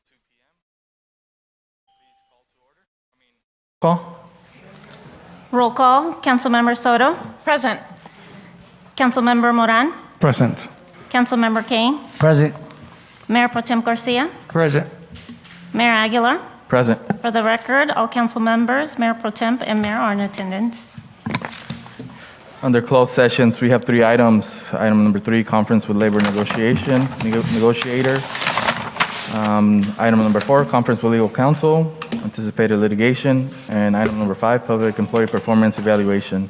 2 p.m. Please call to order. Call. Roll call. Councilmember Soto? Present. Councilmember Moran? Present. Councilmember Kane? Present. Mayor Pro Tem Garcia? Present. Mayor Aguilar? Present. For the record, all council members, Mayor Pro Tem, and Mayor are in attendance. Under closed sessions, we have 3 items. Item number 3, conference with labor negotiator. Item number 4, conference with legal counsel, anticipated litigation. And item number 5, public employee performance evaluation.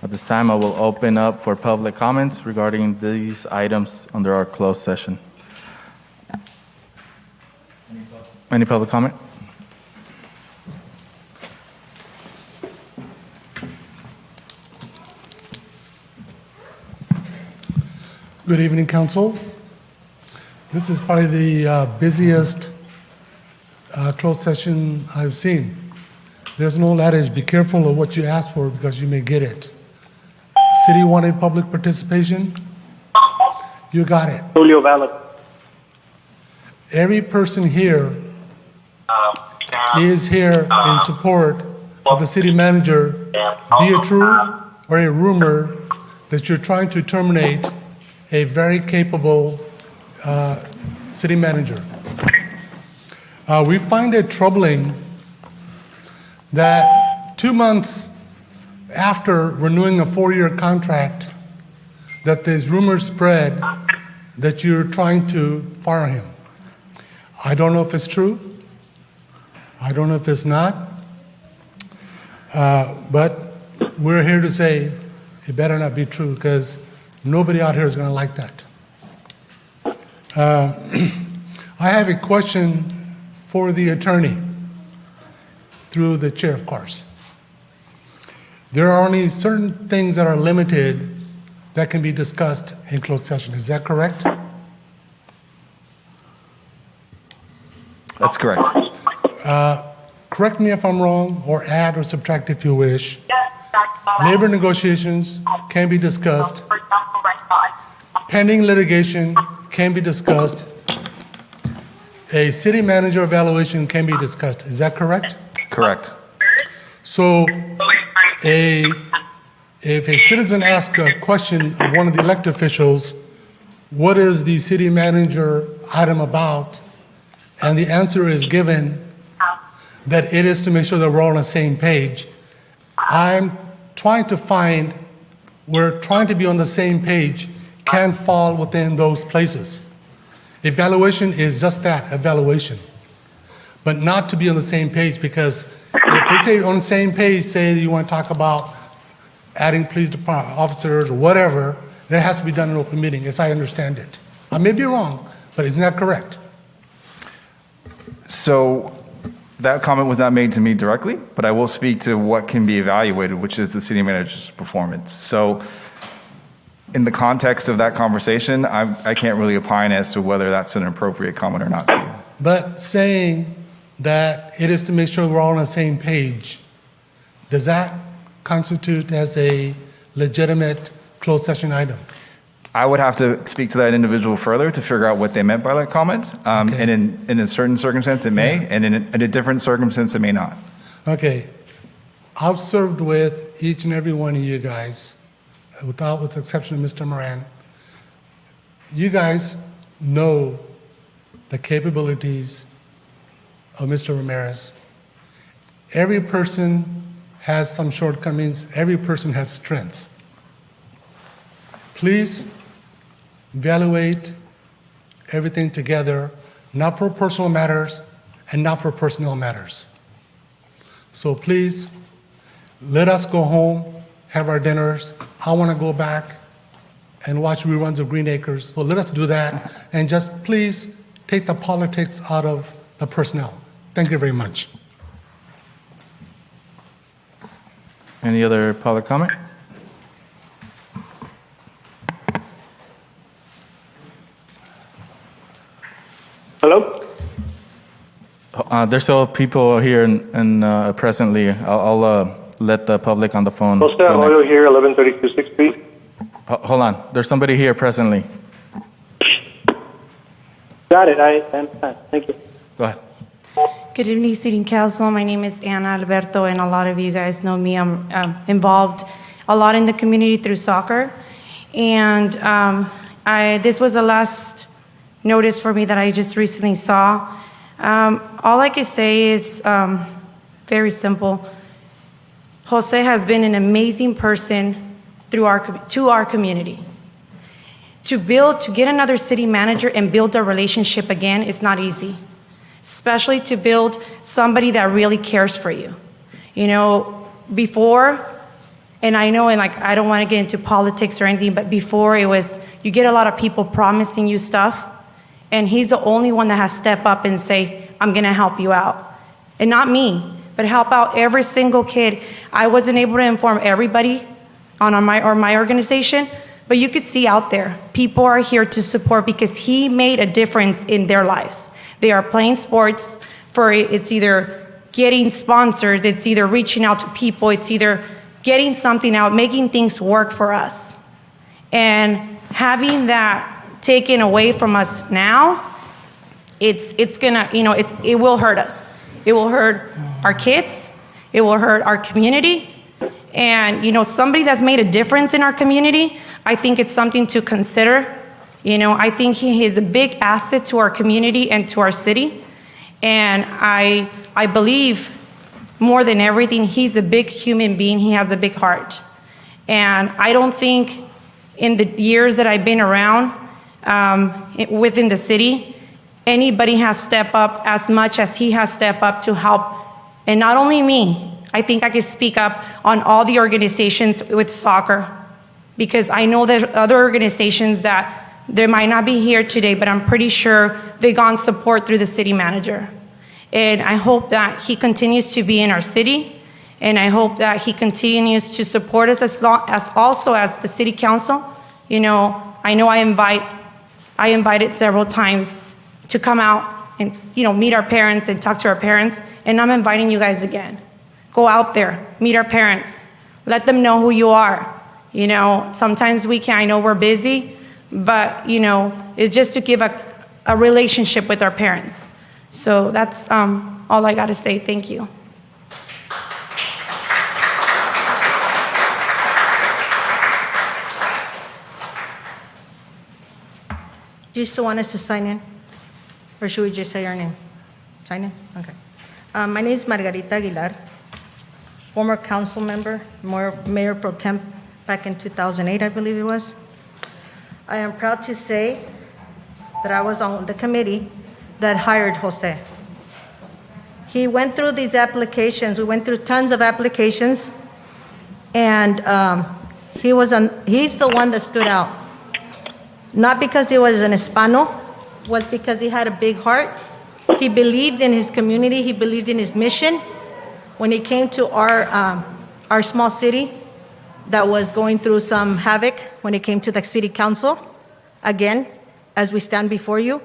At this time, I will open up for public comments regarding these items under our closed session. Any public comment? Good evening, Council. This is probably the busiest closed session I've seen. There's an old adage, be careful of what you ask for because you may get it. City wanted public participation. You got it. Julio valid. Every person here is here in support of the city manager, be it true or a rumor that you're trying to terminate a very capable city manager. We find it troubling that 2 months after renewing a 4-year contract, that there's rumors spread that you're trying to fire him. I don't know if it's true. I don't know if it's not. But we're here to say it better not be true because nobody out here is going to like that. I have a question for the attorney, through the chair, of course. There are only certain things that are limited that can be discussed in closed session. Is that correct? That's correct. Correct me if I'm wrong, or add or subtract if you wish. Labor negotiations can be discussed. Pending litigation can be discussed. A city manager evaluation can be discussed. Is that correct? Correct. So if a citizen asks a question of one of the elected officials, what is the city manager item about? And the answer is given that it is to make sure that we're all on the same page. I'm trying to find where trying to be on the same page can fall within those places. Evaluation is just that, evaluation. But not to be on the same page, because if they say on the same page, say you want to talk about adding police department officers or whatever, that has to be done in open meeting, as I understand it. I may be wrong, but isn't that correct? So that comment was not made to me directly, but I will speak to what can be evaluated, which is the city manager's performance. So in the context of that conversation, I can't really opine as to whether that's an appropriate comment or not to you. But saying that it is to make sure we're all on the same page, does that constitute as a legitimate closed session item? I would have to speak to that individual further to figure out what they meant by that comment. Okay. And in a certain circumstance, it may, and in a different circumstance, it may not. Okay. I've served with each and every one of you guys, with the exception of Mr. Moran. You guys know the capabilities of Mr. Ramirez. Every person has some shortcomings. Every person has strengths. Please evaluate everything together, not for personal matters and not for personnel matters. So please, let us go home, have our dinners. I want to go back and watch reruns of Green Acres. So let us do that, and just please take the politics out of the personnel. Thank you very much. Any other public comment? Hello? There's still people here and presently. I'll let the public on the phone Jose go Arroyo next. here, 1132 6th Street. Hold on. There's somebody here presently. Got it. I understand. Thank you. Go ahead. Good evening, City Council. My name is Ana Alberto, and a lot of you guys know me. I'm involved a lot in the community through soccer. And this was the last notice for me that I just recently saw. All I can say is very simple. Jose has been an amazing person to our community. To get another city manager and build a relationship again is not easy, especially to build somebody that really cares for you. You know, before, and I know, and like, I don't want to get into politics or anything, but before it was, you get a lot of people promising you stuff, and he's the only one that has stepped up and say, I'm going to help you out. And not me, but help out every single kid. I wasn't able to inform everybody on my organization, but you could see out there, people are here to support because he made a difference in their lives. They are playing sports it's either getting sponsors, it's either reaching out to people, it's either getting something out, making things work for us. And having that taken away from us now, it's gonna, it will hurt us. It will hurt our kids. It will hurt our community. And, somebody that's made a difference in our community, I think it's something to consider. I think he is a big asset to our community and to our city. And I believe more than everything, he's a big human being. He has a big heart. And I don't think in the years that I've been around within the city, anybody has stepped up as much as he has stepped up to help. And not only me, I think I can speak up on all the organizations with soccer, because I know there's other organizations that they might not be here today, but I'm pretty sure they got support through the city manager. And I hope that he continues to be in our city, and I hope that he continues to support us as also as the city council. I know I invited several times to come out and meet our parents and talk to our parents, and I'm inviting you guys again. Go out there, meet our parents, let them know who you are. Sometimes we can't, I know we're busy, but it's just to give a relationship with our parents. So that's all I got to say. Thank you. Do you still want us to sign in? Or should we just say our name? Sign in? Okay. My name is Margarita Aguilar, former council member, Mayor Pro Tem back in 2008, I believe it was. I am proud to say that I was on the committee that hired Jose. He went through these applications. We went through tons of applications, and he's the one that stood out. Not because he was an Hispano, was because he had a big heart. He believed in his community. He believed in his mission. When he came to our small city that was going through some havoc, when it came to the city council, again, as we stand before you,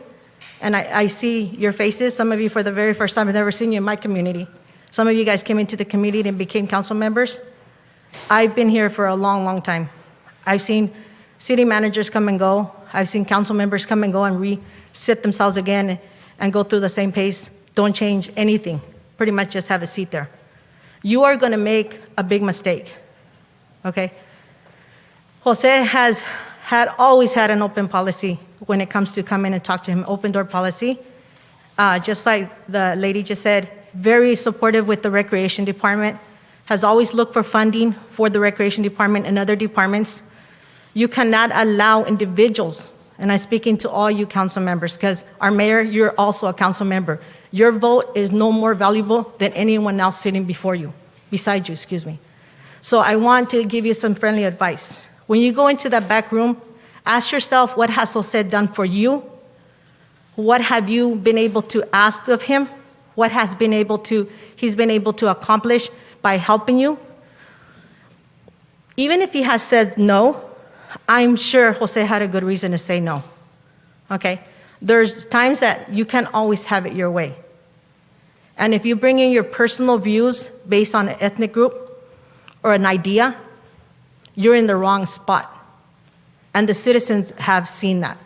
and I see your faces, some of you for the very first time. I've never seen you in my community. Some of you guys came into the community and became council members. I've been here for a long, long time. I've seen city managers come and go. I've seen council members come and go and re-sit themselves again and go through the same pace. Don't change anything. Pretty much just have a seat there. You are going to make a big mistake, okay? Jose has always had an open policy when it comes to come in and talk to him, open door policy. Just like the lady just said, very supportive with the recreation department, has always looked for funding for the recreation department and other departments. You cannot allow individuals, and I'm speaking to all you council members, because our mayor, you're also a council member. Your vote is no more valuable than anyone else sitting beside you, excuse me. So I want to give you some friendly advice. When you go into that back room, ask yourself, what has Jose done for you? What have you been able to ask of him? What he's been able to accomplish by helping you? Even if he has said no, I'm sure Jose had a good reason to say no, okay? There's times that you can't always have it your way. And if you bring in your personal views based on an ethnic group or an idea, you're in the wrong spot. And the citizens have seen that.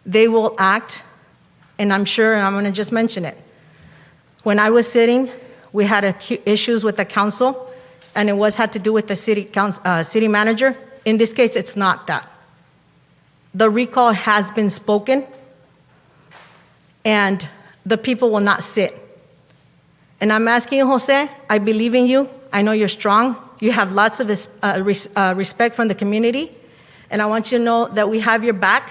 They will act and I'm sure, and I'm going to just mention it. When I was sitting, we had issues with the council, and it had to do with the city manager. In this case, it's not that. The recall has been spoken, and the people will not sit. And I'm asking you, Jose, I believe in you. I know you're strong. You have lots of respect from the community. And I want you to know that we have your back.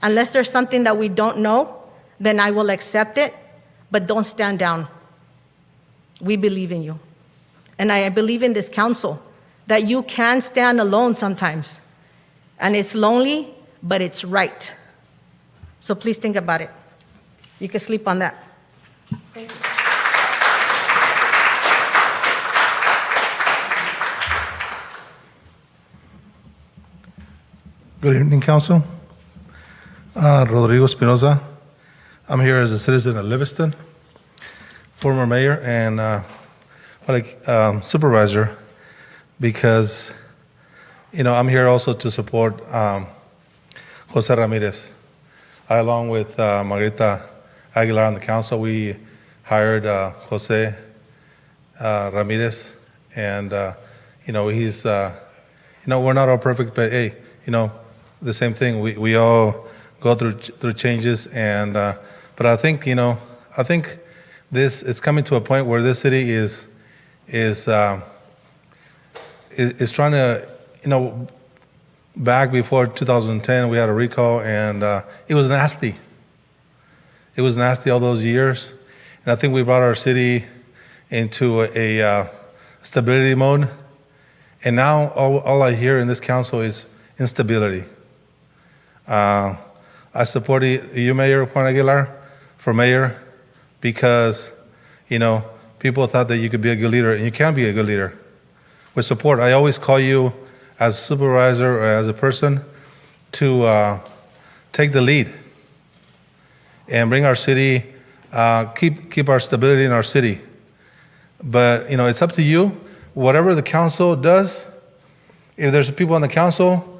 Unless there's something that we don't know, then I will accept it, but don't stand down. We believe in you. And I believe in this council, that you can stand alone sometimes. And it's lonely, but it's right. So please think about it. You can sleep on that. Thank you. Good evening, Council. Rodrigo Espinoza. I'm here as a citizen of Livingston, former mayor and supervisor, because, I'm here also to support Jose Ramirez. I, along with Margarita Aguilar on the council, we hired Jose Ramirez, and, he's, we're not all perfect, but hey, the same thing. We all go through changes, and but I think this is coming to a point where this city is trying to back before 2010 we had a recall, and it was nasty. It was nasty all those years, and I think we brought our city into a stability mode, and now all I hear in this council is instability. I supported you, Mayor Juan Aguilar, for mayor because, people thought that you could be a good leader, and you can be a good leader. With support, I always call you as a supervisor or as a person to take the lead and bring our city, keep our stability in our city. But, it's up to you. Whatever the council does, if there's people on the council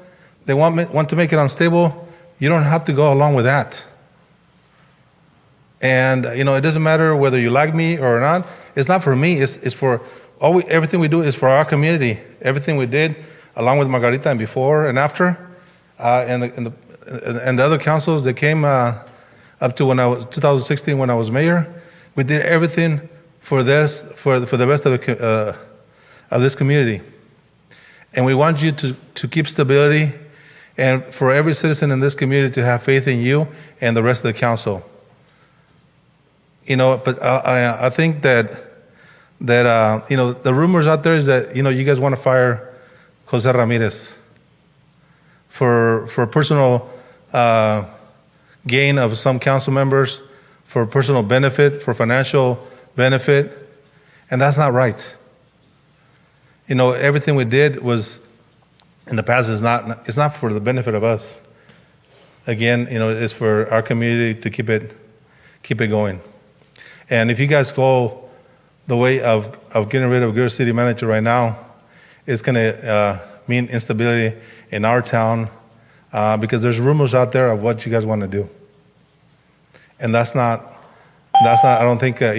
they want to make it unstable, you don't have to go along with that. And, it doesn't matter whether you like me or not. It's not for me. It's for everything we do is for our community. Everything we did, along with Margarita and before and after, and the other councils that came up to 2016 when I was mayor, we did everything for this, for the best of this community. And we want you to keep stability, and for every citizen in this community to have faith in you and the rest of the council. But I think that the rumors out there is that, you guys want to fire Jose Ramirez for personal gain of some council members, for personal benefit, for financial benefit, and that's not right. Everything we did was in the past it's not for the benefit of us. Again, it's for our community to keep it going. And if you guys go the way of getting rid of a good city manager right now, it's going to mean instability in our town because there's rumors out there of what you guys want to do, and that's not. I don't think there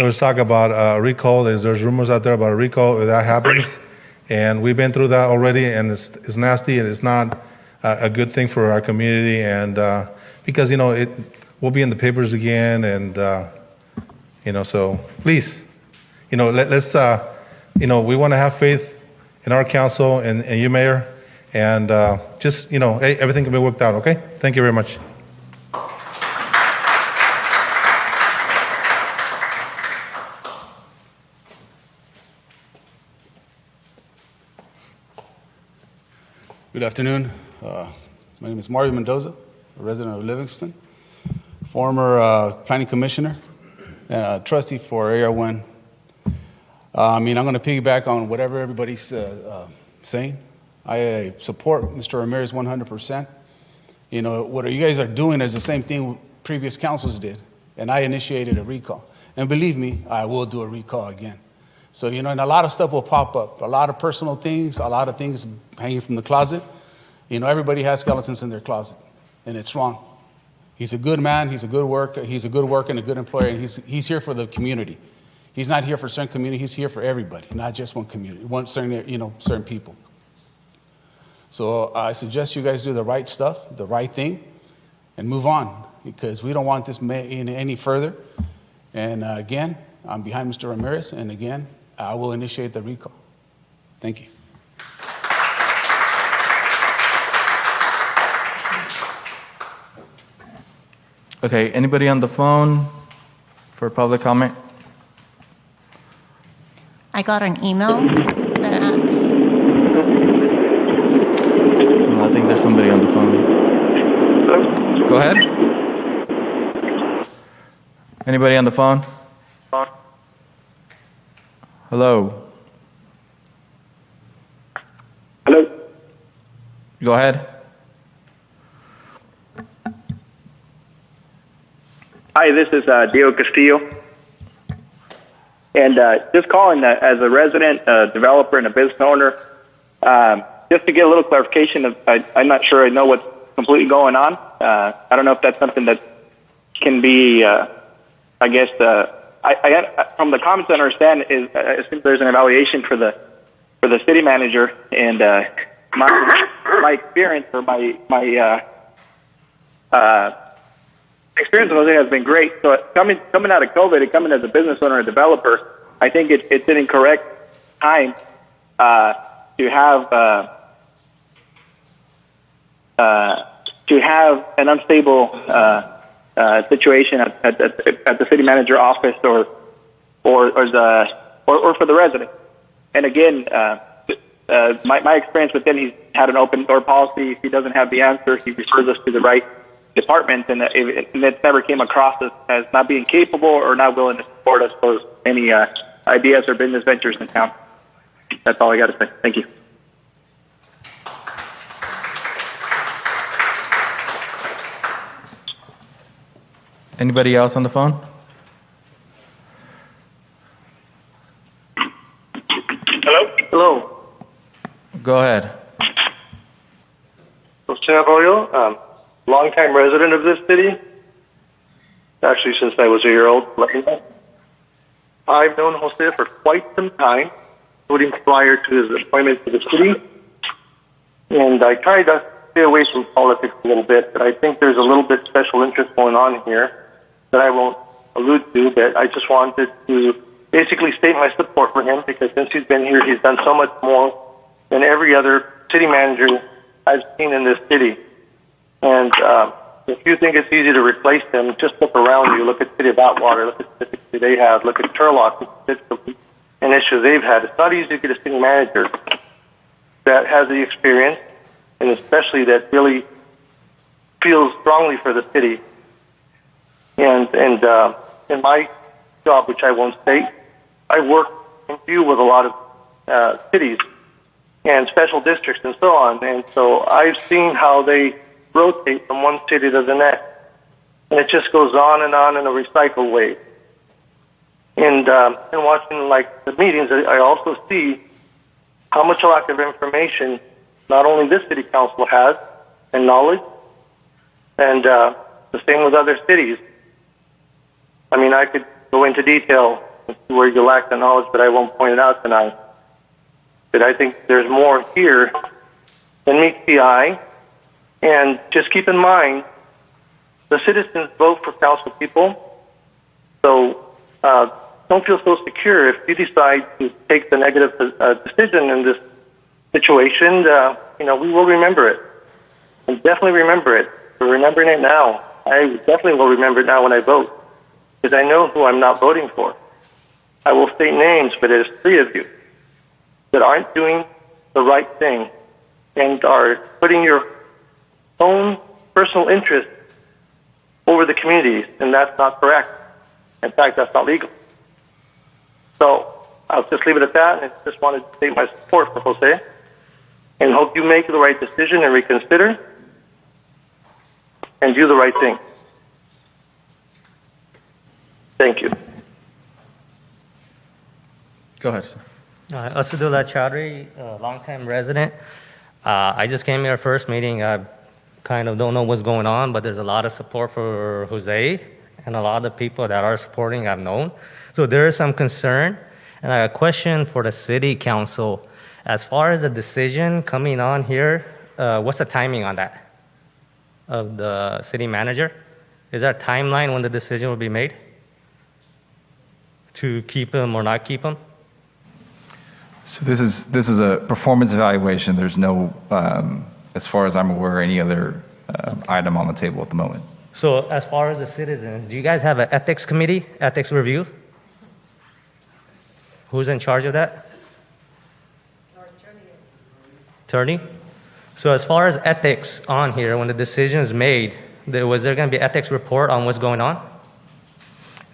was talk about a recall. There's rumors out there about a recall. If that happens, and we've been through that already, and it's nasty, and it's not a good thing for our community, and because it will be in the papers again, and so please, let's we want to have faith in our council and you, Mayor, and just hey, everything can be worked out. Okay, thank you very much. Good afternoon. My name is Mario Mendoza, a resident of Livingston, former planning commissioner and a trustee for Area 1. I'm going to piggyback on whatever everybody's saying. I support Mr. Ramirez 100%. What you guys are doing is the same thing previous councils did, and I initiated a recall. And believe me, I will do a recall again. So, and a lot of stuff will pop up, a lot of personal things, a lot of things hanging from the closet. Everybody has skeletons in their closet. and it's wrong. He's a good man, he's a good worker, and a good employer, and he's here for the community. He's not here for certain community, he's here for everybody, not just one community, certain people. So I suggest you guys do the right stuff, the right thing, and move on, because we don't want this any further. And again, I'm behind Mr. Ramirez, and again, I will initiate the recall. Thank you. Okay, anybody on the phone for public comment? I got an email that I think there's somebody on the phone. Hello? Go ahead. Anybody on the phone? Hello. Hello? Go ahead. Hi, this is Diego Castillo. And just calling as a resident, developer, and a business owner, just to get a little clarification. I'm not sure I know what's completely going on. I don't know if that's something that can be, I guess, from the comments I understand, is I think there's an evaluation for the city manager, and my experience or my experience with it has been great. So coming out of COVID and coming as a business owner and developer, I think it's an incorrect time to have an unstable situation at the city manager office or for the resident. And again, my experience with him, he's had an open door policy. If he doesn't have the answer, he refers us to the right department, and it never came across as not being capable or not willing to support us for any ideas or business ventures in town. That's all I got to say. Thank you. Anybody else on the phone? Hello? Hello. Go ahead. Jose Arroyo, longtime resident of this city, actually since I was a year old. I've known Jose for quite some time, including prior to his appointment to the city. And I tried to stay away from politics a little bit, but I think there's a little bit special interest going on here that I won't allude to, but I just wanted to basically state my support for him, because since he's been here, he's done so much more than every other city manager I've seen in this city. And if you think it's easy to replace them, just look around you. Look at the city of Atwater. Look at the city they have. Look at Turlock. An issue they've had. It's not easy to get a city manager that has the experience, and especially that really feels strongly for the city. And in my job, which I won't state, I work in view with a lot of cities and special districts and so on. And so I've seen how they rotate from one city to the next. And it just goes on in a recycled way. And watching like the meetings, I also see how much lack of information not only this city council has and knowledge, and the same with other cities. I mean, I could go into detail where you lack the knowledge, but I won't point it out tonight. But I think there's more here than meets the eye. And just keep in mind, the citizens vote for council people. So don't feel so secure if you decide to take the negative decision in this situation. We will remember it. And definitely remember it. We're remembering it now. I definitely will remember it now when I vote, because I know who I'm not voting for. I will state names, but there's 3 of you that aren't doing the right thing and are putting your own personal interest over the communities, and that's not correct. In fact, that's not legal. So I'll just leave it at that, and just wanted to state my support for Jose, and hope you make the right decision and reconsider and do the right thing. Thank you. Go ahead, sir. Asadullah Chowdhury, longtime resident. I just came here first meeting. kind of don't know what's going on, but there's a lot of support for Jose, and a lot of the people that are supporting I've known. So there is some concern, and I have a question for the city council. As far as the decision coming on here, what's the timing on that of the city manager? Is there a timeline when the decision will be made to keep him or not keep him? So this is a performance evaluation. There's no, as far as I'm aware, any other item on the table at the moment. So as far as the citizens, do you guys have an ethics committee, ethics review? Who's in charge of that? Attorney? So as far as ethics on here, when the decision is made, was there going to be ethics report on what's going on?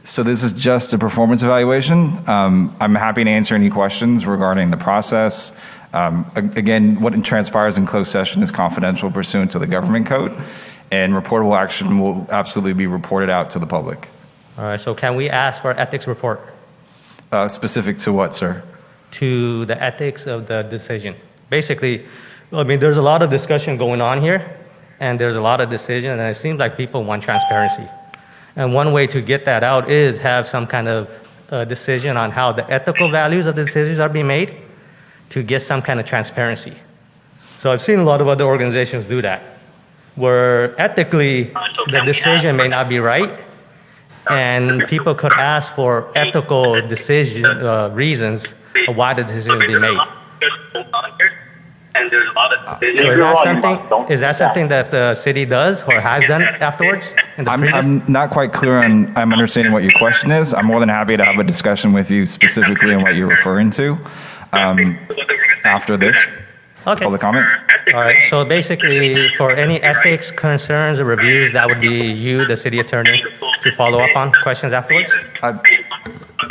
So this is just a performance evaluation. I'm happy to answer any questions regarding the process. Again, what transpires in closed session is confidential pursuant to the government code, and reportable action will absolutely be reported out to the public. All right, so can we ask for an ethics report? Specific to what, sir? To the ethics of the decision. Basically, I mean, there's a lot of discussion going on here, and there's a lot of decision, and it seems like people want transparency. And one way to get that out is have some kind of decision on how the ethical values of the decisions are being made to get some kind of transparency. So I've seen a lot of other organizations do that, where ethically the decision may not be right, and people could ask for ethical decision reasons of why the decision be made. So is that something that the city does or has done afterwards? I'm not quite clear on, I'm understanding what your question is. I'm more than happy to have a discussion with you specifically on what you're referring to after this public comment. All right, so basically for any ethics concerns or reviews, that would be you, the city attorney, to follow up on questions afterwards?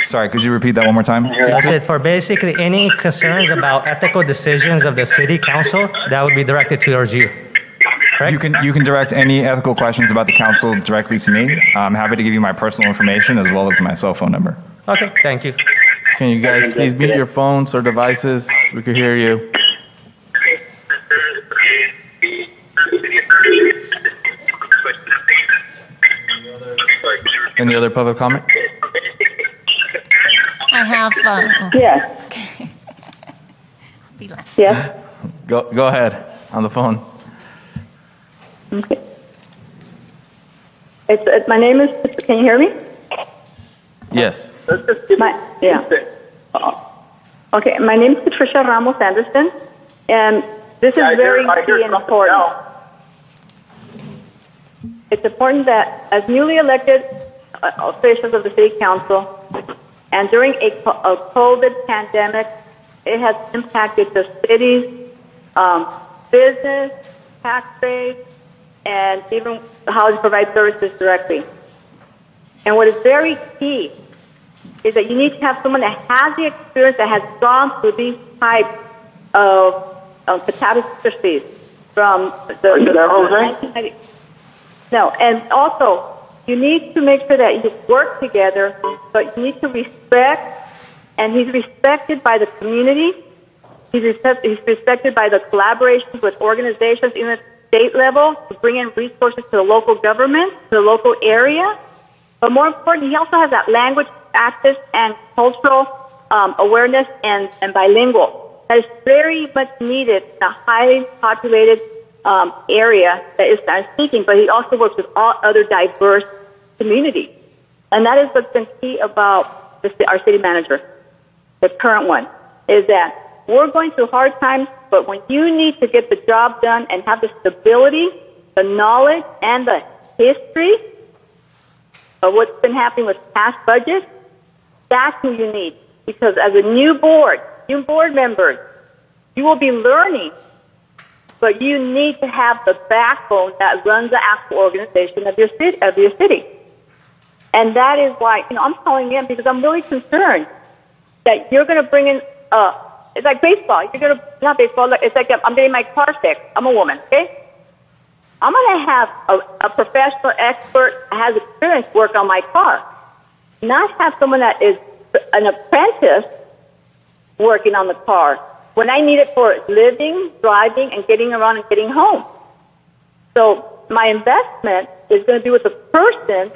Sorry, could you repeat that one more time? I said for basically any concerns about ethical decisions of the city council, that would be directed towards you. Correct? You can direct any ethical questions about the council directly to me. I'm happy to give you my personal information as well as my cell phone number. Okay, thank you. Can you guys please mute your phones or devices? We can hear you. Any other public comment? I have, Yes. okay. Be last. Yes. Go ahead, on the phone. Okay. My name is, can you hear me? Yes. Okay, my name is Patricia Ramos Anderson, and this is very key and important. It's important that as newly elected officials of the City Council, and during a COVID pandemic, it has impacted the city's business, tax base, and even how to provide services directly. And what is very key is that you need to have someone that has the experience, that has gone through these types of catastrophes from the No, and also you need to make sure that you work together, but you need to respect, and he's respected by the community. He's respected by the collaborations with organizations in the state level to bring in resources to the local government, to the local area. But more important, he also has that language access and cultural awareness and bilingual. That is very much needed in a highly populated area that is not speaking, but he also works with all other diverse communities. And that is what's been key about our city manager, the current one, is that we're going through hard times, but when you need to get the job done and have the stability, the knowledge, and the history of what's been happening with past budgets, that's who you need. Because as a new board members, you will be learning, but you need to have the backbone that runs the actual organization of your city. And that is why, I'm calling in because I'm really concerned that you're going to bring in, it's like baseball. Not baseball, it's like I'm getting my car fixed. I'm a woman, okay? I'm going to have a professional expert that has experience work on my car, not have someone that is an apprentice working on the car when I need it for living, driving, and getting around and getting home. So my investment is going to be with the person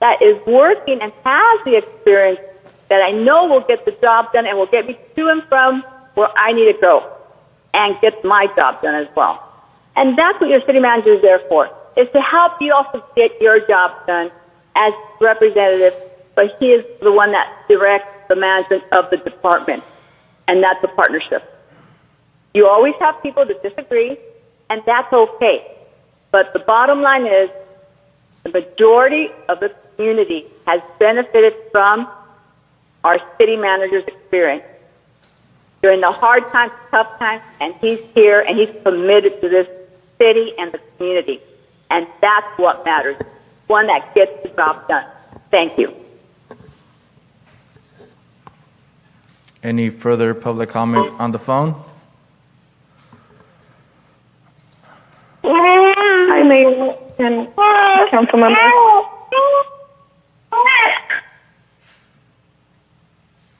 that is working and has the experience that I know will get the job done and will get me to and from where I need to go and get my job done as well. And that's what your city manager is there for, is to help you also get your job done as representative, but he is the one that directs the management of the department, and that's a partnership. You always have people that disagree, and that's okay. But the bottom line is the majority of the community has benefited from our city manager's experience during the hard times, tough times, and he's here and he's committed to this city and the community. And that's what matters, one that gets the job done. Thank you. Any further public comment on the phone? Hi, Mayor and council members.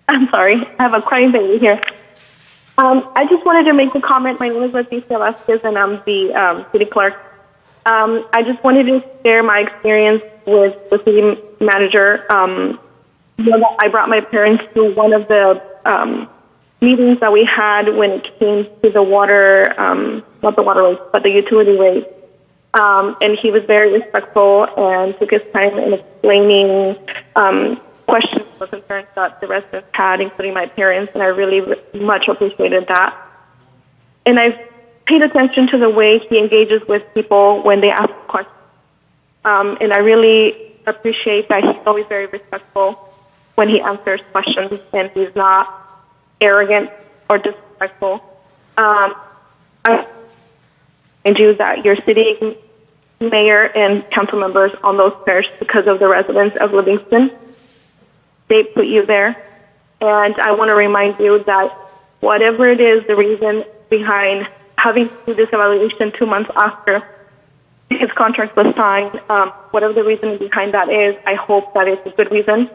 I'm sorry, I have a crying baby here. I just wanted to make a comment. My name is Leticia Vasquez, and I'm the city clerk. I just wanted to share my experience with the city manager. I brought my parents to one of the meetings that we had when it came to the water, not the water rates, but the utility rates. And he was very respectful and took his time in explaining questions or concerns that the residents had, including my parents, and I really much appreciated that. And I've paid attention to the way he engages with people when they ask questions. And I really appreciate that he's always very respectful when he answers questions, and he's not arrogant or disrespectful. I remind you that your city mayor and council members on those chairs because of the residents of Livingston. They put you there. And I want to remind you that whatever it is, the reason behind having to do this evaluation 2 months after his contract was signed, whatever the reason behind that is, I hope that it's a good reason.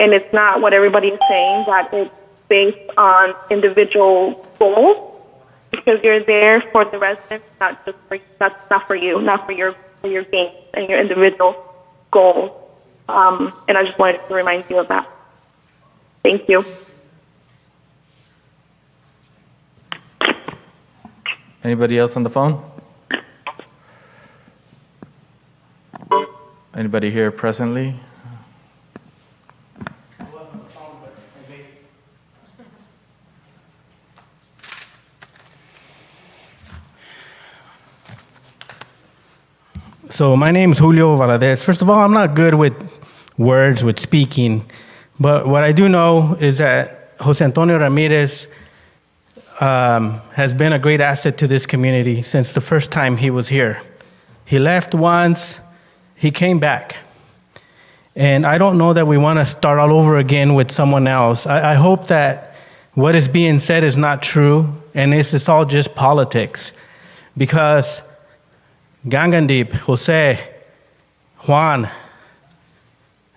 And it's not what everybody is saying, that it's based on individual goals, because you're there for the residents, not just for, that's not for you, not for your gains and your individual goals. And I just wanted to remind you of that. Thank you. Anybody else on the phone? Anybody here presently? So my name is Julio Valadez. First of all, I'm not good with words, with speaking, but what I do know is that Jose Antonio Ramirez has been a great asset to this community since the first time he was here. He left once, he came back. And I don't know that we want to start all over again with someone else. I hope that what is being said is not true, and this is all just politics. Because Gangandip, Jose, Juan,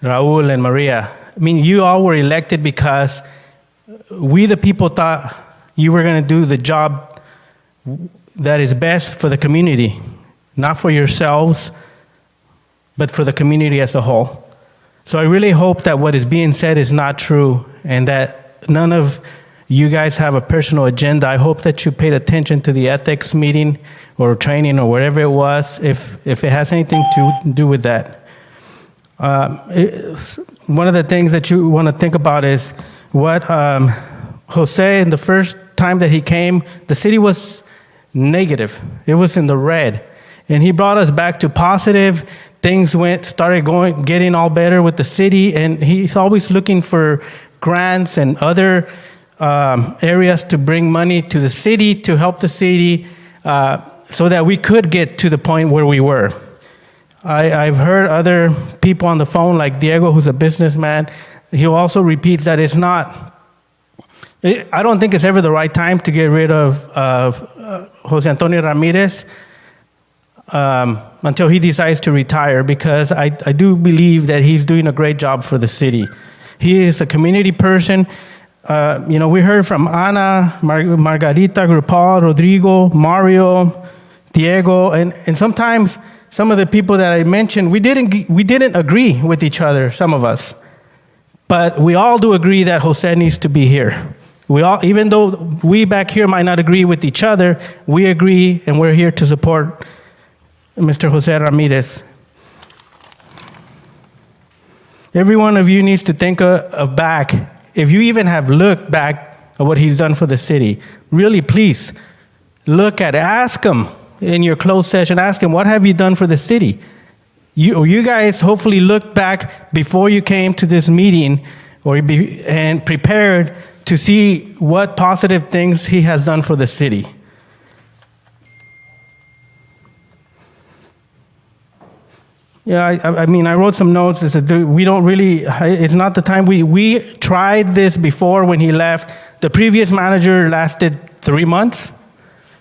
Raul, and Maria, I mean, you all were elected because we, the people, thought you were going to do the job that is best for the community, not for yourselves, but for the community as a whole. So I really hope that what is being said is not true and that none of you guys have a personal agenda. I hope that you paid attention to the ethics meeting or training or whatever it was, if it has anything to do with that. One of the things that you want to think about is what Jose, in the first time that he came, the city was negative. It was in the red. And he brought us back to positive. Things started getting all better with the city, and he's always looking for grants and other areas to bring money to the city, to help the city, so that we could get to the point where we were. I've heard other people on the phone, like Diego, who's a businessman. He also repeats that it's not, I don't think it's ever the right time to get rid of Jose Antonio Ramirez until he decides to retire, because I do believe that he's doing a great job for the city. He is a community person. We heard from Ana, Margarita, Grupal, Rodrigo, Mario, Diego, and sometimes some of the people that I mentioned, we didn't agree with each other, some of us. But we all do agree that Jose needs to be here. We all, even though we back here might not agree with each other, we agree and we're here to support Mr. Jose Ramirez. Every one of you needs to think of back, if you even have looked back at what he's done for the city, really please look at it. Ask him in your closed session, ask him, what have you done for the city? You guys hopefully looked back before you came to this meeting and prepared to see what positive things he has done for the city. Yeah, I mean, I wrote some notes that said, we don't really, it's not the time. We tried this before when he left. The previous manager lasted 3 months.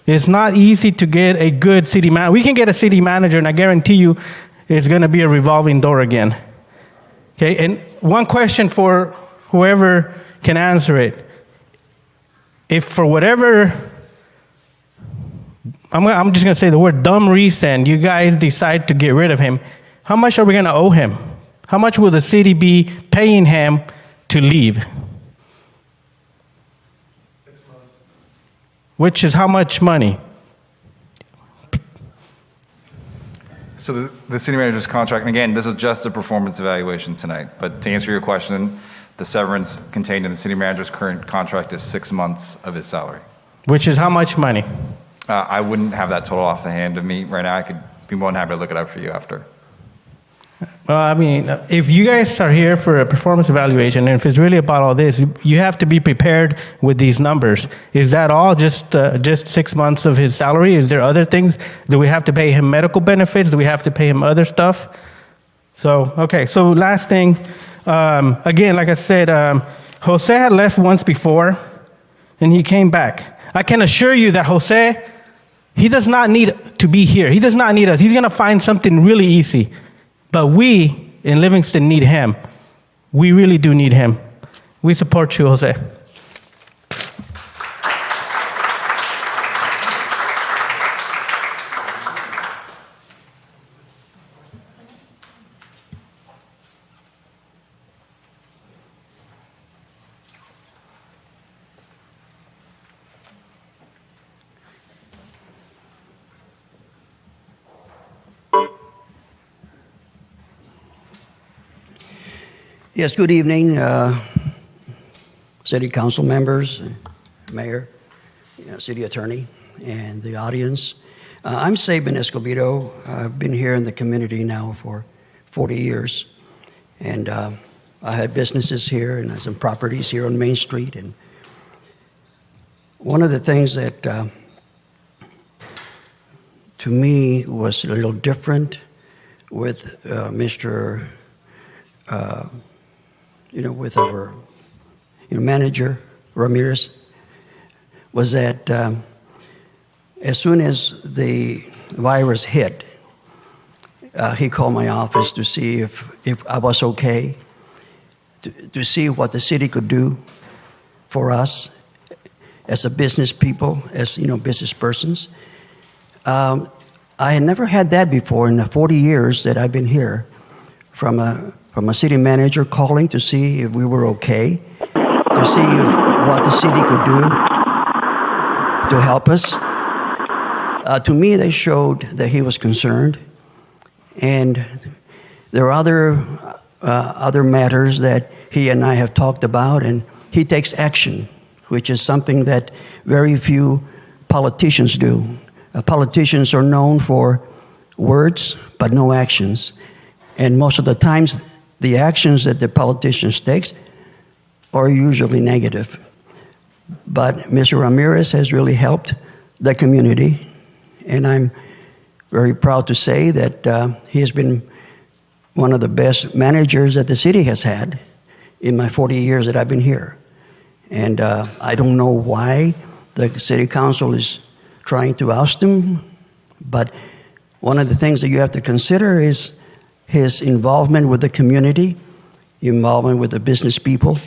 It's not easy to get a good city manager. We can get a city manager, and I guarantee you it's going to be a revolving door again. Okay, and one question for whoever can answer it. If for whatever, I'm just going to say the word dumb reason, you guys decide to get rid of him, how much are we going to owe him? How much will the city be paying him to leave? 6 months. Which is how much money? So the city manager's contract, and again, this is just a performance evaluation tonight, but to answer your question, the severance contained in the city manager's current contract is 6 months of his salary. Which is how much money? I wouldn't have that total off the hand of me right now. I could be more than happy to look it up for you after. Well, I mean, if you guys are here for a performance evaluation, and if it's really about all this, you have to be prepared with these numbers. Is that all, just 6 months of his salary? Is there other things? Do we have to pay him medical benefits? Do we have to pay him other stuff? So, okay, so last thing, again, like I said, Jose had left once before, and he came back. I can assure you that Jose, he does not need to be here. He does not need us. He's going to find something really easy. But we in Livingston need him. We really do need him. We support you, Jose. Yes, good evening, city council members, mayor, city attorney, and the audience. I'm Sabin Escobedo. I've been here in the community now for 40 years, and I had businesses here and some properties here on Main Street. And one of the things that to me was a little different with Mr. With our manager, Ramirez, was that as soon as the virus hit, he called my office to see if I was okay, to see what the city could do for us as a business people, as business persons. I had never had that before in the 40 years that I've been here, from a city manager calling to see if we were okay, to see what the city could do to help us. To me, they showed that he was concerned. And there are other matters that he and I have talked about, and he takes action, which is something that very few politicians do. Politicians are known for words, but no actions. And most of the times, the actions that the politicians take are usually negative. But Mr. Ramirez has really helped the community, and I'm very proud to say that he has been one of the best managers that the city has had in my 40 years that I've been here. And I don't know why the city council is trying to oust him, but one of the things that you have to consider is his involvement with the community, involvement with the business people,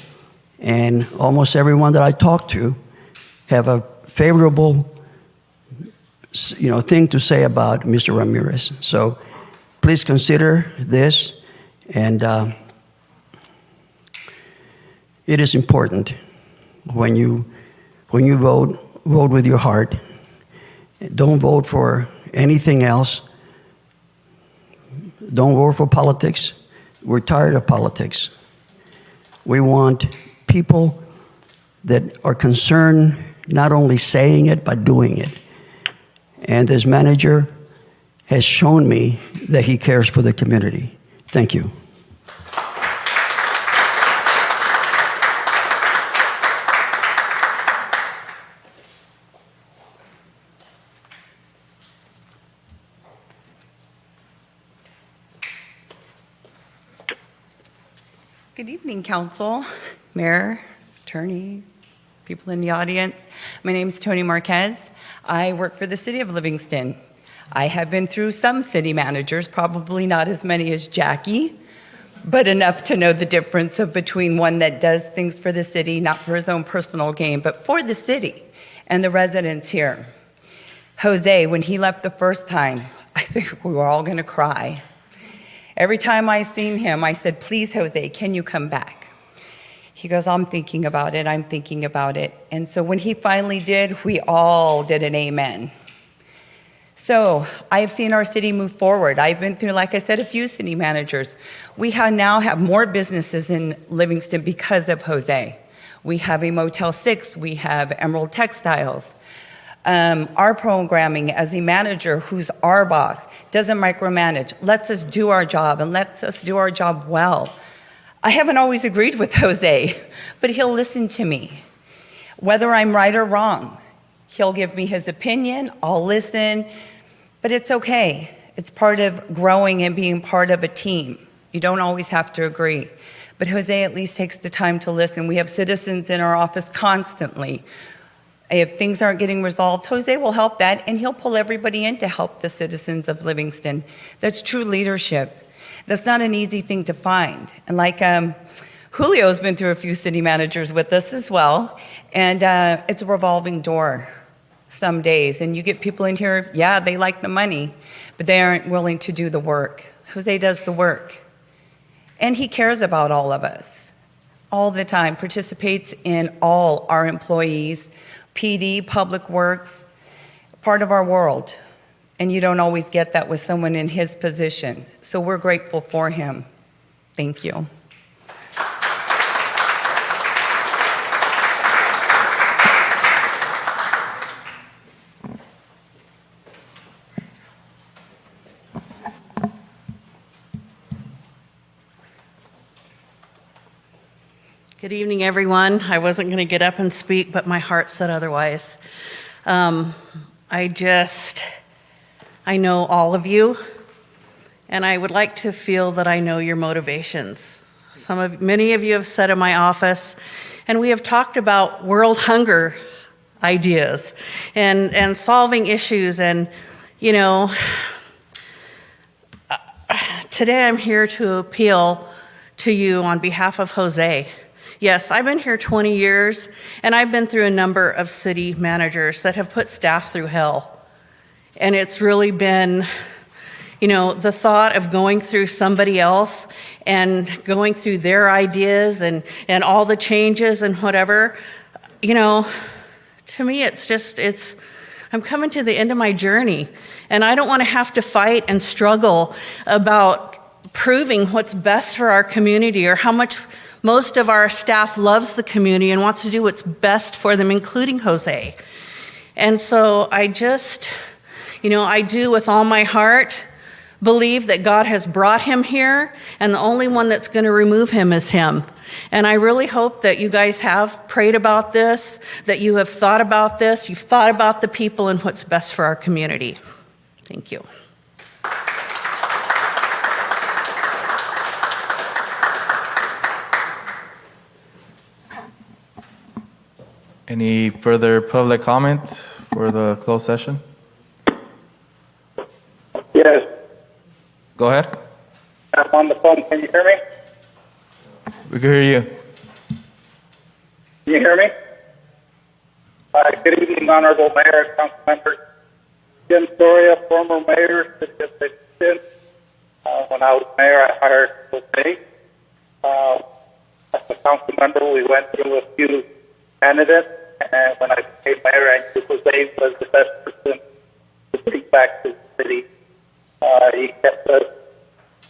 and almost everyone that I talk to have a favorable thing to say about Mr. Ramirez. So please consider this, and it is important when you vote with your heart. Don't vote for anything else. Don't vote for politics. We're tired of politics. We want people that are concerned not only saying it, but doing it. And this manager has shown me that he cares for the community. Thank you. Good evening, Council, Mayor, Attorney, people in the audience. My name is Tony Marquez. I work for the City of Livingston. I have been through some city managers, probably not as many as Jackie, but enough to know the difference between one that does things for the city, not for his own personal gain, but for the city and the residents here. Jose, when he left the first time, I think we were all gonna cry. Every time I seen him, I said, please, Jose, can you come back? He goes, I'm thinking about it, I'm thinking about it. And so when he finally did, we all did an amen. So I've seen our city move forward. I've been through, like I said, a few city managers. We now have more businesses in Livingston because of Jose. We have a Motel 6, we have Emerald Textiles. Our programming as a manager who's our boss, doesn't micromanage, lets us do our job and lets us do our job well. I haven't always agreed with Jose, but he'll listen to me. Whether I'm right or wrong, he'll give me his opinion, I'll listen, but it's okay. It's part of growing and being part of a team. You don't always have to agree. But Jose at least takes the time to listen. We have citizens in our office constantly. If things aren't getting resolved, Jose will help that, and he'll pull everybody in to help the citizens of Livingston. That's true leadership. That's not an easy thing to find. And like Julio's been through a few city managers with us as well, and it's a revolving door some days. And you get people in here, yeah, they like the money, but they aren't willing to do the work. Jose does the work. And he cares about all of us all the time, participates in all our employees, PD, Public Works, part of our world. And you don't always get that with someone in his position. So we're grateful for him. Thank you. Good evening, everyone. I wasn't going to get up and speak, but my heart said otherwise. I know all of you, and I would like to feel that I know your motivations. Many of you have sat in my office, and we have talked about world hunger ideas and solving issues. And, you know, today I'm here to appeal to you on behalf of Jose. Yes, I've been here 20 years, and I've been through a number of city managers that have put staff through hell. And it's really been, you know, the thought of going through somebody else and going through their ideas and all the changes and whatever, you know, to me I'm coming to the end of my journey. And I don't want to have to fight and struggle about proving what's best for our community or how much most of our staff loves the community and wants to do what's best for them, including Jose. And so I do with all my heart believe that God has brought him here, and the only one that's going to remove him is him. And I really hope that you guys have prayed about this, that you have thought about this, you've thought about the people and what's best for our community. Thank you. Any further public comments for the closed session? Yes. Go ahead. I'm on the phone. Can you hear me? We can hear you. Can you hear me? Good evening, Honorable Mayor, Council members. Jim Soria, former mayor, City of Livingston. When I was mayor, I hired Jose. As a council member, we went through a few candidates, and when I became mayor, I knew Jose was the best person to bring back to the city. He kept us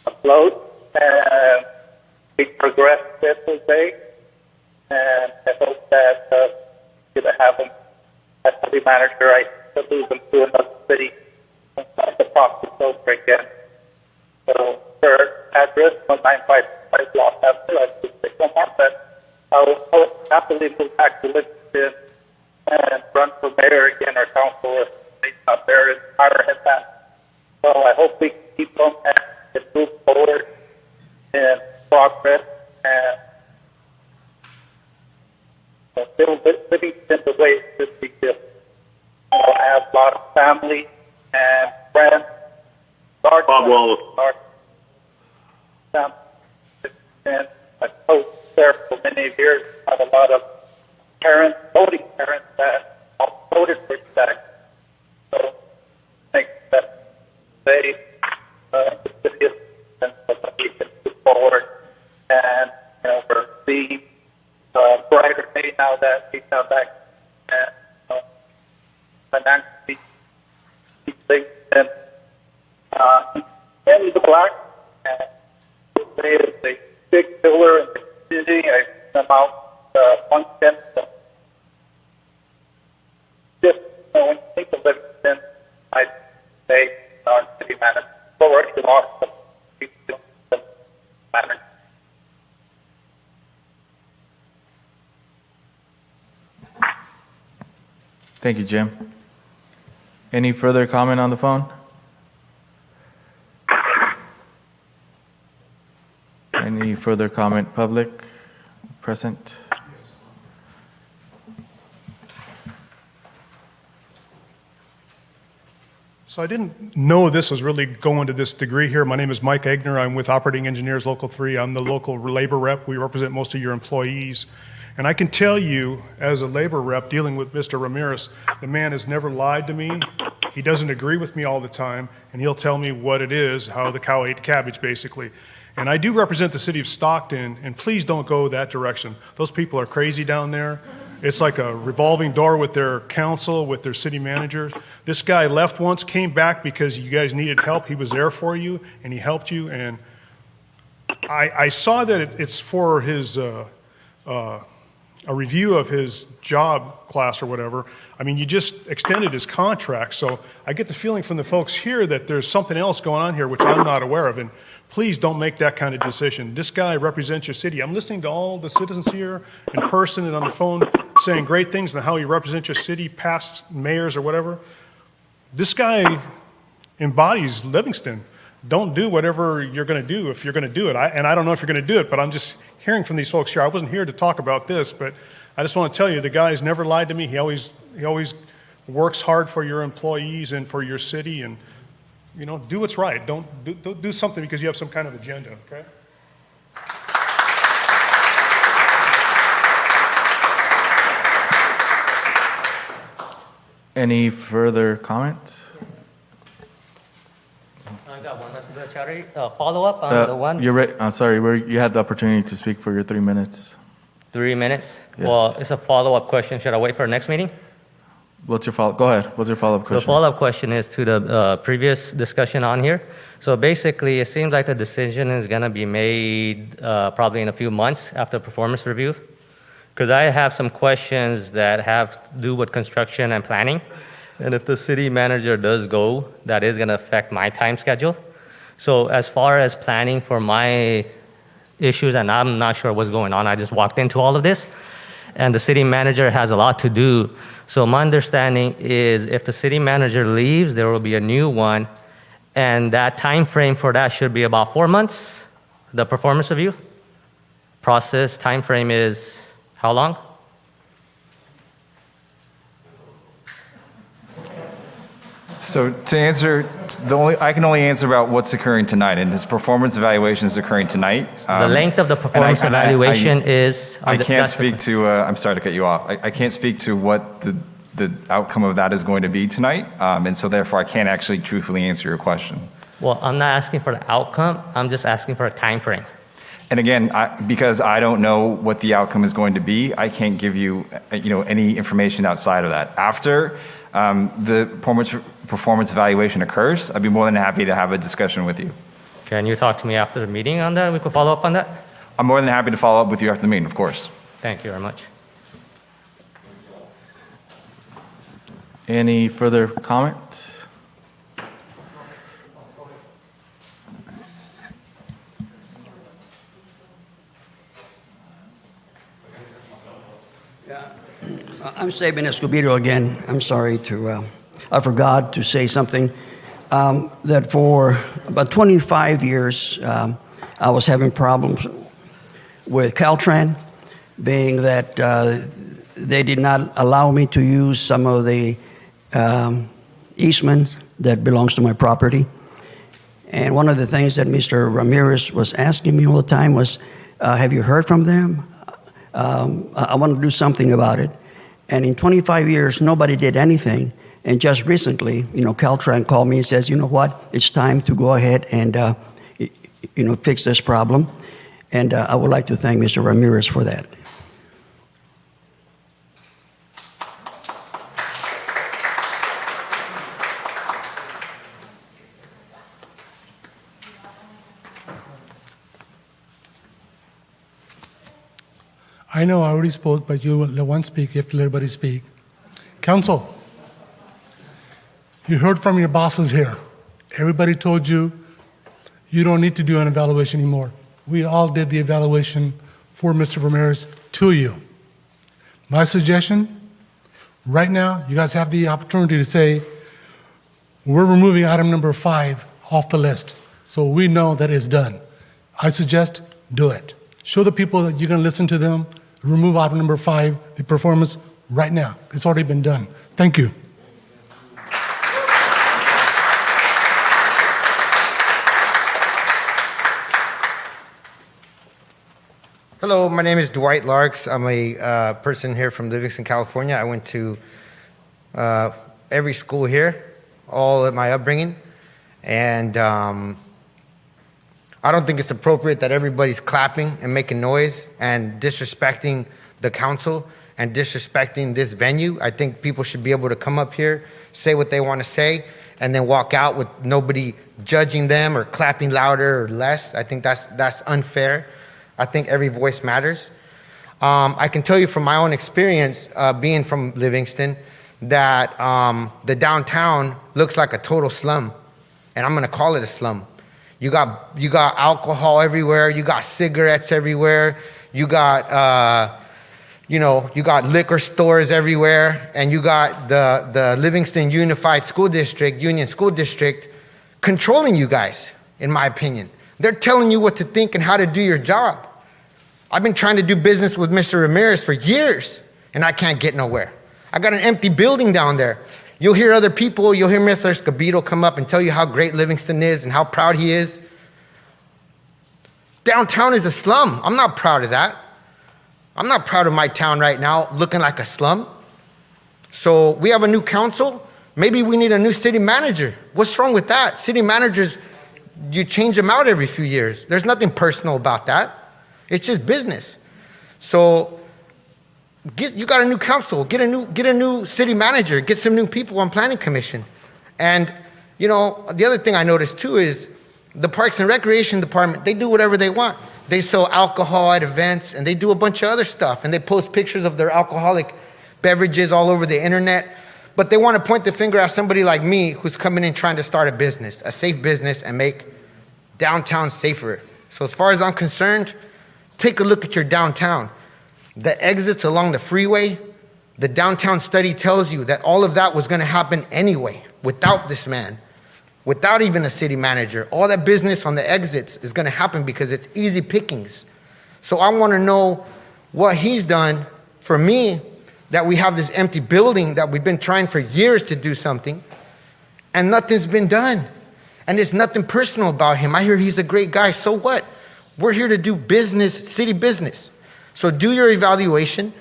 afloat, and we progressed with Jose, and I hope that we're going to have him as city manager. I could lose him to another city and start the process over again. So, her address, 1955 Los Angeles, I just take one more, but I'll happily move back to Livingston and run for mayor again or council if he's not there and hire him back. So I hope we can keep him and move forward in progress and build Livingston the way it should be built. I have a lot of family and friends. Bob Wallace. And I coached there for many years. I have a lot of parents, voting parents that all voted for that. So I think that they, the city of and that we can move forward. And, we're seeing a brighter day now that he's now back and financially things. And he's a black, and he is a big pillar in the community. I come out function. So just when you think of Livingston, I'd say our city manager. But we're actually lost some people in manager. Thank you, Jim. Any further comment on the phone? Any further comment, public, present? So I didn't know this was really going to this degree here. My name is Mike Egner. I'm with Operating Engineers Local 3. I'm the local labor rep. We represent most of your employees. And I can tell you, as a labor rep dealing with Mr. Ramirez, the man has never lied to me. He doesn't agree with me all the time, and he'll tell me what it is, how the cow ate cabbage, basically. And I do represent the city of Stockton, and please don't go that direction. Those people are crazy down there. It's like a revolving door with their council, with their city managers. This guy left once, came back because you guys needed help. He was there for you, and he helped you. And I saw that it's for his a review of his job class or whatever. I mean, you just extended his contract. So I get the feeling from the folks here that there's something else going on here which I'm not aware of. And please don't make that kind of decision. This guy represents your city. I'm listening to all the citizens here in person and on the phone saying great things on how you represent your city, past mayors or whatever. This guy embodies Livingston. Don't do whatever you're going to do if you're going to do it. And I don't know if you're going to do it, but I'm just hearing from these folks here. I wasn't here to talk about this, but I just want to tell you the guy's never lied to me. He always works hard for your employees and for your city, and do what's right. Don't do something because you have some kind of agenda, okay? Any further comment? I got one. Let's do a charity follow-up on the one. You're right. I'm sorry. You had the opportunity to speak for your 3 minutes. 3 minutes? Yes. Well, it's a follow-up question. Should I wait for our next meeting? What's your follow? Go ahead. What's your follow-up question? The follow-up question is to the previous discussion on here. So basically, it seems like the decision is going to be made probably in a few months after performance review. Because I have some questions that have to do with construction and planning. And if the city manager does go, that is going to affect my time schedule. So as far as planning for my issues, and I'm not sure what's going on, I just walked into all of this. And the city manager has a lot to do. So my understanding is if the city manager leaves, there will be a new one. And that time frame for that should be about 4 months, the performance review. Process time frame is how long? So to answer, I can only answer about what's occurring tonight, and his performance evaluation is occurring tonight. The length of the performance evaluation is... I can't speak to, I'm sorry to cut you off. I can't speak to what the outcome of that is going to be tonight. And so therefore, I can't actually truthfully answer your question. Well, I'm not asking for the outcome. I'm just asking for a time frame. And again, because I don't know what the outcome is going to be, I can't give you, any information outside of that. After the performance evaluation occurs, I'd be more than happy to have a discussion with you. Can you talk to me after the meeting on that? We could follow up on that? I'm more than happy to follow up with you after the meeting, of course. Thank you very much. Any further comment? I'm Sabin Escobedo again. I'm sorry I forgot to say something. That for about 25 years, I was having problems with Caltrans, being that they did not allow me to use some of the easements that belongs to my property. And one of the things that Mr. Ramirez was asking me all the time was, have you heard from them? I want to do something about it. And in 25 years, nobody did anything. And just recently, Caltrans called me and says, you know what, it's time to go ahead and, fix this problem. And I would like to thank Mr. Ramirez for that. I know I already spoke, but you let one speak, you have to let everybody speak. Council, you heard from your bosses here. Everybody told you you don't need to do an evaluation anymore. We all did the evaluation for Mr. Ramirez to you. My suggestion, right now, you guys have the opportunity to say, we're removing item number 5 off the list, so we know that it's done. I suggest do it. Show the people that you're going to listen to them. Remove item number 5, the performance, right now. It's already been done. Thank you. Hello, my name is Dwight Larks. I'm a person here from Livingston, California. I went to every school here, all of my upbringing, and I don't think it's appropriate that everybody's clapping and making noise and disrespecting the council and disrespecting this venue. I think people should be able to come up here, say what they want to say, and then walk out with nobody judging them or clapping louder or less. I think that's unfair. I think every voice matters. I can tell you from my own experience, being from Livingston, that the downtown looks like a total slum, and I'm going to call it a slum. You got alcohol everywhere. You got cigarettes everywhere. You got you got liquor stores everywhere, and you got the Livingston Unified School District, Union School District, controlling you guys. In my opinion, they're telling you what to think and how to do your job. I've been trying to do business with Mr. Ramirez for years, and I can't get nowhere. I got an empty building down there. You'll hear other people, you'll hear Mr. Escobedo come up and tell you how great Livingston is and how proud he is. Downtown is a slum. I'm not proud of that. I'm not proud of my town right now looking like a slum. So we have a new council. Maybe we need a new city manager. What's wrong with that? City managers, you change them out every few years. There's nothing personal about that. It's just business. So you got a new council, get a new city manager, get some new people on planning commission. And the other thing I noticed too is the Parks and Recreation Department, they do whatever they want. They sell alcohol at events and they do a bunch of other stuff, and they post pictures of their alcoholic beverages all over the internet. But they want to point the finger at somebody like me who's coming in trying to start a business, a safe business, and make downtown safer. So as far as I'm concerned, take a look at your downtown. The exits along the freeway, the downtown study tells you that all of that was going to happen anyway, without this man, without even a city manager. All that business on the exits is going to happen because it's easy pickings. So I want to know what he's done for me, that we have this empty building that we've been trying for years to do something, and nothing's been done. And there's nothing personal about him. I hear he's a great guy. So what? We're here to do business, city business. So do your evaluation.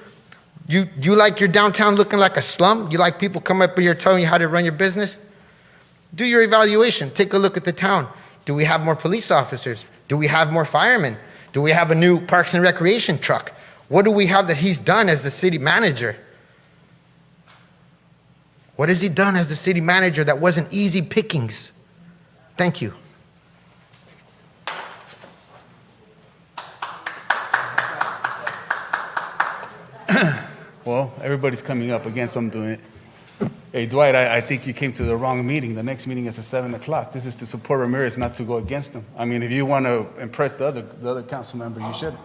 You like your downtown looking like a slum? You like people coming up here telling you how to run your business? Do your evaluation. Take a look at the town. Do we have more police officers? Do we have more firemen? Do we have a new Parks and Recreation truck? What do we have that he's done as the city manager? What has he done as the city manager that wasn't easy pickings? Thank you. Well, everybody's coming up against what I'm doing. Hey, Dwight, I think you came to the wrong meeting. The next meeting is at 7 o'clock. This is to support Ramirez, not to go against him. I mean, if you want to impress the other council member, you should.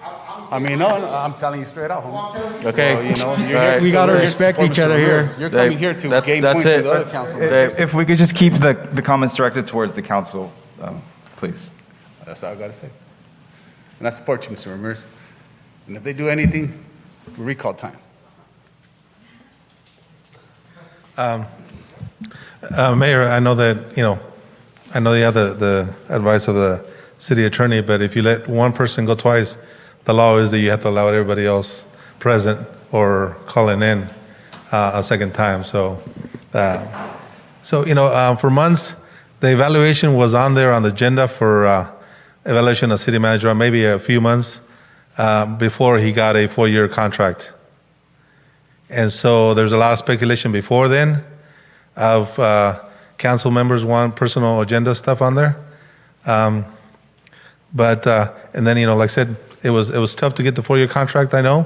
I mean, no, I'm telling you straight out, homie. Okay. So, you know, you're All here right. to We gotta support respect Mr. each other Ramirez. here. You're coming here to gain that's points it. with the other council members. If we could just keep the comments directed towards the council, please. That's all I got to say. And I support you, Mr. Ramirez. And if they do anything, recall time. Mayor, I know that, I know you have the advice of the city attorney, but if you let one person go twice, the law is that you have to allow everybody else present or calling in a second time. So, for months, the evaluation was on there on the agenda for evaluation of city manager, maybe a few months before he got a 4-year contract. And so there's a lot of speculation before then of council members want personal agenda stuff on there. And then, like I said, it was tough to get the 4-year contract, I know.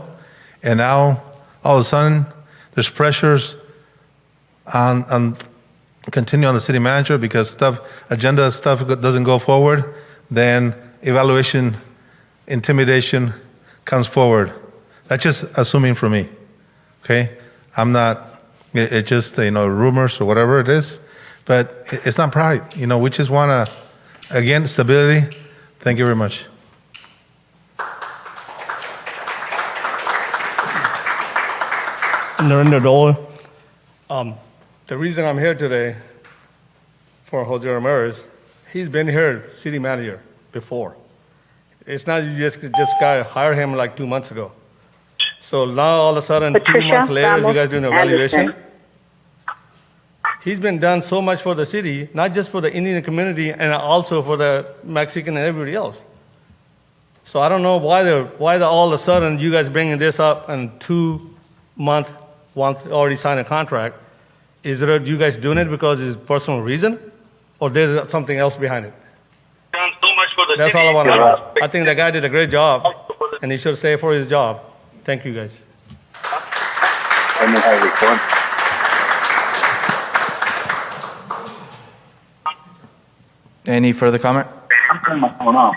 And now, all of a sudden, there's pressures on continue on the city manager because agenda stuff doesn't go forward. Then evaluation, intimidation comes forward. That's just assuming for me. Okay, I'm not. It's just rumors or whatever it is, but it's not pride. We just want to, again, stability. Thank you very much. Narendra Dole. The reason I'm here today for Jose Ramirez, he's been here city manager before. It's not you just got hired him like 2 months ago. So now all of a sudden, Patricia 2 months later, you guys doing an evaluation. Anderson. He's been done so much for the city, not just for the Indian community, and also for the Mexican and everybody else. So I don't know why all of a sudden you guys bringing this up and 2 months once already signed a contract. Is it you guys doing it because it's personal reason, or there's something else behind it? Done so much for the That's city. all I want to know. I think that guy did a great job, and he should stay for his job. Thank you, guys. Any further comment? I'm turning my phone off.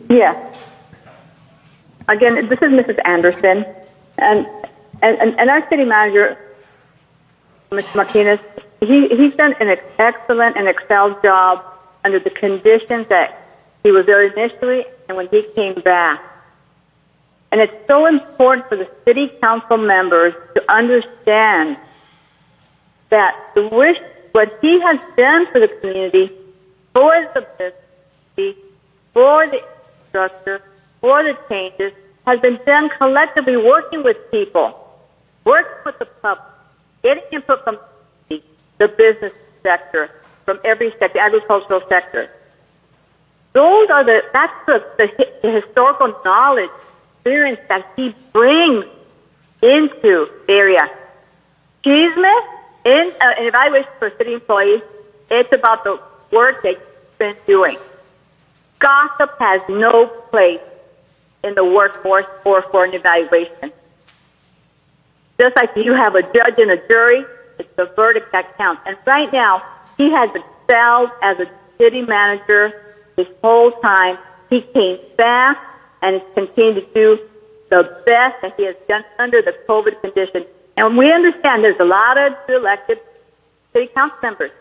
Yes. Again, this is Mrs. Anderson, and our city manager, Mr. Martinez, he's done an excellent and excelled job under the conditions that he was there initially and when he came back. And it's so important for the city council members to understand that what he has done for the community, for the business, for the infrastructure, for the changes, has been done collectively, working with people, working with the public, getting input from the business sector, from every sector, agricultural sector. That's the historical knowledge, experience that he brings into the area. Achievement in an evaluation for city employees, it's about the work that you've been doing. Gossip has no place in the workforce or for an evaluation. Just like you have a judge and a jury, it's the verdict that counts. And right now, he has excelled as a city manager this whole time. He came back and has continued to do the best that he has done under the COVID condition. And we understand there's a lot of elected city council members.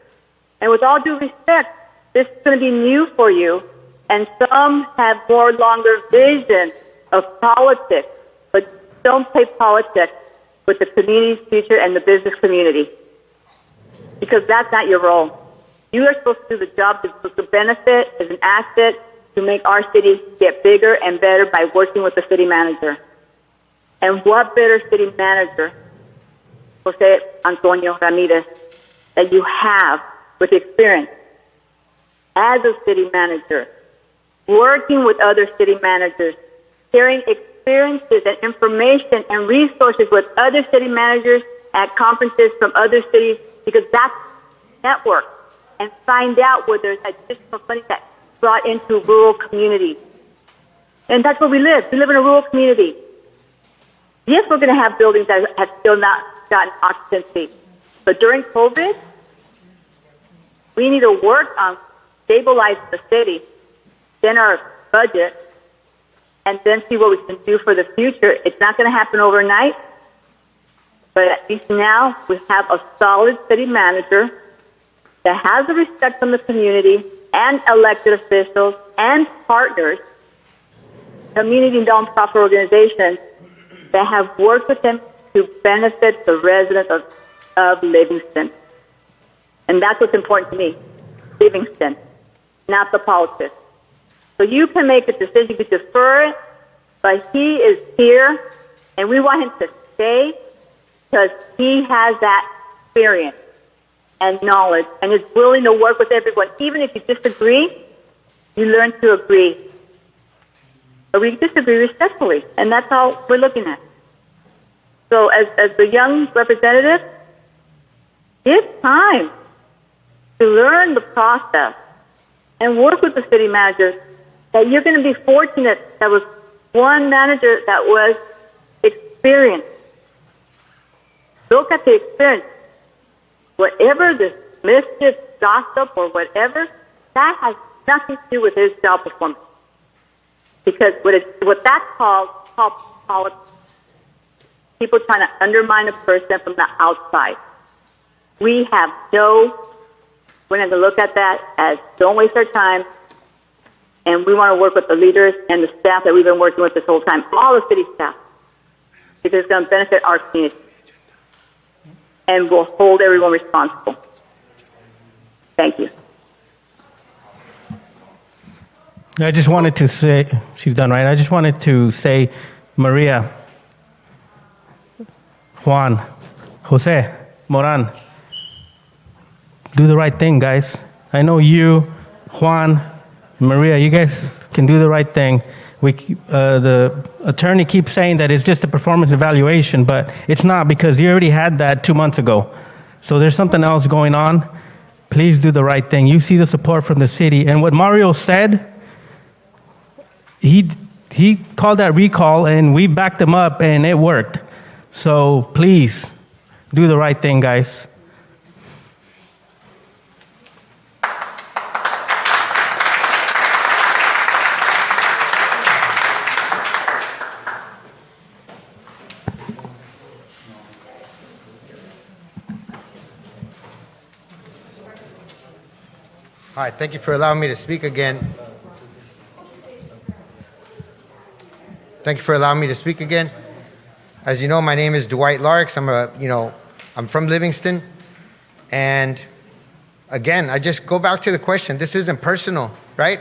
And with all due respect, this is going to be new for you. And some have more longer vision of politics, but don't play politics with the community's future and the business community, because that's not your role. You are supposed to do the job to benefit as an asset to make our city get bigger and better by working with the city manager. And what better city manager, Jose Antonio Ramirez, that you have with experience as a city manager, working with other city managers, sharing experiences and information and resources with other city managers at conferences from other cities, because that's network, and find out where there's additional funding that's brought into rural communities. And that's where we live. We live in a rural community. Yes, we're going to have buildings that have still not gotten occupancy. But during COVID, we need to work on stabilizing the city, then our budget, and then see what we can do for the future. It's not going to happen overnight, but at least now we have a solid city manager that has the respect from the community and elected officials and partners, community nonprofit organizations that have worked with him to benefit the residents of Livingston. And that's what's important to me, Livingston, not the politics. So you can make a decision, you can defer it, but he is here, and we want him to stay because he has that experience and knowledge and is willing to work with everyone. Even if you disagree, you learn to agree. But we disagree respectfully, and that's all we're looking at. So as the young representative, it's time to learn the process and work with the city managers, that you're going to be fortunate that was one manager that was experienced. Look at the experience. Whatever the mischief, gossip, or whatever, that has nothing to do with his job performance. Because what that's called politics. People trying to undermine a person from the outside. We're going to look at that as don't waste our time, and we want to work with the leaders and the staff that we've been working with this whole time, all the city staff, because it's going to benefit our community. And we'll hold everyone responsible. Thank you. I just wanted to say, she's done, right? I just wanted to say, Maria, Juan, Jose, Moran, do the right thing, guys. I know you, Juan, Maria, you guys can do the right thing. The attorney keeps saying that it's just a performance evaluation, but it's not, because you already had that 2 months ago. So there's something else going on. Please do the right thing. You see the support from the city. And what Mario said, he called that recall, and we backed him up, and it worked. So please do the right thing, guys. All right, thank you for allowing me to speak again. Thank you for allowing me to speak again. As you know, my name is Dwight Larks. I'm from Livingston. And again, I just go back to the question. This isn't personal, right?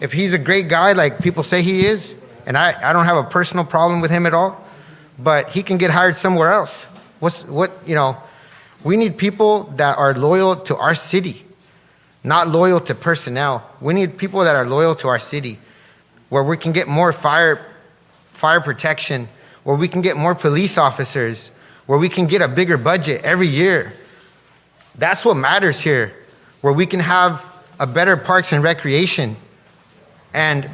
If he's a great guy like people say he is, and I don't have a personal problem with him at all, but he can get hired somewhere else. We need people that are loyal to our city, not loyal to personnel. We need people that are loyal to our city, where we can get more fire protection, where we can get more police officers, where we can get a bigger budget every year. That's what matters here, where we can have a better parks and recreation. And,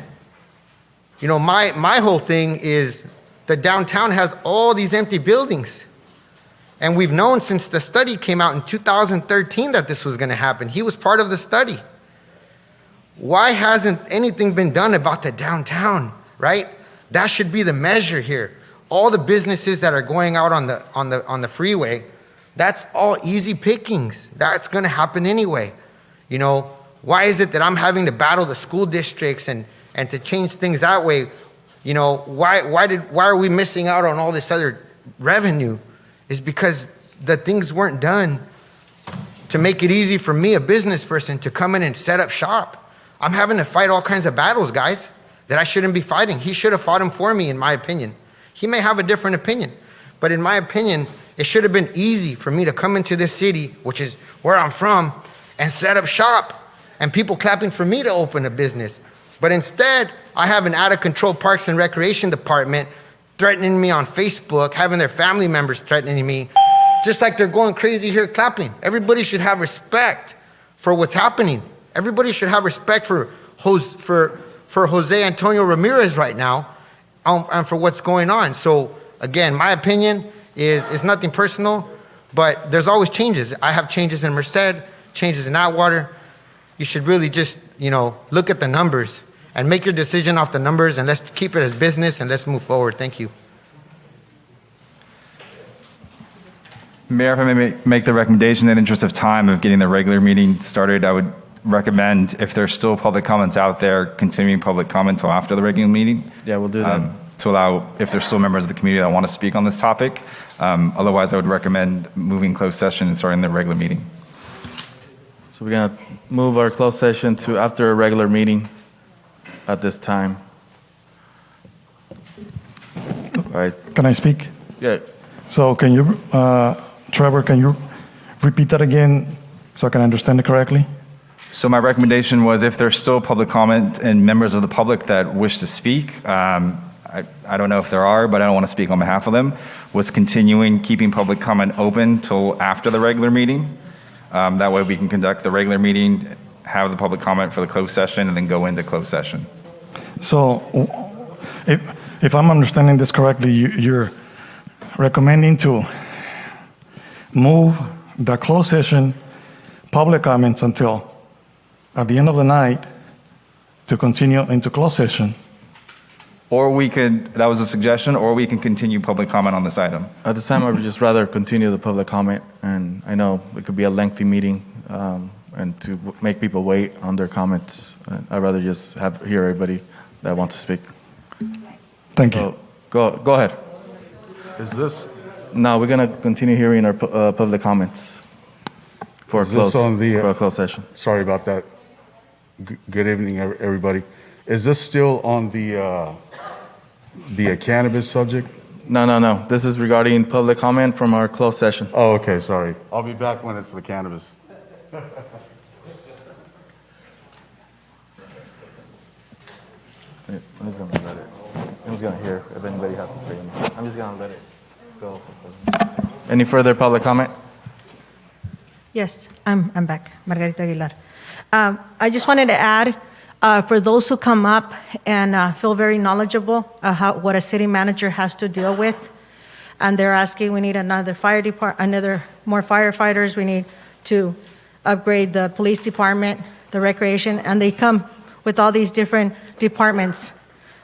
my whole thing is the downtown has all these empty buildings. And we've known since the study came out in 2013 that this was going to happen. He was part of the study. Why hasn't anything been done about the downtown, right? That should be the measure here. All the businesses that are going out on the freeway, that's all easy pickings. That's going to happen anyway. Why is it that I'm having to battle the school districts and to change things that way? Why are we missing out on all this other revenue? Is because the things weren't done to make it easy for me, a business person, to come in and set up shop. I'm having to fight all kinds of battles, guys, that I shouldn't be fighting. He should have fought them for me, in my opinion. He may have a different opinion, but in my opinion, it should have been easy for me to come into this city, which is where I'm from, and set up shop, and people clapping for me to open a business. But instead, I have an out-of-control Parks and Recreation department threatening me on Facebook, having their family members threatening me, just like they're going crazy here clapping. Everybody should have respect for what's happening. Everybody should have respect for Jose Antonio Ramirez right now, and for what's going on. So again, my opinion is it's nothing personal, but there's always changes. I have changes in Merced, changes in Atwater. You should really just, look at the numbers and make your decision off the numbers, and let's keep it as business and let's move forward. Thank you. Mayor, if I may make the recommendation in the interest of time of getting the regular meeting started, I would recommend, if there's still public comments out there, continuing public comment until after the regular meeting. Yeah, we'll do that. To allow, if there's still members of the community that want to speak on this topic. Otherwise, I would recommend moving closed session and starting the regular meeting. So we're going to move our closed session to after a regular meeting at this time. All right. Can I speak? Yeah. So can you, Trevor, can you repeat that again so I can understand it correctly? So my recommendation was, if there's still public comment and members of the public that wish to speak, I don't know if there are, but I don't want to speak on behalf of them, was keeping public comment open till after the regular meeting. That way we can conduct the regular meeting, have the public comment for the closed session, and then go into closed session. So if I'm understanding this correctly, you're recommending to move the closed session public comments until at the end of the night to continue into closed session. Or we could, that was a suggestion, or we can continue public comment on this item. At this time, I would just rather continue the public comment, and I know it could be a lengthy meeting, and to make people wait on their comments, I'd rather just hear everybody that wants to speak. Thank you. Go ahead. Is this? No, we're going to continue hearing our public comments for a closed session. Sorry about that. Good evening, everybody. Is this still on the cannabis subject? No. This is regarding public comment from our closed session. Oh, okay, sorry. I'll be back when it's the cannabis. I'm just going to let it. I'm just going to hear if anybody has to say anything. I'm just going to let it go. Any further public comment? Yes, I'm back, Margarita Aguilar. I just wanted to add, for those who come up and feel very knowledgeable what a city manager has to deal with, and they're asking, we need another fire department, more firefighters, we need to upgrade the police department, the recreation, and they come with all these different departments.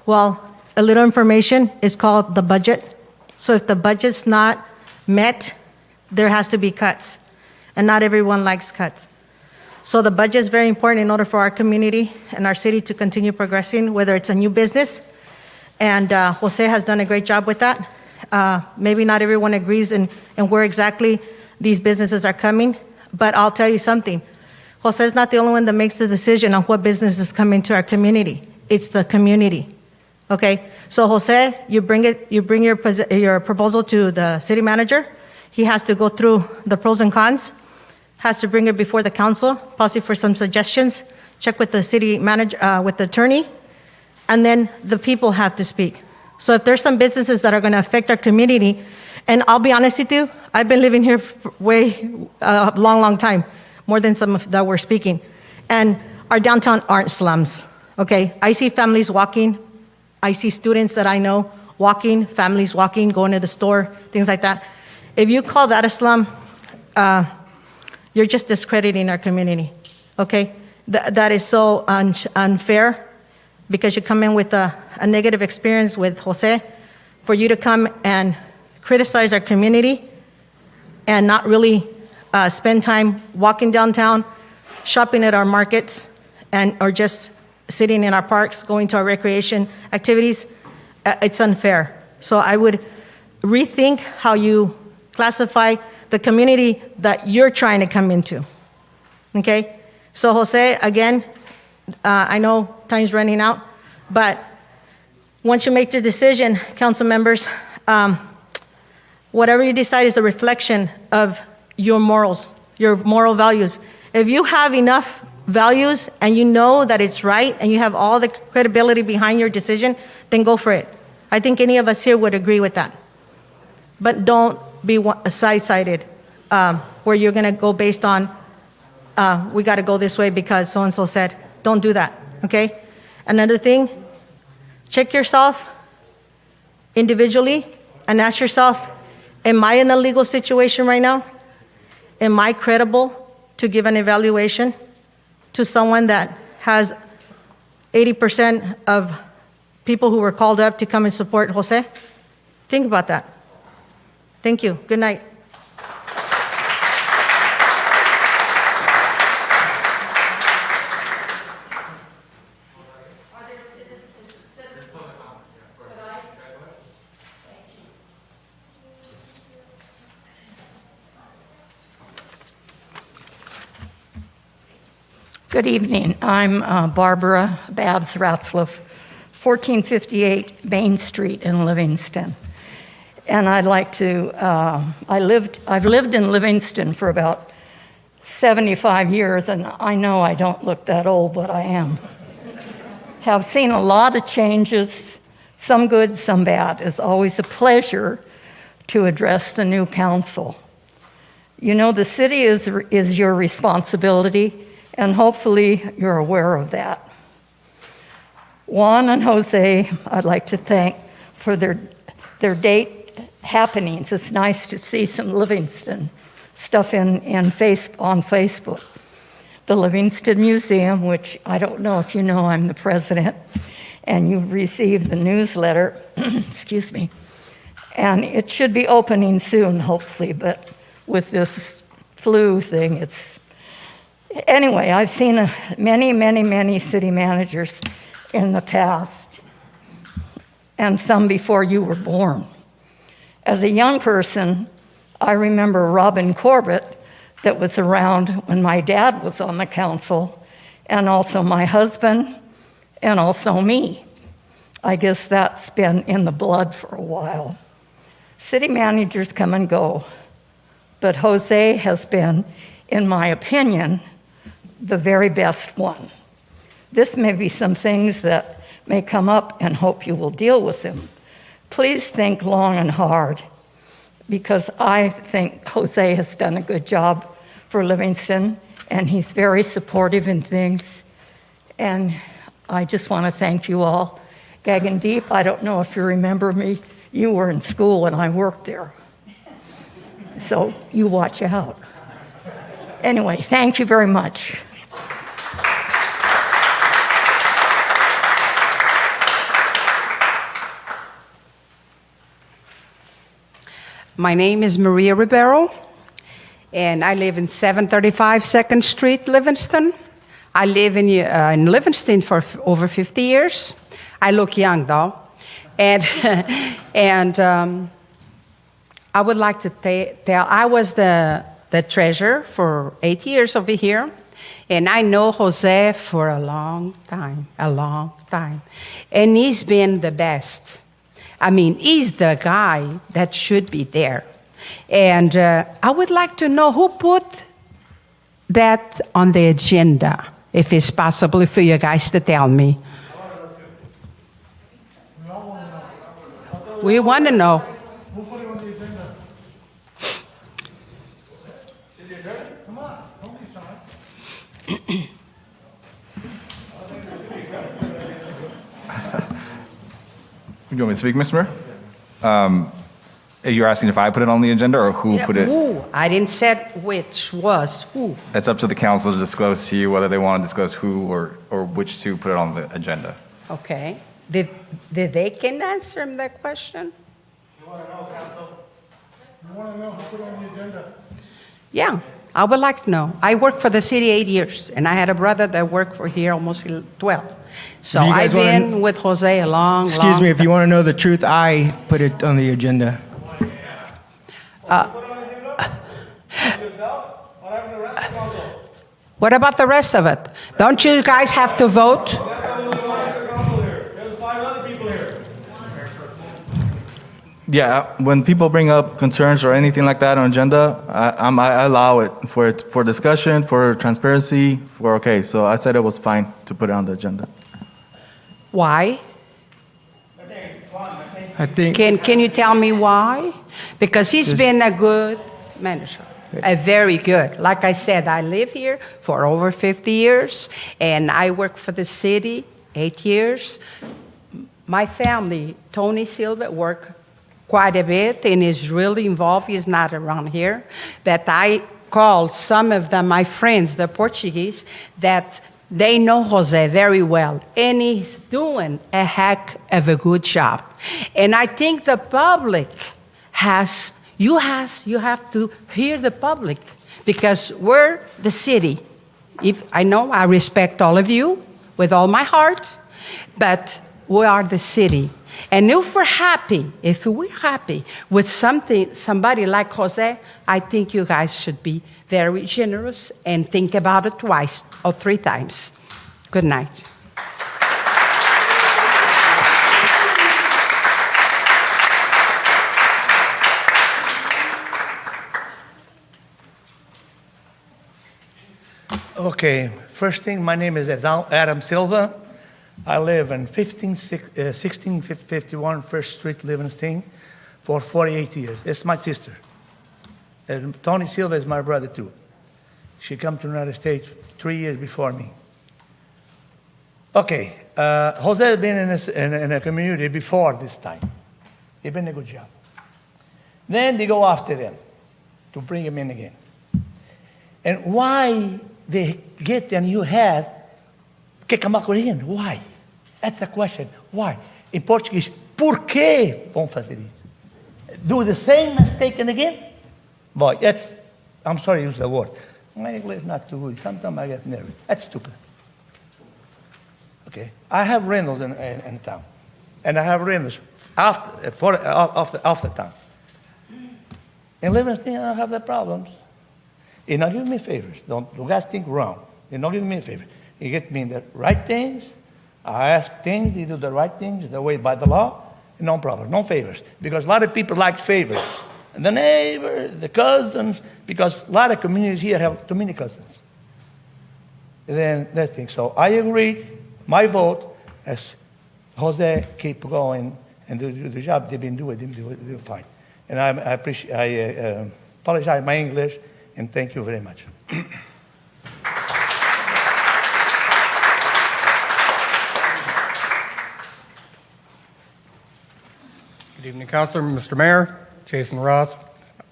Well, a little information is called the budget. So if the budget's not met, there has to be cuts, and not everyone likes cuts. So the budget is very important in order for our community and our city to continue progressing, whether it's a new business. And Jose has done a great job with that. Maybe not everyone agrees in where exactly these businesses are coming, but I'll tell you something. Jose is not the only one that makes the decision on what businesses come into our community. It's the community, okay? So Jose, you bring your proposal to the city manager. He has to go through the pros and cons, has to bring it before the council, possibly for some suggestions, check with the city manager, with the attorney, and then the people have to speak. So if there's some businesses that are going to affect our community, and I'll be honest with you, I've been living here for a long time, more than some that we're speaking, and our downtown aren't slums, okay? I see families walking, I see students that I know walking, families walking, going to the store, things like that. If you call that a slum, you're just discrediting our community, okay? That is so unfair, because you come in with a negative experience with Jose, for you to come and criticize our community and not really spend time walking downtown, shopping at our markets, or just sitting in our parks, going to our recreation activities, it's unfair. So I would rethink how you classify the community that you're trying to come into, okay? So Jose, again, I know time's running out, but Once you make your decision, council members, whatever you decide is a reflection of your morals, your moral values. If you have enough values and you know that it's right and you have all the credibility behind your decision, then go for it. I think any of us here would agree with that. But don't be side-sided where you're going to go based on, we got to go this way because so-and-so said. Don't do that, okay? Another thing, check yourself individually and ask yourself, am I in a legal situation right now? Am I credible to give an evaluation to someone that has 80% of people who were called up to come and support Jose? Think about that. Thank you. Good night. Good evening. I'm Barbara Babs Ratzlaff, 1458 Main Street in Livingston. And I'd like to, I've lived in Livingston for about 75 years, and I know I don't look that old, but I am. Have seen a lot of changes, some good, some bad. It's always a pleasure to address the new council. You know, the city is your responsibility, and hopefully you're aware of that. Juan and Jose, I'd like to thank for their date happenings. It's nice to see some Livingston stuff on Facebook. The Livingston Museum, which I don't know if you know, I'm the president, and you've received the newsletter, excuse me, and it should be opening soon, hopefully, but with this flu thing, it's... Anyway, I've seen many city managers in the past, and some before you were born. As a young person, I remember Robin Corbett that was around when my dad was on the council, and also my husband, and also me. I guess that's been in the blood for a while. City managers come and go, but Jose has been, in my opinion, the very best one. This may be some things that may come up and hope you will deal with them. Please think long and hard, because I think Jose has done a good job for Livingston, and he's very supportive in things. And I just want to thank you all. Gagan Deep, I don't know if you remember me. You were in school and I worked there. So you watch out. Anyway, thank you very much. My name is Maria Ribeiro, and I live in 735 2nd Street, Livingston. I live in Livingston for over 50 years. I look young, though. And, I would like to tell, I was the treasurer for 8 years over here, and I know Jose for a long time. And he's been the best. I mean, he's the guy that should be there. And I would like to know who put that on the agenda, if it's possible for you guys to tell me. We want to know. Who put it on the agenda? Come on, don't be shy. You want me to speak, Ms. Mayor? You're asking if I put it on the agenda or who put it? Who? I didn't say which was who. It's up to the council to disclose to you whether they want to disclose who or which to put it on the agenda. Okay. Did they can answer him that question? You want to know, Council? You want to know who put it on the agenda? Yeah, I would like to know. I worked for the city 8 years, and I had a brother that worked for here almost 12. So I've been with Jose a long, Excuse me, if you want to know the truth, I put it on the agenda. What about the rest of it? Don't you guys have to vote? Yeah, when people bring up concerns or anything like that on agenda, I allow it for discussion, for transparency, okay. So I said it was fine to put it on the agenda. Why? I think Can you tell me why? Because he's been a good manager, a very good. Like I said, I live here for over 50 years, and I work for the city 8 years. My family, Tony Silva, work quite a bit and is really involved. He's not around here. That I called some of them, my friends, the Portuguese, that they know Jose very well, and he's doing a heck of a good job. And I think the public you have to hear the public, because we're the city. I know I respect all of you with all my heart, but we are the city. And if we're happy with somebody like Jose, I think you guys should be very generous and think about it twice or 3 times. Good night. Okay, first thing, my name is Adam Silva. I live in 1651 First Street, Livingston, for 48 years. It's my sister. And Tony Silva is my brother, too. She came to the United States 3 years before me. Okay, Jose has been in a community before this time. He's been a good job. Then they go after them to bring him in again. And why they get and you had kick him out again? Why? That's the question. Why? In Portuguese, por que vão fazer isso? Do the same mistake again? Boy, I'm sorry to use the word. My English is not too good. Sometimes I get nervous. That's stupid. Okay? I have rentals in town. And I have rentals off the town. In Livingston, I don't have that problems. You're not giving me favors. Don't guys think wrong. You're not giving me a favor. You get me the right things. I ask things. You do the right things the way by the law. No problem. No favors. Because a lot of people like favors. And the neighbors, the cousins, because a lot of communities here have too many cousins. And then that thing. So I agree. My vote as Jose keep going and do the job they've been doing. They've been doing fine. And I apologize my English. And thank you very much. Good evening, Councilor, Mr. Mayor, Jason Roth.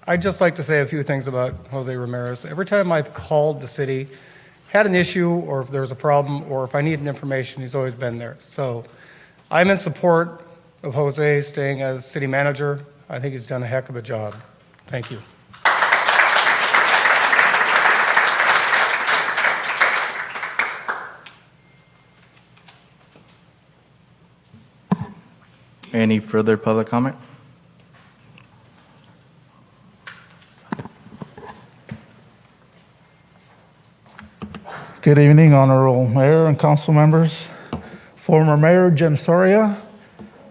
I'd just like to say a few things about Jose Ramirez. Every time I've called the city, had an issue, or if there was a problem, or if I needed information, he's always been there. So I'm in support of Jose staying as city manager. I think he's done a heck of a job. Thank you. Any further public comment? Good evening, Honorable Mayor and council members. Former Mayor Jim Soria.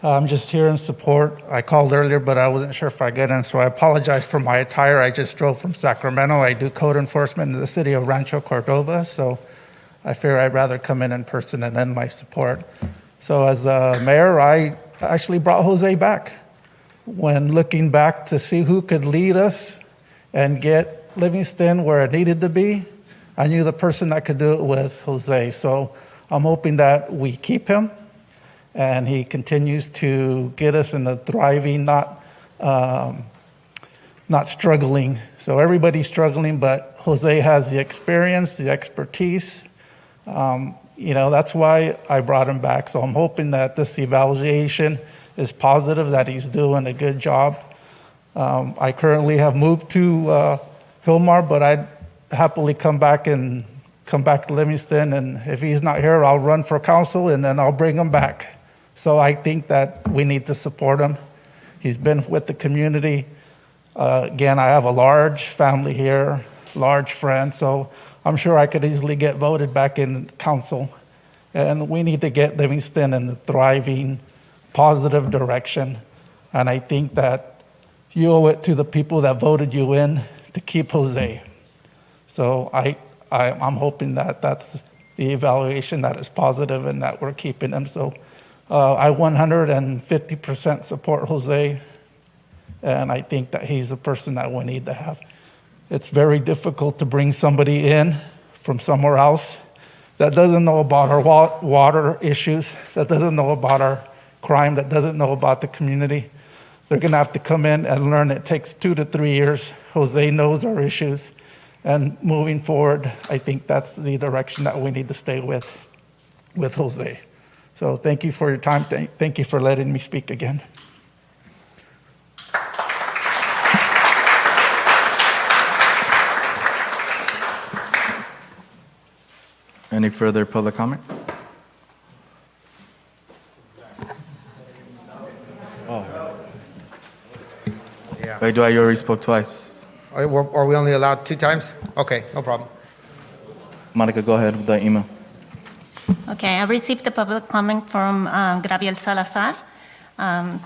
I'm just here in support. I called earlier, but I wasn't sure if I get in, so I apologize for my attire. I just drove from Sacramento. I do code enforcement in the city of Rancho Cordova, so I figure I'd rather come in person and lend my support. So as mayor, I actually brought Jose back. When looking back to see who could lead us and get Livingston where it needed to be, I knew the person that could do it was Jose. So I'm hoping that we keep him and he continues to get us in the thriving, not struggling. So everybody's struggling, but Jose has the experience, the expertise. That's why I brought him back. So I'm hoping that this evaluation is positive, that he's doing a good job. I currently have moved to Hillmar, but I'd happily come back to Livingston. And if he's not here, I'll run for council and then I'll bring him back. So I think that we need to support him. He's been with the community. Again, I have a large family here, large friends. So I'm sure I could easily get voted back in council. And we need to get Livingston in the thriving, positive direction. And I think that you owe it to the people that voted you in to keep Jose. So I'm hoping that that's the evaluation, that is positive and that we're keeping him. So I 150% support Jose, and I think that he's the person that we need to have. It's very difficult to bring somebody in from somewhere else that doesn't know about our water issues, that doesn't know about our crime, that doesn't know about the community. They're going to have to come in and learn. It takes 2 to 3 years. Jose knows our issues. And moving forward, I think that's the direction that we need to stay with Jose. So thank you for your time. Thank you for letting me speak again. Any further public comment? Yeah. Wait, you already spoke twice. Are we only allowed 2 times? Okay, no problem. Monica, go ahead with the email. Okay, I received a public comment from Gabriel Salazar.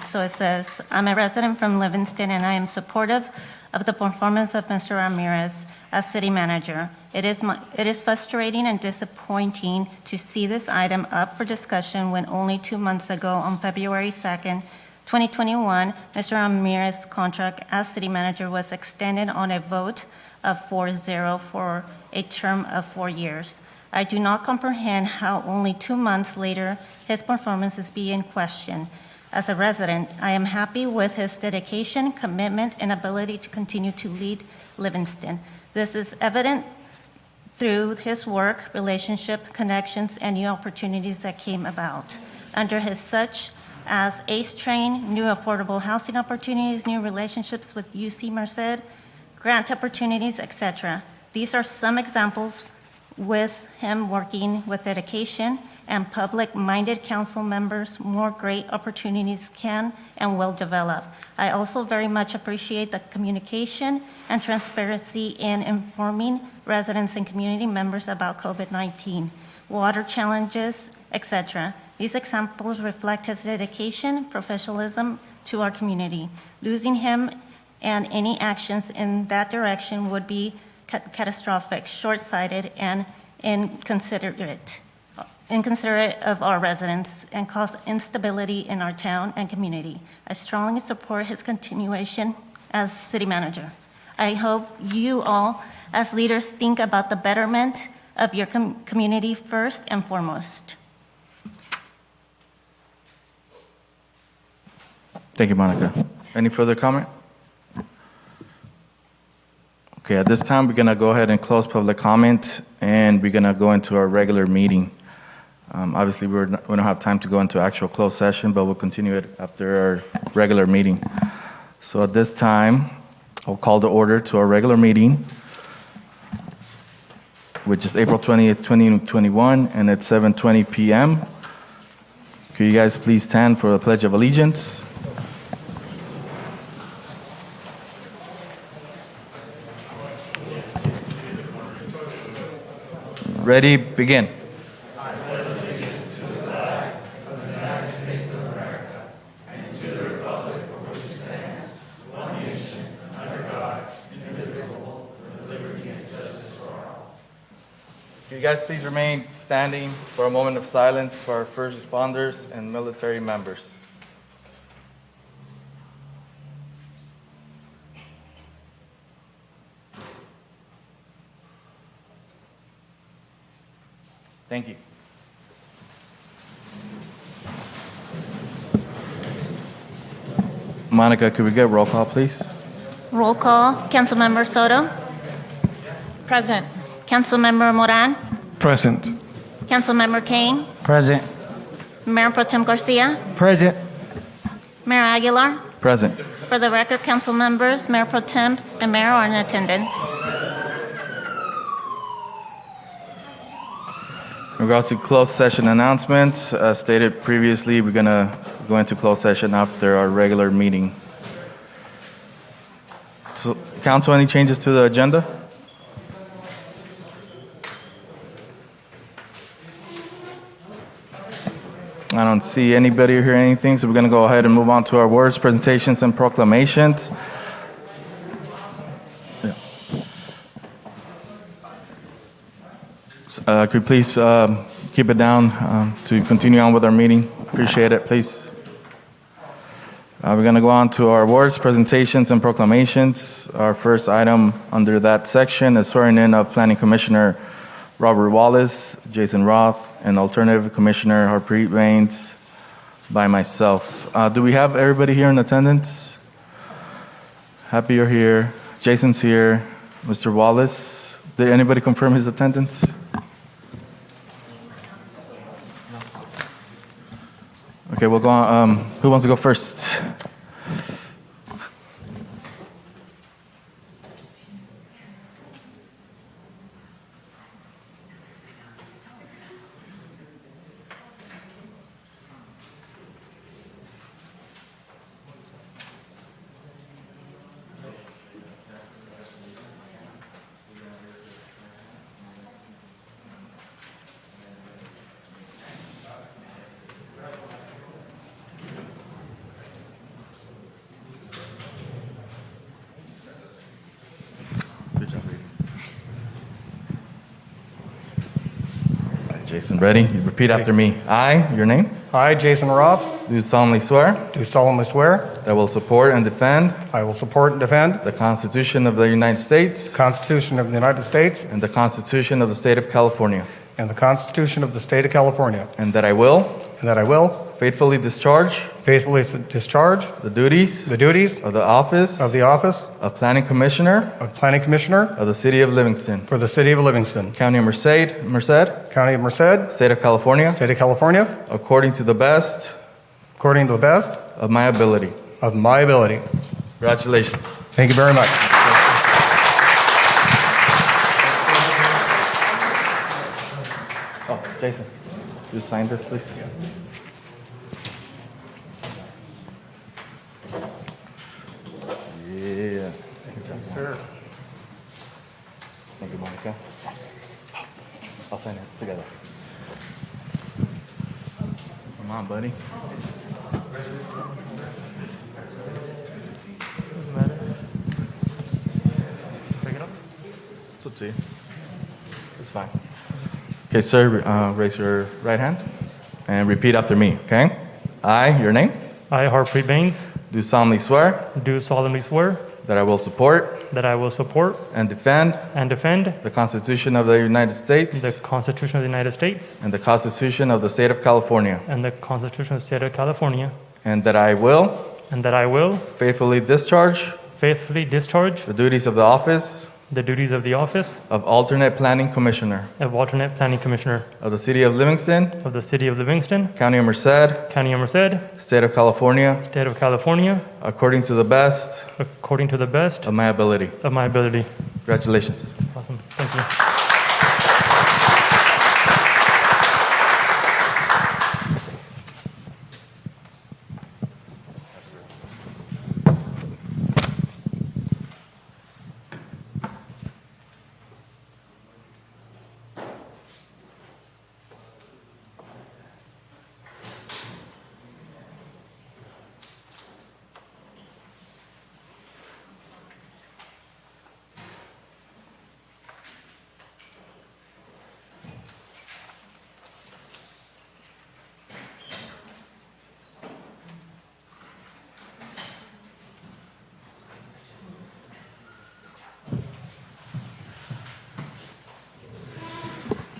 So it says, I'm a resident from Livingston and I am supportive of the performance of Mr. Ramirez as city manager. It is frustrating and disappointing to see this item up for discussion when only 2 months ago, on February 2nd, 2021, Mr. Ramirez's contract as city manager was extended on a vote of 4-0 for a term of 4 years. I do not comprehend how only 2 months later his performance is being questioned. As a resident, I am happy with his dedication, commitment, and ability to continue to lead Livingston. This is evident through his work, relationship, connections, and new opportunities that came about. Under his such as ACE Train, new affordable housing opportunities, new relationships with UC Merced, grant opportunities, etc. These are some examples with him working with dedication and public-minded council members, more great opportunities can and will develop. I also very much appreciate the communication and transparency in informing residents and community members about COVID-19, water challenges, etc. These examples reflect his dedication, professionalism to our community. Losing him and any actions in that direction would be catastrophic, short-sighted, and inconsiderate of our residents and cause instability in our town and community. I strongly support his continuation as city manager. I hope you all, as leaders, think about the betterment of your community first and foremost. Thank you, Monica. Any further comment? Okay, at this time, we're going to go ahead and close public comment, and we're going to go into our regular meeting. Obviously, we don't have time to go into actual closed session, but we'll continue it after our regular meeting. So at this time, I'll call the order to our regular meeting, which is April 20th, 2021, and it's 7:20 p.m. Could you guys please stand for the Pledge of Allegiance? Ready, begin. Can you guys please remain standing for a moment of silence for our first responders and military members? Thank you. Monica, could we get roll call, please? Roll call. Councilmember Soto? Present. Councilmember Moran? Present. Councilmember Kane? Present. Mayor Pro Tem Garcia? Present. Mayor Aguilar? Present. For the record, council members, Mayor Pro Tem and Mayor are in attendance. In regards to closed session announcements, as stated previously, we're going to go into closed session after our regular meeting. So, council, any changes to the agenda? I don't don't see anybody or hear anything, so we're going to go ahead and move on to our words, presentations, and proclamations. Could you please keep it down to continue on with our meeting? Appreciate it, please. We're going to go on to our words, presentations, and proclamations. Our first item under that section is swearing in of Planning Commissioner Robert Wallace, Jason Roth, and Alternative Commissioner Harpreet Bains by myself. Do we have everybody here in attendance? Happy you're here. Jason's here. Mr. Wallace, did anybody confirm his attendance? Okay, we'll go on. Who wants to go first? Jason, ready? You repeat after me. I, your name? I, Jason Roth, Do solemnly swear do solemnly swear that I will support and defend I will support and defend the Constitution of the United States the Constitution of the United States and the Constitution of the State of California, and the Constitution of the State of California, and that I will faithfully discharge the duties of the office of Planning Commissioner of the City of Livingston for the City of Livingston, County of Merced, County of Merced, State of California, according to the best of my ability. Congratulations. Thank you very much. Oh, Jason, you sign this, please. Yeah. Thank you, sir. Thank you, Monica. I'll sign it together. Come on, buddy. Doesn't matter. Pick it up. It's up to you. It's fine. Okay, sir, raise your right hand and repeat after me, okay? I, your name? I, Harpreet Bains, Do solemnly swear do solemnly swear that I will support that I will support and defend and defend the Constitution of the United States the Constitution of the United States and the Constitution of the State of California, and the Constitution of the State of California, and that I will faithfully discharge the duties of the office of Alternate Planning Commissioner of the City of Livingston, County of Merced, State of California, according to the best of my ability. Congratulations. Awesome. Thank you.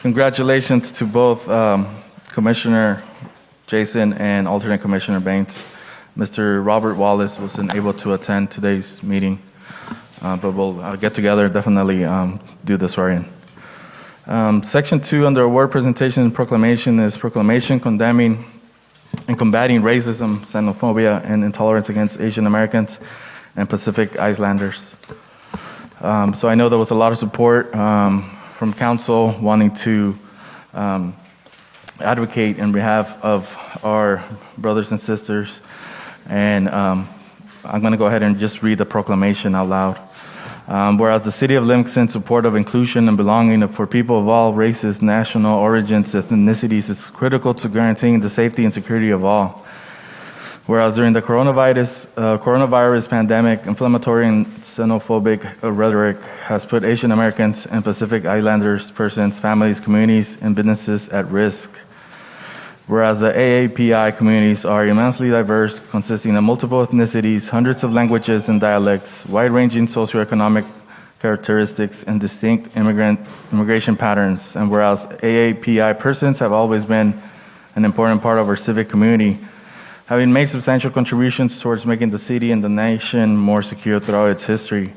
Congratulations to both Commissioner Jason and Alternate Commissioner Bains. Mr. Robert Wallace wasn't able to attend today's meeting, but we'll get together, definitely do the swearing. Section 2 under word presentation and proclamation is proclamation condemning and combating racism, xenophobia, and intolerance against Asian Americans and Pacific Islanders. So I know there was a lot of support from council wanting to advocate in behalf of our brothers and sisters. And I'm going to go ahead and just read the proclamation out loud. Whereas the City of Livingston's support of inclusion and belonging for people of all races, national origins, ethnicities is critical to guaranteeing the safety and security of all. Whereas during the coronavirus pandemic, inflammatory and xenophobic rhetoric has put Asian Americans and Pacific Islanders, persons, families, communities, and businesses at risk. Whereas the AAPI communities are immensely diverse, consisting of multiple ethnicities, hundreds of languages and dialects, wide-ranging socioeconomic characteristics, and distinct immigration patterns. And whereas AAPI persons have always been an important part of our civic community, having made substantial contributions towards making the city and the nation more secure throughout its history,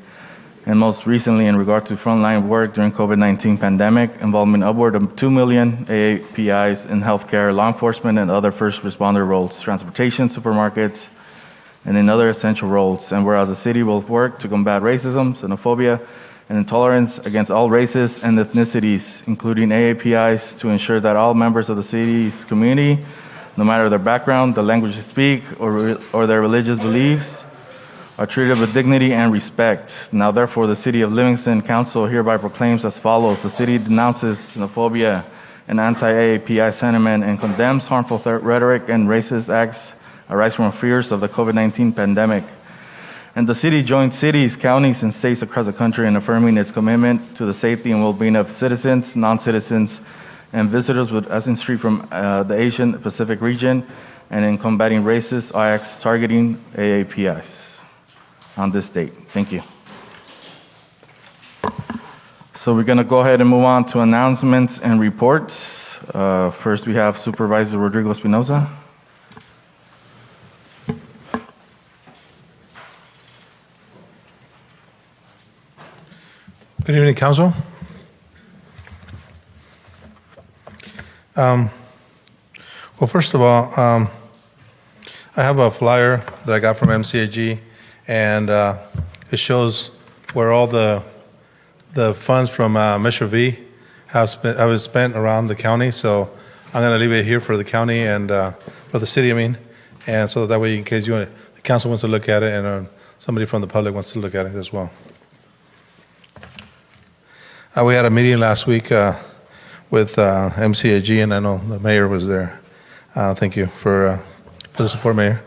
and most recently in regard to frontline work during COVID-19 pandemic, involving upward of 2 million AAPIs in healthcare, law enforcement, and other first responder roles, transportation, supermarkets, and in other essential roles. And whereas the city will work to combat racism, xenophobia, and intolerance against all races and ethnicities, including AAPIs, to ensure that all members of the city's community, no matter their background, the language they speak, or their religious beliefs, are treated with dignity and respect. Now, therefore, the City of Livingston Council hereby proclaims as follows: the city denounces xenophobia and anti-AAPI sentiment and condemns harmful rhetoric and racist acts arising from fears of the COVID-19 pandemic. And the city joins cities, counties, and states across the country in affirming its commitment to the safety and well-being of citizens, non-citizens, and visitors with ancestry from the Asian Pacific region, and in combating racist acts targeting AAPIs on this date. Thank you. So we're going to go ahead and move on to announcements and reports. First, we have Supervisor Rodrigo Espinoza. Good evening, Council. Well, first of all, I have a flyer that I got from MCAG, and it shows where all the funds from Measure V have spent around the county. So I'm going to leave it here for the county and for the city, and so that way, in case the council wants to look at it, and somebody from the public wants to look at it as well. We had a meeting last week with MCAG, and I know the mayor was there. Thank you for the support, Mayor.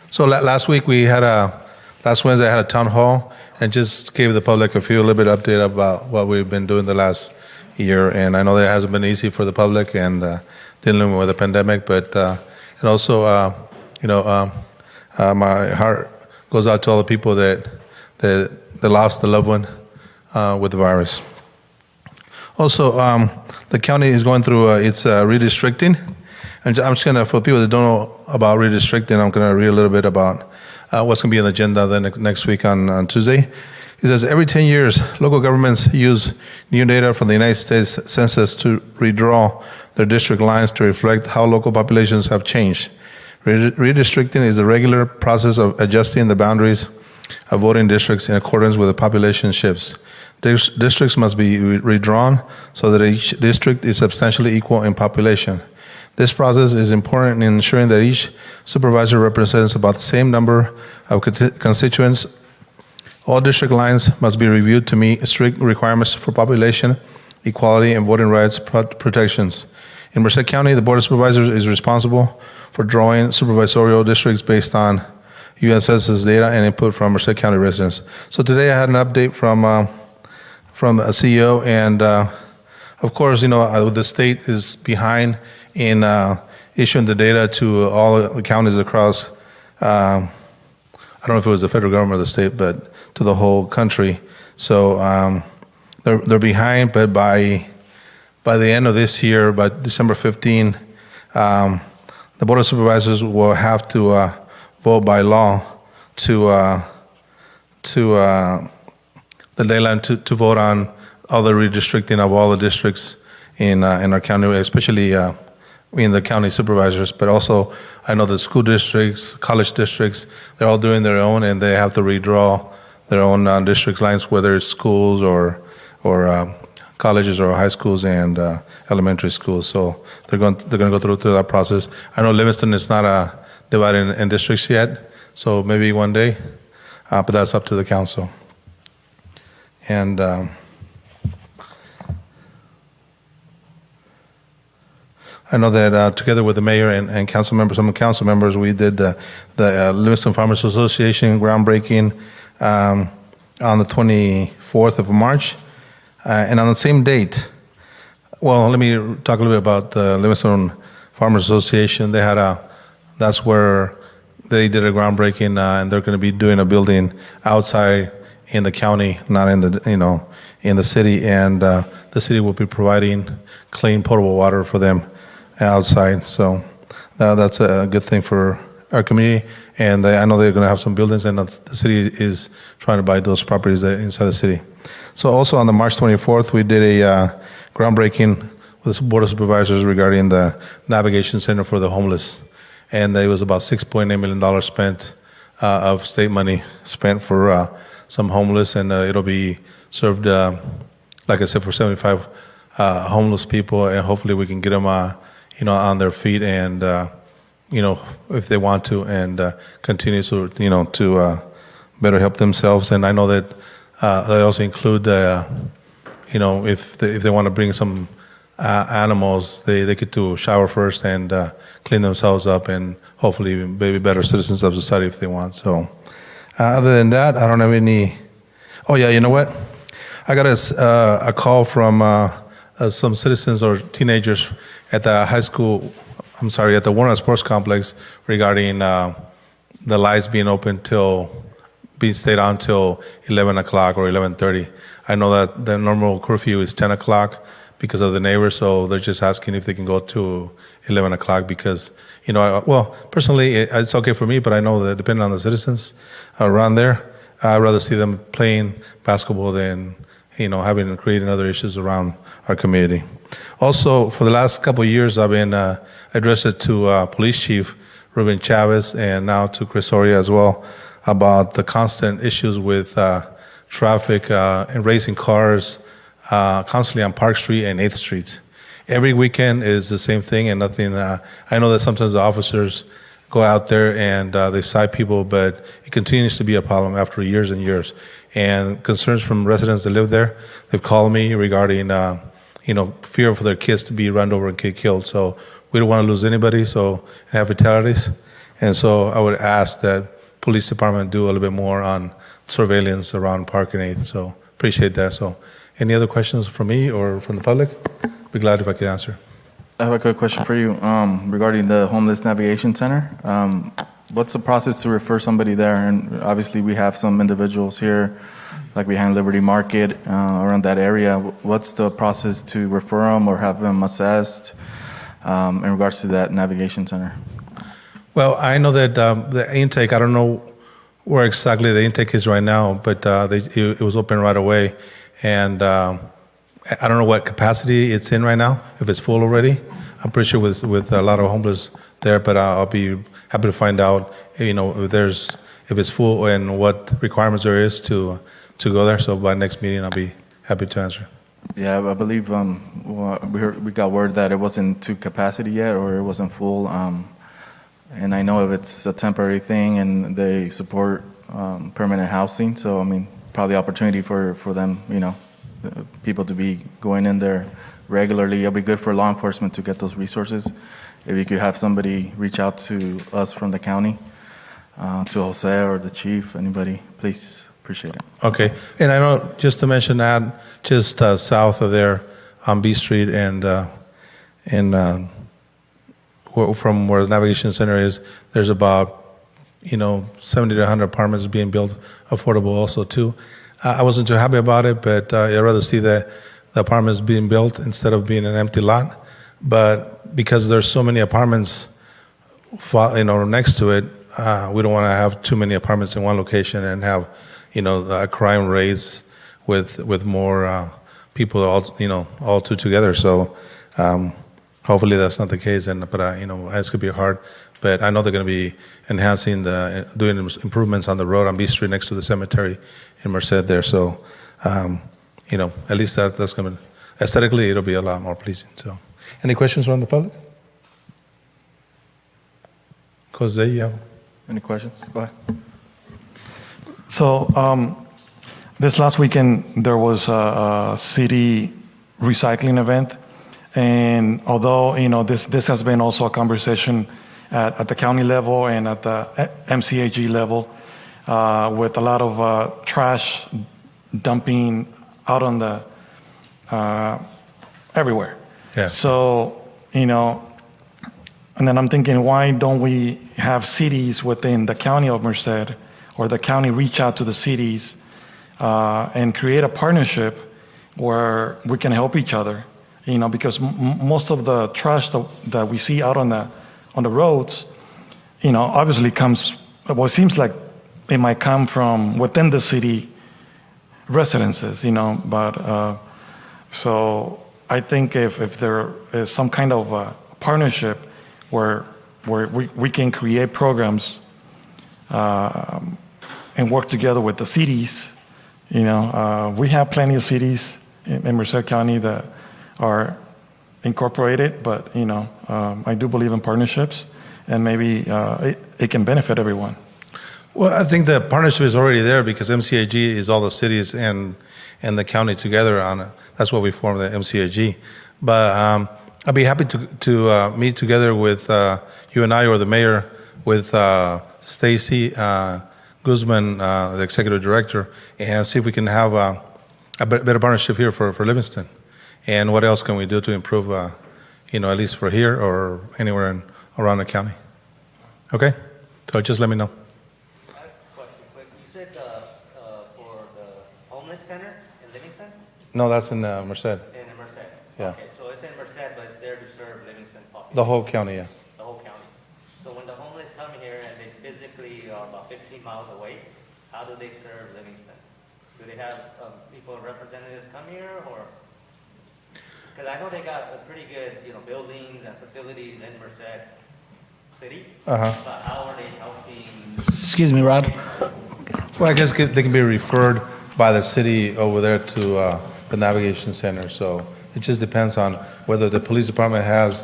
So last week last Wednesday I had a town hall and just gave the public a little bit update about what we've been doing the last year. And I know that it hasn't been easy for the public and dealing with the pandemic, but and also my heart goes out to all the people that lost a loved one with the virus. Also, the county is going through its redistricting. And I'm just going to, for people that don't know about redistricting, I'm going to read a little bit about what's going to be on the agenda next week on Tuesday. It says, every 10 years, local governments use new data from the United States Census to redraw their district lines to reflect how local populations have changed. Redistricting is the regular process of adjusting the boundaries of voting districts in accordance with the population shifts. Districts must be redrawn so that each district is substantially equal in population. This process is important in ensuring that each supervisor represents about the same number of constituents. All district lines must be reviewed to meet strict requirements for population, equality, and voting rights protections. In Merced County, the Board of Supervisors is responsible for drawing supervisorial districts based on U.S. Census data and input from Merced County residents. So today I had an update from a CEO, and of course, the state is behind in issuing the data to all the counties across, I don't know if it was the federal government or the state, but to the whole country. So they're behind, but by the end of this year, by December 15, the Board of Supervisors will have to vote by law to the deadline to vote on all the redistricting of all the districts in our county, especially in the county supervisors, but also I know the school districts, college districts, they're all doing their own, and they have to redraw their own district lines, whether it's schools or colleges or high schools and elementary schools. So they're going to go through that process. I know Livingston is not divided in districts yet, so maybe one day but that's up to the council. And I know that together with the mayor and council members, some council members, we did the Livingston Farmers Association groundbreaking on the 24th of March. And on the same date, well, let me talk a little bit about the Livingston Farmers Association. They had that's where they did a groundbreaking, and they're going to be doing a building outside in the county, not in the, in the city. And the city will be providing clean, potable water for them outside. So that's a good thing for our community. And I know they're going to have some buildings, and the city is trying to buy those properties inside the city. So also on the March 24th, we did a groundbreaking with the Board of Supervisors regarding the Navigation Center for the Homeless. And it was about $6.8 million spent of state money spent for some homeless, and it'll be served, like I said, for 75 homeless people, and hopefully we can get them on their feet and, if they want to, and continue to, to better help themselves. And I know that they also include, if they want to bring some animals, they get to shower first and clean themselves up, and hopefully be better citizens of society if they want. So other than that, I don't have any. Oh, yeah, you know what? I got a call from some citizens or teenagers at the high school, at the Warner Sports Complex regarding the lights being stayed on till 11 o'clock or 11:30. I know that the normal curfew is 10 o'clock because of the neighbors, so they're just asking if they can go to 11 o'clock because, personally, it's okay for me, but I know that depending on the citizens around there, I'd rather see them playing basketball than, creating other issues around our community. Also, for the last couple of years, I've been addressed it to Police Chief Ruben Chavez and now to Chris Soria as well about the constant issues with traffic and racing cars constantly on Park Street and 8th Street. Every weekend is the same thing, and nothing. I know that sometimes the officers go out there and they cite people, but it continues to be a problem after years and years. And concerns from residents that live there, they've called me regarding fear for their kids to be run over and get killed. So we don't want to lose anybody, so have fatalities. And so I would ask that police department do a little bit more on surveillance around Park and 8th. So appreciate that. So any other questions from me or from the public? Be glad if I could answer. I have a quick question for you regarding the Homeless Navigation Center. What's the process to refer somebody there? And obviously we have some individuals here, like behind Liberty Market, around that area. What's the process to refer them or have them assessed in regards to that navigation center? Well, I know that the intake, I don't know where exactly the intake is right now, but it was open right away. And I don't know what capacity it's in right now, if it's full already. I'm pretty sure with a lot of homeless there, but I'll be happy to find out, if it's full and what requirements there is to go there. So by next meeting, I'll be happy to answer. Yeah, I believe we got word that it wasn't to capacity yet, or it wasn't full. And I know if it's a temporary thing and they support permanent housing, so I mean, probably opportunity for them, people to be going in there regularly. It'll be good for law enforcement to get those resources. If you could have somebody reach out to us from the county, to Jose or the chief, anybody, please, appreciate it. Okay, and I know, just to mention that, just south of there on B Street and from where the Navigation Center is, there's about 70 to 100 apartments being built, affordable also too. I wasn't too happy about it, but I'd rather see the apartments being built instead of being an empty lot. But because there's so many apartments, next to it, we don't want to have too many apartments in one location and have, crime rates with more people all together. So hopefully that's not the case. But it's gonna be hard. But I know they're going to be enhancing doing improvements on the road on B Street next to the cemetery in Merced there. So, at least that's going to, aesthetically, it'll be a lot more pleasing. So, any questions from the public? Jose, you have? Any questions? Go ahead. So this last weekend, there was a city recycling event. And although, this has been also a conversation at the county level and at the MCAG level, with a lot of trash dumping out on the everywhere. Yeah. So, and then I'm thinking, why don't we have cities within the county of Merced or the county reach out to the cities and create a partnership where we can help each other? Because most of the trash that we see out on the roads, obviously comes, well, it seems like it might come from within the city residences, but so I think if there is some kind of a partnership where we can create programs and work together with the cities, we have plenty of cities in Merced County that are incorporated, but I do believe in partnerships, and maybe it can benefit everyone. Well, I think the partnership is already there because MCAG is all the cities and the county together on it. That's what we formed the MCAG. But I'd be happy to meet together with you and I or the mayor with Stacy Guzman, the executive director, and see if we can have a better partnership here for Livingston. And what else can we do to improve, at least for here or anywhere around the county? Okay? So just let me know. I have a question quick. You said for the homeless center in Livingston? No, that's in Merced. In Merced? Yeah. Okay, so it's in Merced, but it's there to serve Livingston population? The whole county, yeah. The whole county. So when the homeless come here and they physically are about 15 miles away, how do they serve Livingston? Do they have people, representatives come here, or? Because I know they got a pretty good, buildings and facilities in Merced City. Uh-huh. But how are they helping? Excuse me, Rod. Well, I guess they can be referred by the city over there to the navigation center. So it just depends on whether the police department has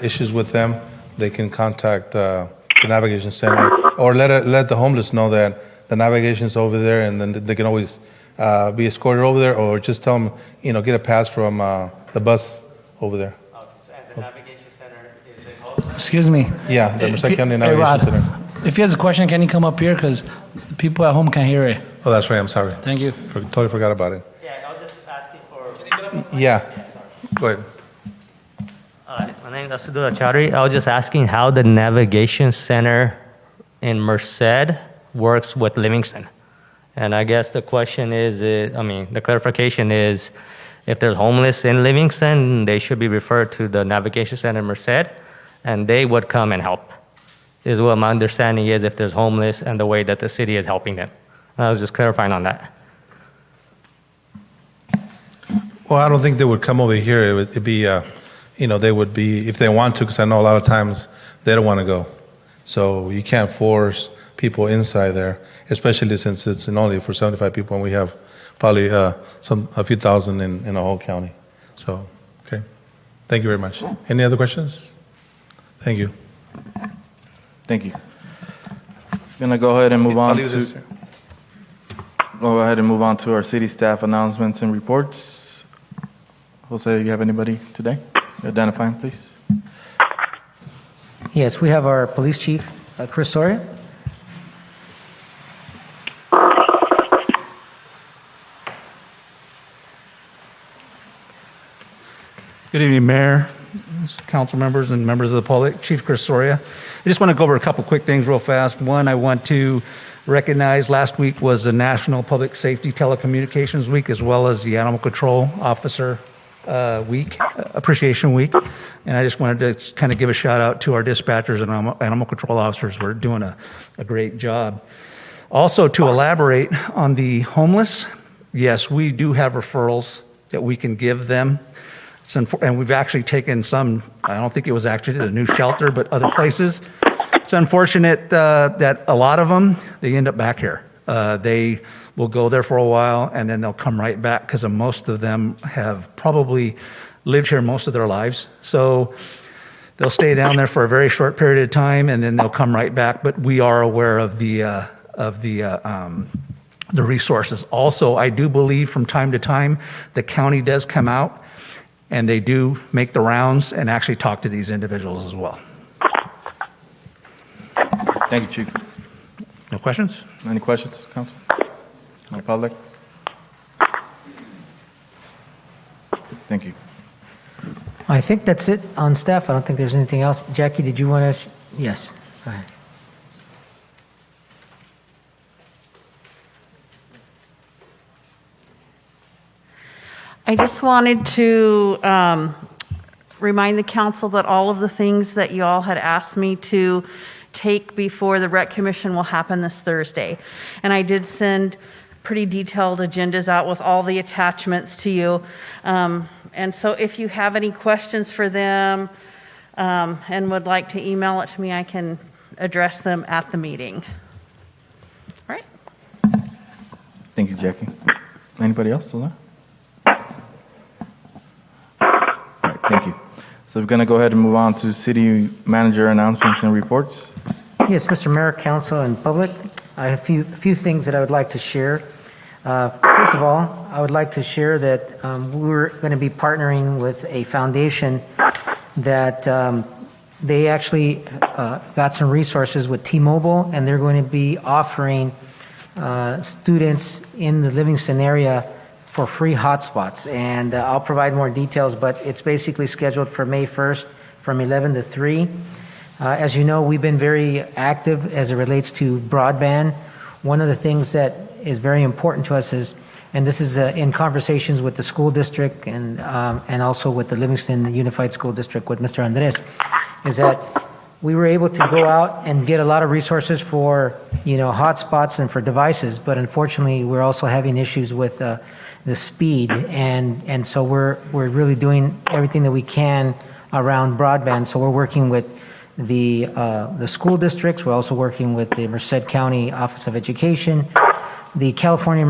issues with them. They can contact the navigation center or let the homeless know that the navigation's over there, and then they can always be escorted over there, or just tell them, get a pass from the bus over there. And the navigation center, is it also? Excuse me. Yeah, the Merced County Hey, Navigation Rod, Center. if he has a question, can he come up here? Because people at home can't hear it. Oh, that's right. I'm sorry. Thank you. Totally forgot about it. Yeah, I was just asking for. Yeah. Go ahead. My name is Asudullah Chowdhury. I was just asking how the navigation center in Merced works with Livingston. And I guess the question is, the clarification is, if there's homeless in Livingston, they should be referred to the navigation center in Merced, and they would come and help, is what my understanding is, if there's homeless and the way that the city is helping them. I was just clarifying on that. Well, I don't think they would come over here. It'd be, they would be, if they want to, because I know a lot of times they don't want to go. So you can't force people inside there, especially since it's only for 75 people and we have probably a few thousand in the whole county. So, okay. Thank you very much. Any other questions? Thank you. Thank you. Gonna go ahead and move on to our city staff announcements and reports. Jose, you have anybody today? Identifying, please. Yes, we have our police chief, Chris Soria. Good evening, Mayor, council members, and members of the public. Chief Chris Soria. I just want to go over a couple quick things real fast. One, I want to recognize last week was the National Public Safety Telecommunications Week, as well as the Animal Control Officer Week, Appreciation Week. And I just wanted to kind of give a shout out to our dispatchers and animal control officers. We're doing a great job. Also, to elaborate on the homeless, yes, we do have referrals that we can give them. And we've actually taken some, I don't think it was actually the new shelter, but other places. It's unfortunate that a lot of them, they end up back here. They will go there for a while and then they'll come right back because most of them have probably lived here most of their lives. So they'll stay down there for a very short period of time and then they'll come right back. But we are aware of the the resources. Also, I do believe from time to time, the county does come out and they do make the rounds and actually talk to these individuals as well. Thank you, Chief. No questions? Any questions, Council? No public? Thank you. I think that's it on staff. I don't think there's anything else. Jackie, did you want to? Yes, go ahead. I just wanted to remind the council that all of the things that you all had asked me to take before the Rec Commission will happen this Thursday. And I did send pretty detailed agendas out with all the attachments to you. And so if you have any questions for them and would like to email it to me, I can address them at the meeting. All right. Thank you, Jackie. Anybody else still there? All right, thank you. So we're going to go ahead and move on to city manager announcements and reports. Yes, Mr. Mayor, Council, and public, I have a few things that I would like to share. First of all, I would like to share that we're going to be partnering with a foundation that they actually got some resources with T-Mobile, and they're going to be offering students in the Livingston area for free hotspots. And I'll provide more details, but it's basically scheduled for May 1st from 11 to 3. As you know, we've been very active as it relates to broadband. One of the things that is very important to us is, and this is in conversations with the school district and also with the Livingston Unified School District with Mr. Andres, is that we were able to go out and get a lot of resources for, hotspots and for devices, but unfortunately, we're also having issues with the speed, and so we're really doing everything that we can around broadband. So we're working with the school districts. We're also working with the Merced County Office of Education, the California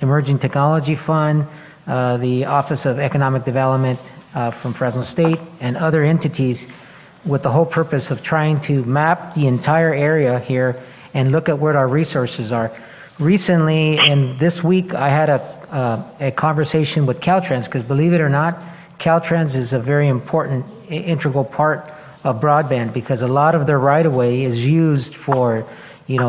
Emerging Technology Fund, the Office of Economic Development from Fresno State, and other entities, with the whole purpose of trying to map the entire area here and look at where our resources are. Recently, and this week, I had a conversation with Caltrans, because believe it or not, Caltrans is a very important, integral part of broadband, because a lot of their right-of-way is used for,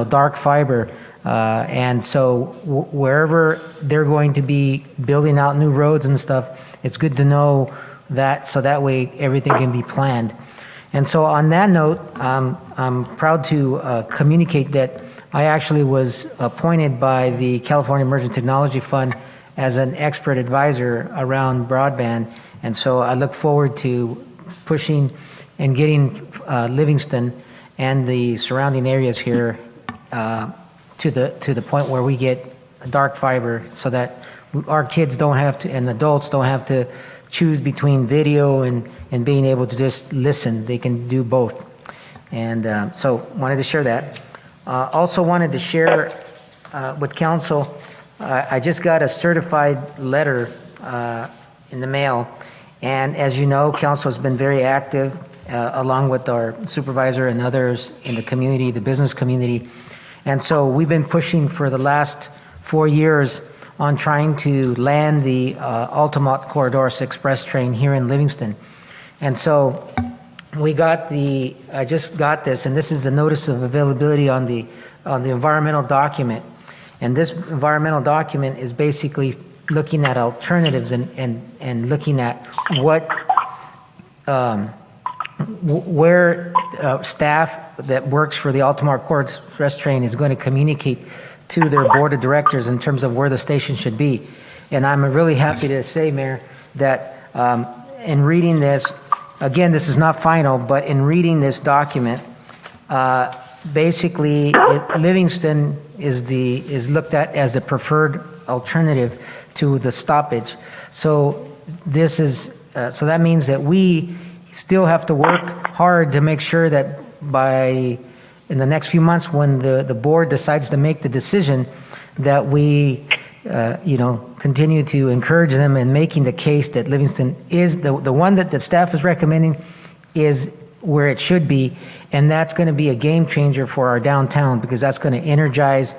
dark fiber. And so wherever they're going to be building out new roads and stuff, it's good to know that, so that way everything can be planned. And so on that note, I'm proud to communicate that I actually was appointed by the California Emerging Technology Fund as an expert advisor around broadband. And so I look forward to pushing and getting Livingston and the surrounding areas here to the point where we get dark fiber, so that our kids don't have to, and adults don't have to choose between video and being able to just listen. They can do both. And so wanted to share that. Also wanted to share with council, I just got a certified letter in the mail. And as you know, council has been very active along with our supervisor and others in the community, the business community. And so we've been pushing for the last 4 years on trying to land the Altamont Corridor Express train here in Livingston. And so we got I just got this, and this is the notice of availability on the environmental document. And this environmental document is basically looking at alternatives and looking at where staff that works for the Altamont Corridor Express train is going to communicate to their board of directors in terms of where the station should be. And I'm really happy to say, Mayor, that in reading this, again, this is not final, but in reading this document, basically Livingston is looked at as a preferred alternative to the stoppage. So so that means that we still have to work hard to make sure that in the next few months, when the board decides to make the decision, that we continue to encourage them in making the case that Livingston is the one that the staff is recommending is where it should be, and that's going to be a game changer for our downtown because that's going to energize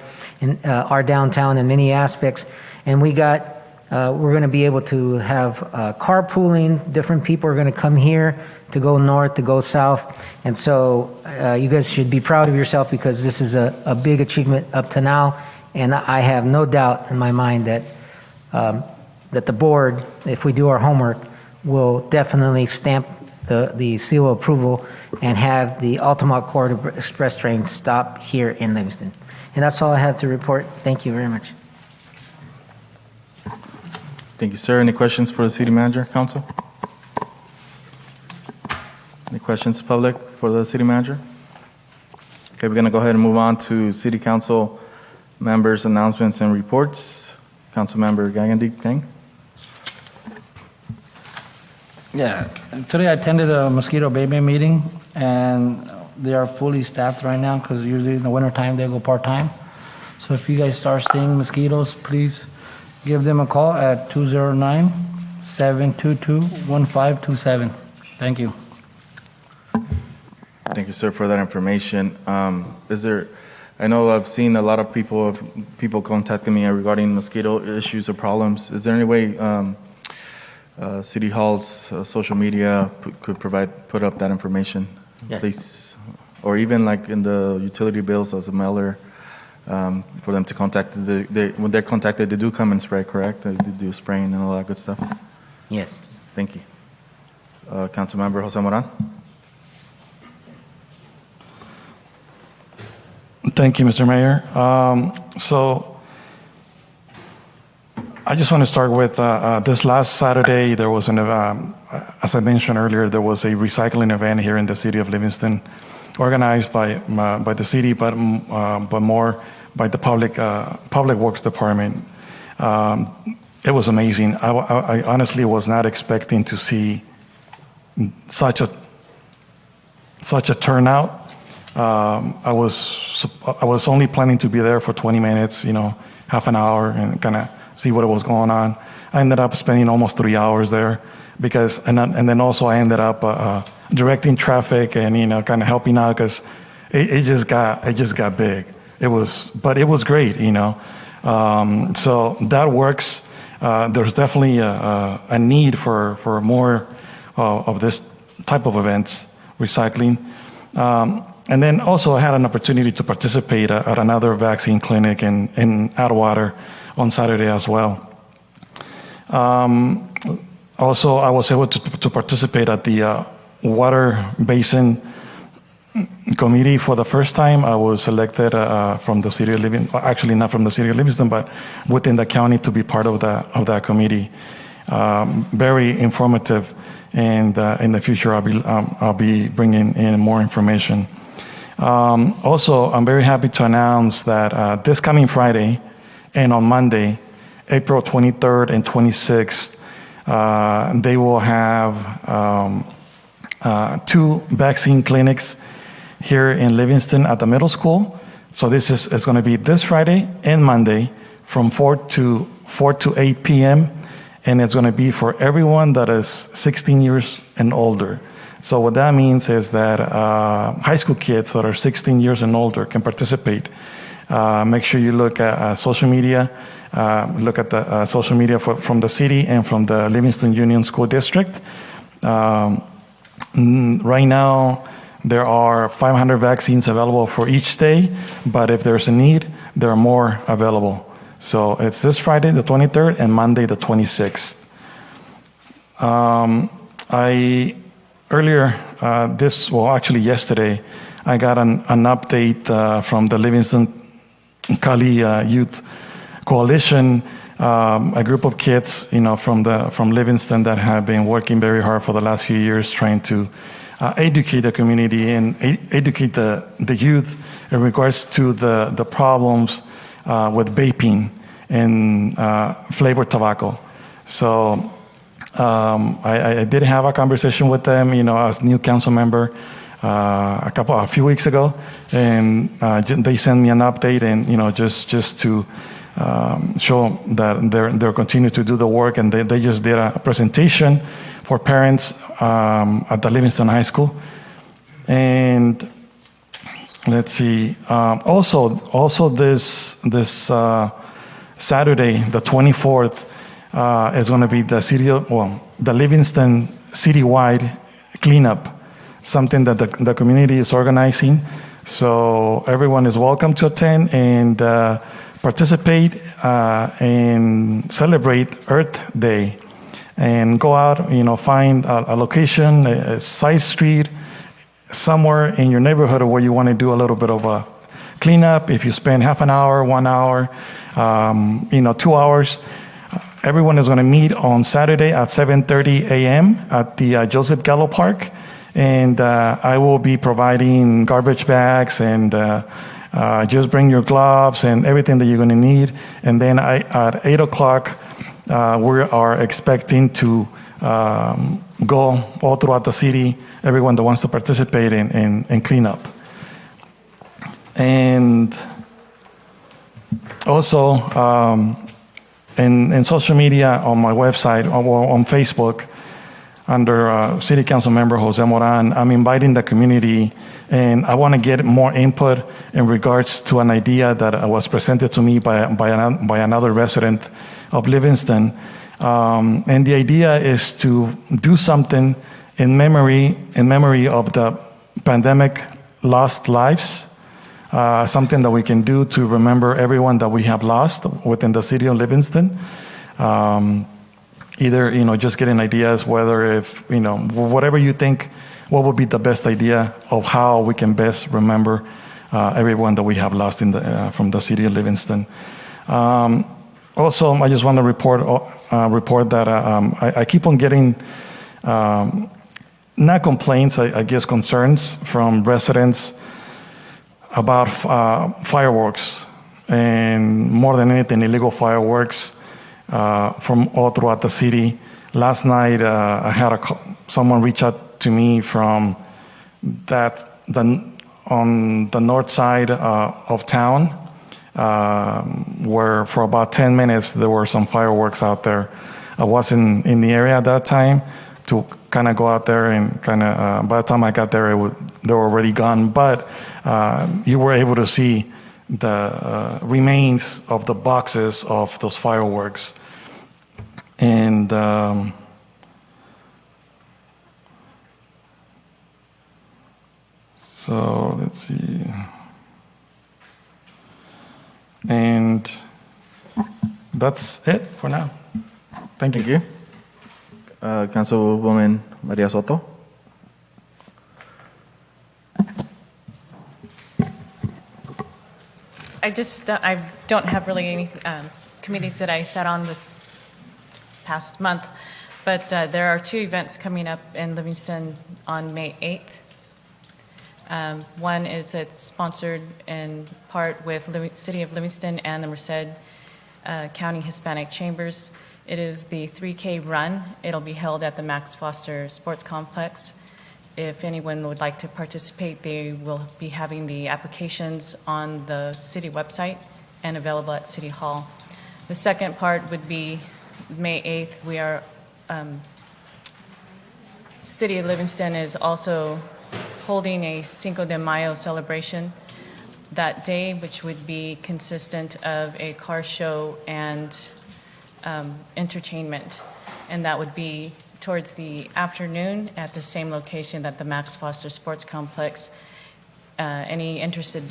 our downtown in many aspects. And we're going to be able to have carpooling. Different people are going to come here to go north, to go south. And so you guys should be proud of yourself because this is a big achievement up to now. And I have no doubt in my mind that the board, if we do our homework, will definitely stamp the seal of approval and have the Altamont Corridor Express train stop here in Livingston. And that's all I have to report. Thank you very much. Thank you, sir. Any questions for the city manager, council? Any questions, public, for the city manager? Okay, we're going to go ahead and move on to city council members' announcements and reports. Councilmember Gagandi Gang. Yeah, today I attended a mosquito abatement meeting, and they are fully staffed right now because usually in the wintertime they go part-time. So if you guys start seeing mosquitoes, please give them a call at 209-722-1527. Thank you. Thank you, sir, for that information. I know I've seen a lot of people contacting me regarding mosquito issues or problems. Is there any way City Hall's social media could put up that information? Yes. Please? Or even like in the utility bills as a mailer, for them to contact, when they're contacted, they do come and spray, correct? They do spraying and all that good stuff? Yes. Thank you. Councilmember Jose Moran? Thank you, Mr. Mayor. So I just want to start with this last Saturday, there was as I mentioned earlier, there was a recycling event here in the city of Livingston, organized by the city, but more by the Public Works Department. It was amazing. I honestly was not expecting to see such a turnout. I was only planning to be there for 20 minutes, half an hour, and kind of see what was going on. I ended up spending almost 3 hours there and then also I ended up directing traffic and kind of helping out because it just got big. But it was great, So that works. There's definitely a need for more of this type of events, recycling. And then also I had an opportunity to participate at another vaccine clinic in Atwater on Saturday as well. Also, I was able to participate at the Water Basin Committee for the first time. I was elected from the city of Livingston, actually not from the city of Livingston, but within the county to be part of that committee. Very informative, and in the future I'll be bringing in more information. Also, I'm very happy to announce that this coming Friday and on Monday, April 23rd and 26th, they will have 2 vaccine clinics here in Livingston at the middle school. So this is going to be this Friday and Monday from 4 to 8 p.m. And it's going to be for everyone that is 16 years and older. So what that means is that high school kids that are 16 years and older can participate. Make sure you look at social media. Look at the social media from the city and from the Livingston Union School District. Right now, there are 500 vaccines available for each day, but if there's a need, there are more available. So it's this Friday, the 23rd, and Monday, the 26th. Yesterday, I got an update from the Livingston Cali Youth Coalition, a group of kids, from Livingston that have been working very hard for the last few years trying to educate the community and educate the youth in regards to the problems with vaping and flavored tobacco. So I did have a conversation with them, as new council member a few weeks ago, and they sent me an update, and just to show that they're continuing to do the work, and they just did a presentation for parents at the Livingston High School, And let's see. Also this Saturday, the 24th, is going to be the Livingston citywide cleanup, something that the community is organizing. So everyone is welcome to attend and participate and celebrate Earth Day. And go out, find a location, a side street, somewhere in your neighborhood where you want to do a little bit of a cleanup. If you spend half an hour, 1 hour, 2 hours, everyone is going to meet on Saturday at 7:30 a.m. at the Joseph Gallo Park. And I will be providing garbage bags and just bring your gloves and everything that you're going to need. And then at 8 o'clock, we are expecting to go all throughout the city, everyone that wants to participate in clean up. And also, in social media, on my website, or on Facebook, under City Council Member Jose Moran, I'm inviting the community, and I want to get more input in regards to an idea that was presented to me by another resident of Livingston. And the idea is to do something in memory of the pandemic lost lives, something that we can do to remember everyone that we have lost within the city of Livingston. Either, just getting ideas, whether if, whatever you think, what would be the best idea of how we can best remember everyone that we have lost from the city of Livingston. Also, I just want to report that I keep on getting, not complaints, I guess concerns from residents about fireworks, and more than anything, illegal fireworks. From all throughout the city. Last night, I had someone reach out to me from on the north side of town, where for about 10 minutes there were some fireworks out there. I wasn't in the area at that time to kind of go out there and by the time I got there, they were already gone. But you were able to see the remains of the boxes of those fireworks. And so let's see. And that's it for now. Thank you. Councilwoman Maria Soto. I don't have really any committees that I sat on this past month, but there are two events coming up in Livingston on May 8th. One is it's sponsored in part with City of Livingston and the Merced County Hispanic Chambers. It is the 3K run. It'll be held at the Max Foster Sports Complex. If anyone would like to participate, they will be having the applications on the city website and available at City Hall. The second part would be May 8th. We are, City of Livingston is also holding a Cinco de Mayo celebration that day, which would be consistent of a car show and entertainment. And that would be towards the afternoon at the same location at the Max Foster Sports Complex. Any interested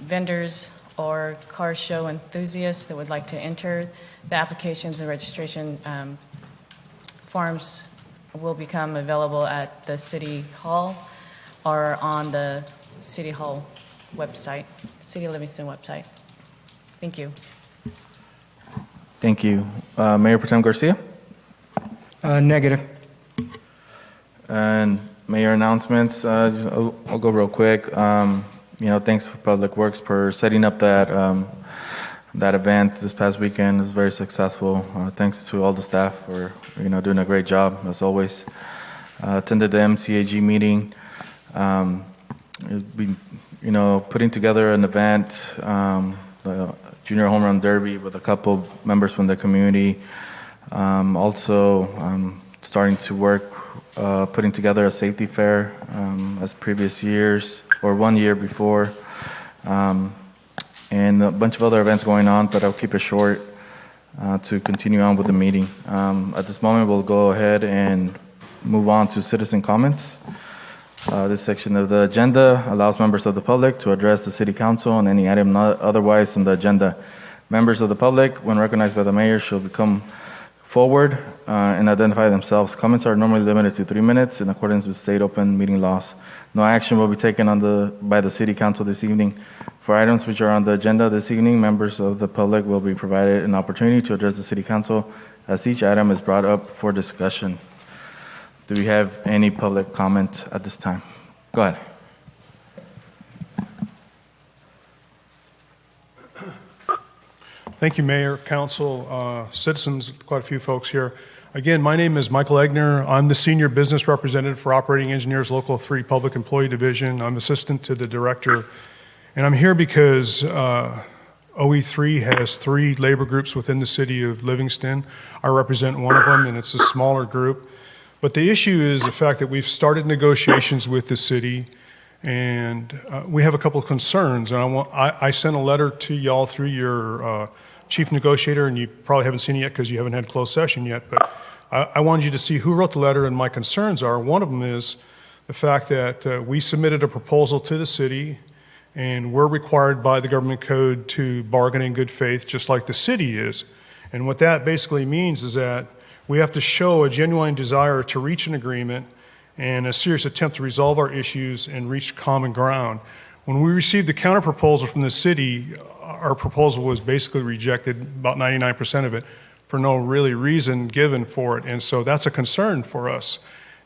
vendors or car show enthusiasts that would like to enter, the applications and registration forms will become available at the City Hall or on the City Hall website, City of Livingston website. Thank you. Thank you. Mayor Pro Tem Garcia? Negative. And mayor announcements, I'll go real quick. Thanks for Public Works for setting up that event this past weekend. It was very successful. Thanks to all the staff for doing a great job as always. Attended the MCAG meeting. Putting together an event, the Junior Home Run Derby with a couple members from the community. Also starting to work putting together a safety fair as previous years or 1 year before, and a bunch of other events going on, but I'll keep it short to continue on with the meeting. At this moment, we'll go ahead and move on to citizen comments. This section of the agenda allows members of the public to address the city council on any item not otherwise on the agenda. Members of the public, when recognized by the mayor, should come forward and identify themselves. Comments are normally limited to 3 minutes in accordance with state open meeting laws. No action will be taken by the city council this evening. For items which are on the agenda this evening, members of the public will be provided an opportunity to address the city council as each item is brought up for discussion. Do we have any public comment at this time? Go ahead. Thank you, Mayor, Council, citizens, quite a few folks here. Again, my name is Michael Egner. I'm the Senior Business Representative for Operating Engineers Local 3 Public Employee Division. I'm Assistant to the Director. And I'm here because OE3 has 3 labor groups within the city of Livingston. I represent one of them, and it's a smaller group. But the issue is the fact that we've started negotiations with the city, and we have a couple of concerns. And I sent a letter to y'all through your chief negotiator, and you probably haven't seen it yet because you haven't had closed session yet. But I wanted you to see who wrote the letter, and my concerns are. One of them is the fact that we submitted a proposal to the city, and we're required by the government code to bargain in good faith, just like the city is. And what that basically means is that we have to show a genuine desire to reach an agreement and a serious attempt to resolve our issues and reach common ground. When we received the counter proposal from the city, our proposal was basically rejected, about 99% of it, for no really reason given for it. And so that's a concern for us.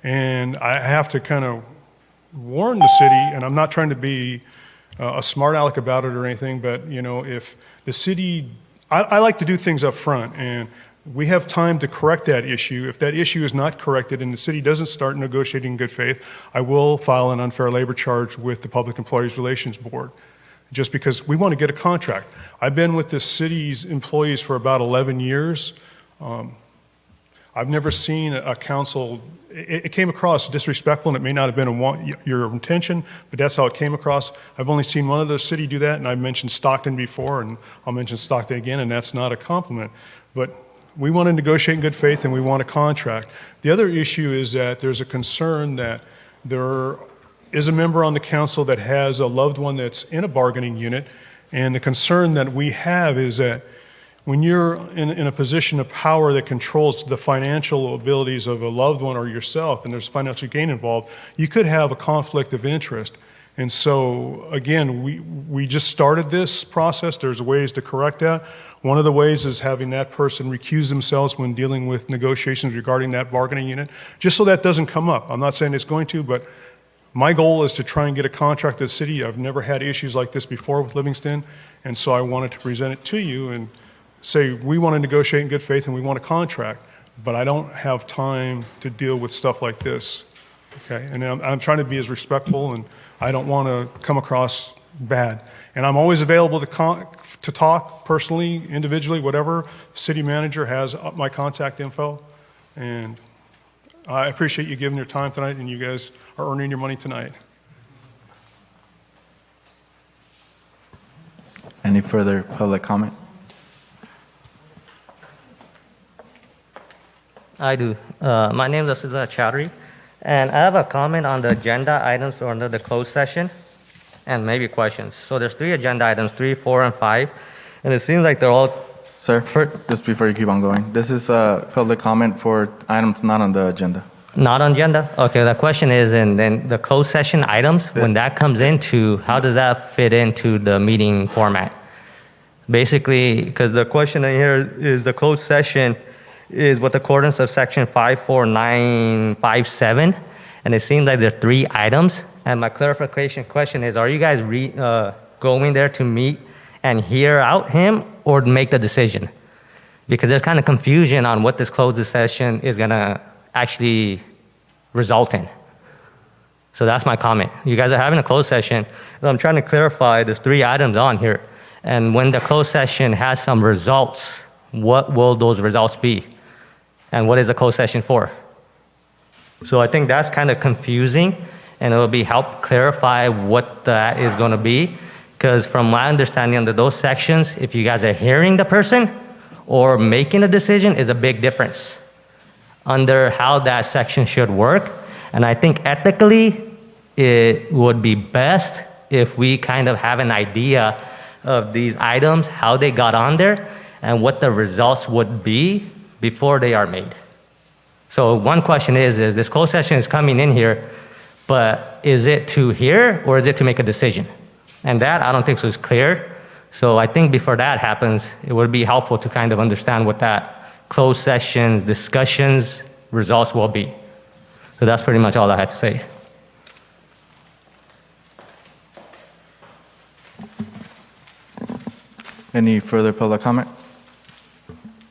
And I have to kind of warn the city, and I'm not trying to be a smart aleck about it or anything, but you know, if the city, I like to do things up front, and we have time to correct that issue. If that issue is not corrected and the city doesn't start negotiating in good faith, I will file an unfair labor charge with the Public Employees Relations Board, just because we want to get a contract. I've been with the city's employees for about 11 years. I've never seen a council, it came across disrespectful, and it may not have been your intention, but that's how it came across. I've only seen one other city do that, and I mentioned Stockton before, and I'll mention Stockton again, and that's not a compliment. But we want to negotiate in good faith, and we want a contract. The other issue is that there's a concern that there is a member on the council that has a loved one that's in a bargaining unit, and the concern that we have is that when you're in a position of power that controls the financial abilities of a loved one or yourself, and there's financial gain involved, you could have a conflict of interest. And so, again, we just started this process. There's ways to correct that. One of the ways is having that person recuse themselves when dealing with negotiations regarding that bargaining unit, just so that doesn't come up. I'm not saying it's going to, but my goal is to try and get a contract with the city. I've never had issues like this before with Livingston, and so I wanted to present it to you and say we want to negotiate in good faith and we want a contract, but I don't have time to deal with stuff like this. Okay, and I'm trying to be as respectful, and I don't want to come across bad. And I'm always available to talk personally, individually, whatever. City manager has my contact info, and I appreciate you giving your time tonight, and you guys are earning your money tonight. Any further public comment? I do. My name is Asudha Chowdhury, and I have a comment on the agenda items for under the closed session, and maybe questions. So there's 3 agenda items, 3, 4, and 5, and it seems like they're all... Sir, just before you keep on going, this is a public comment for items not on the agenda. Not on agenda? Okay, the question is, and then the closed session items, when that comes into, how does that fit into the meeting format? Basically, because the question in here is the closed session is with accordance of section 54957, and it seems like there are 3 items. And my clarification question is, are you guys going there to meet and hear out him or make the decision? Because there's kind of confusion on what this closed session is going to actually result in. So that's my comment. You guys are having a closed session, and I'm trying to clarify there's 3 items on here. And when the closed session has some results, what will those results be? And what is the closed session for? So I think that's kind of confusing, and it will be help clarify what that is going to be. Because from my understanding under those sections, if you guys are hearing the person or making a decision is a big difference under how that section should work. And I think ethically, it would be best if we kind of have an idea of these items, how they got on there, and what the results would be before they are made. So one question is this closed session is coming in here, but is it to hear or is it to make a decision? And that I don't think was clear. So I think before that happens, it would be helpful to kind of understand what that closed sessions, discussions, results will be. So that's pretty much all I had to say. Any further public comment?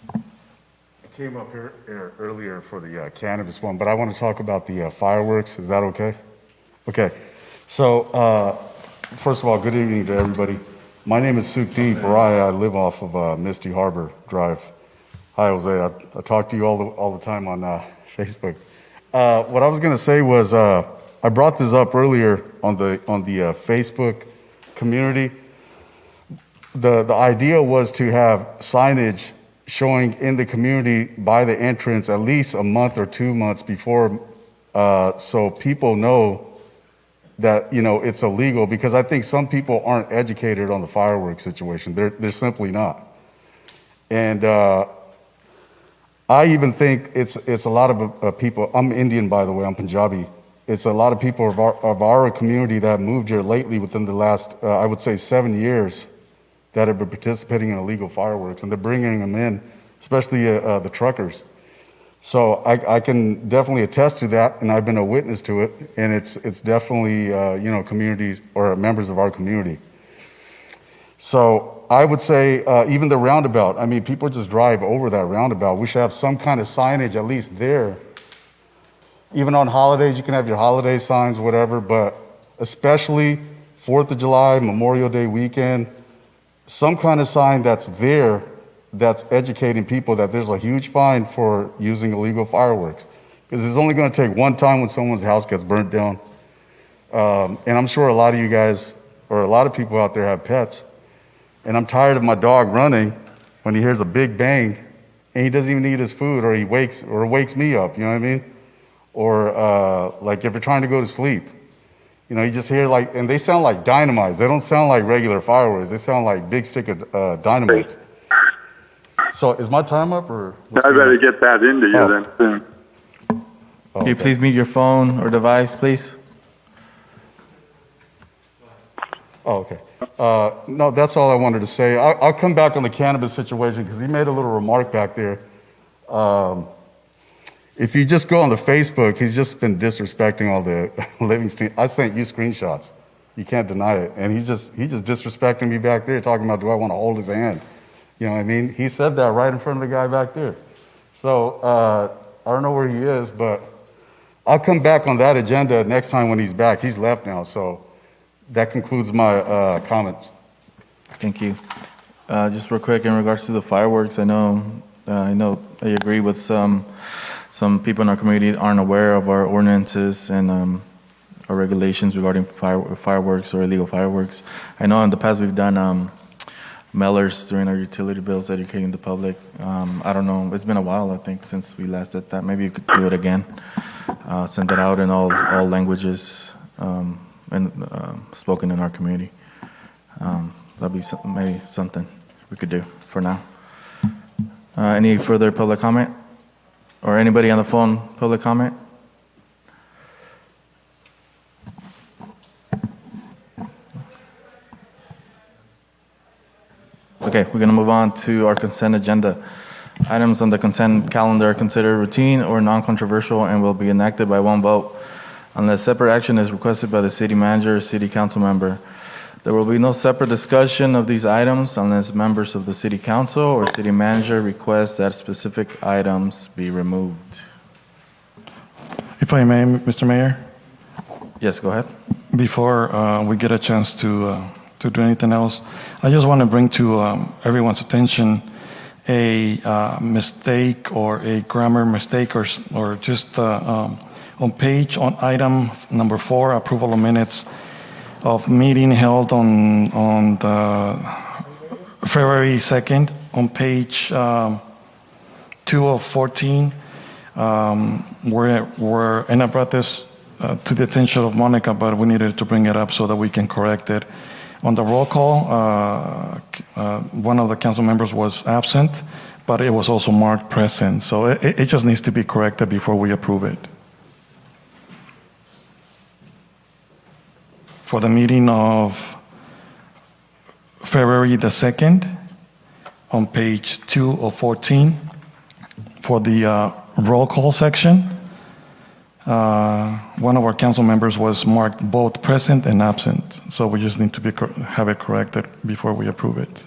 I came up here earlier for the cannabis one, but I want to talk about the fireworks. Is that okay? Okay. So, first of all, good evening to everybody. My name is Sukdeep Baraya. I live off of Misty Harbor Drive. Hi, Jose. I talk to you all the time on Facebook. What I was going to say was I brought this up earlier on the Facebook community. The idea was to have signage showing in the community by the entrance at least a month or 2 months before, so people know that, you know, it's illegal, because I think some people aren't educated on the fireworks situation. They're simply not. And I even think it's a lot of people. I'm Indian, by the way. I'm Punjabi. It's a lot of people of our community that moved here lately within the last, I would say, 7 years, that have been participating in illegal fireworks, and they're bringing them in, especially the truckers. So I can definitely attest to that, and I've been a witness to it, and it's definitely you know, communities or members of our community. So I would say even the roundabout. I mean, people just drive over that roundabout. We should have some kind of signage at least there. Even on holidays, you can have your holiday signs, whatever, but especially 4th of July, Memorial Day weekend, some kind of sign that's there that's educating people that there's a huge fine for using illegal fireworks. Because it's only going to take one time when someone's house gets burnt down. And I'm sure a lot of you guys, or a lot of people out there, have pets. And I'm tired of my dog running when he hears a big bang and he doesn't even eat his food, or he wakes me up, you know what I mean? Or like if you're trying to go to sleep, you know, you just hear like, and they sound like dynamites. They don't sound like regular fireworks. They sound like big stick of dynamite. So is my time up, or? I better get that into you then soon. Can you please mute your phone or device, please? Oh, okay. No, that's all I wanted to say. I'll come back on the cannabis situation, because he made a little remark back there. If you just go on the Facebook, he's just been disrespecting all the Livingston. I sent you screenshots. You can't deny it. And he's just disrespecting me back there, talking about, do I want to hold his hand? You know what I mean? He said that right in front of the guy back there. So I don't know where he is, but I'll come back on that agenda next time when he's back. He's left now, so that concludes my comments. Thank you. Just real quick, in regards to the fireworks, I know I agree with some people in our community aren't aware of our ordinances and our regulations regarding fireworks or illegal fireworks. I know in the past we've done mailers during our utility bills, educating the public. I don't know, it's been a while, I think, since we last did that. Maybe you could do it again. Send it out in all languages and spoken in our community. That'd be maybe something we could do for now. Any further public comment? Or anybody on the phone, public comment? Okay, we're going to move on to our consent agenda. Items on the consent calendar are considered routine or non-controversial and will be enacted by one vote unless separate action is requested by the city manager or city council member. There will be no separate discussion of these items unless members of the city council or city manager request that specific items be removed. If I may, Mr. Mayor? Yes, go ahead. Before we get a chance to do anything else, I just want to bring to everyone's attention a mistake or a grammar mistake or just on item number 4, approval of minutes of meeting held on the February 2nd, on page 2 of 14, and I brought this to the attention of Monica, but we needed to bring it up so that we can correct it. On the roll call, one of the council members was absent, but it was also marked present. So it just needs to be corrected before we approve it. For the meeting of February the 2nd, on page 2 of 14, for the roll call section, one of our council members was marked both present and absent. So we just need to have it corrected before we approve it.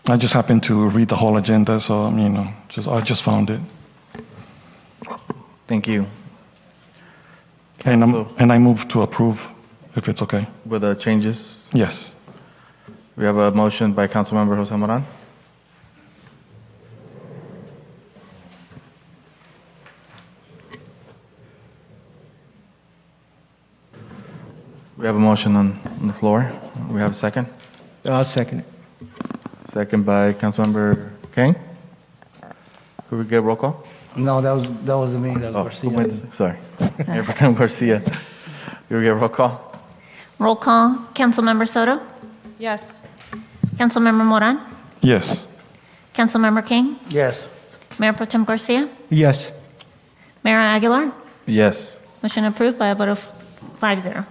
I just happened to read the whole agenda, so I just found it. Thank you. And I move to approve, if it's okay. With the changes? Yes. We have a motion by Councilmember Jose Moran. We have a motion on the floor. We have a second? I'll second it. Second by Councilmember King. Could we get roll call? No, that was me, that was who Garcia. went? Sorry. Mayor Pro Tem Garcia. Could we get roll call? Roll call, Councilmember Soto? Yes. Councilmember Moran? Yes. Councilmember King? Yes. Mayor Pro Tem Garcia? Yes. Mayor Aguilar? Yes. Motion approved by a vote of 5-0.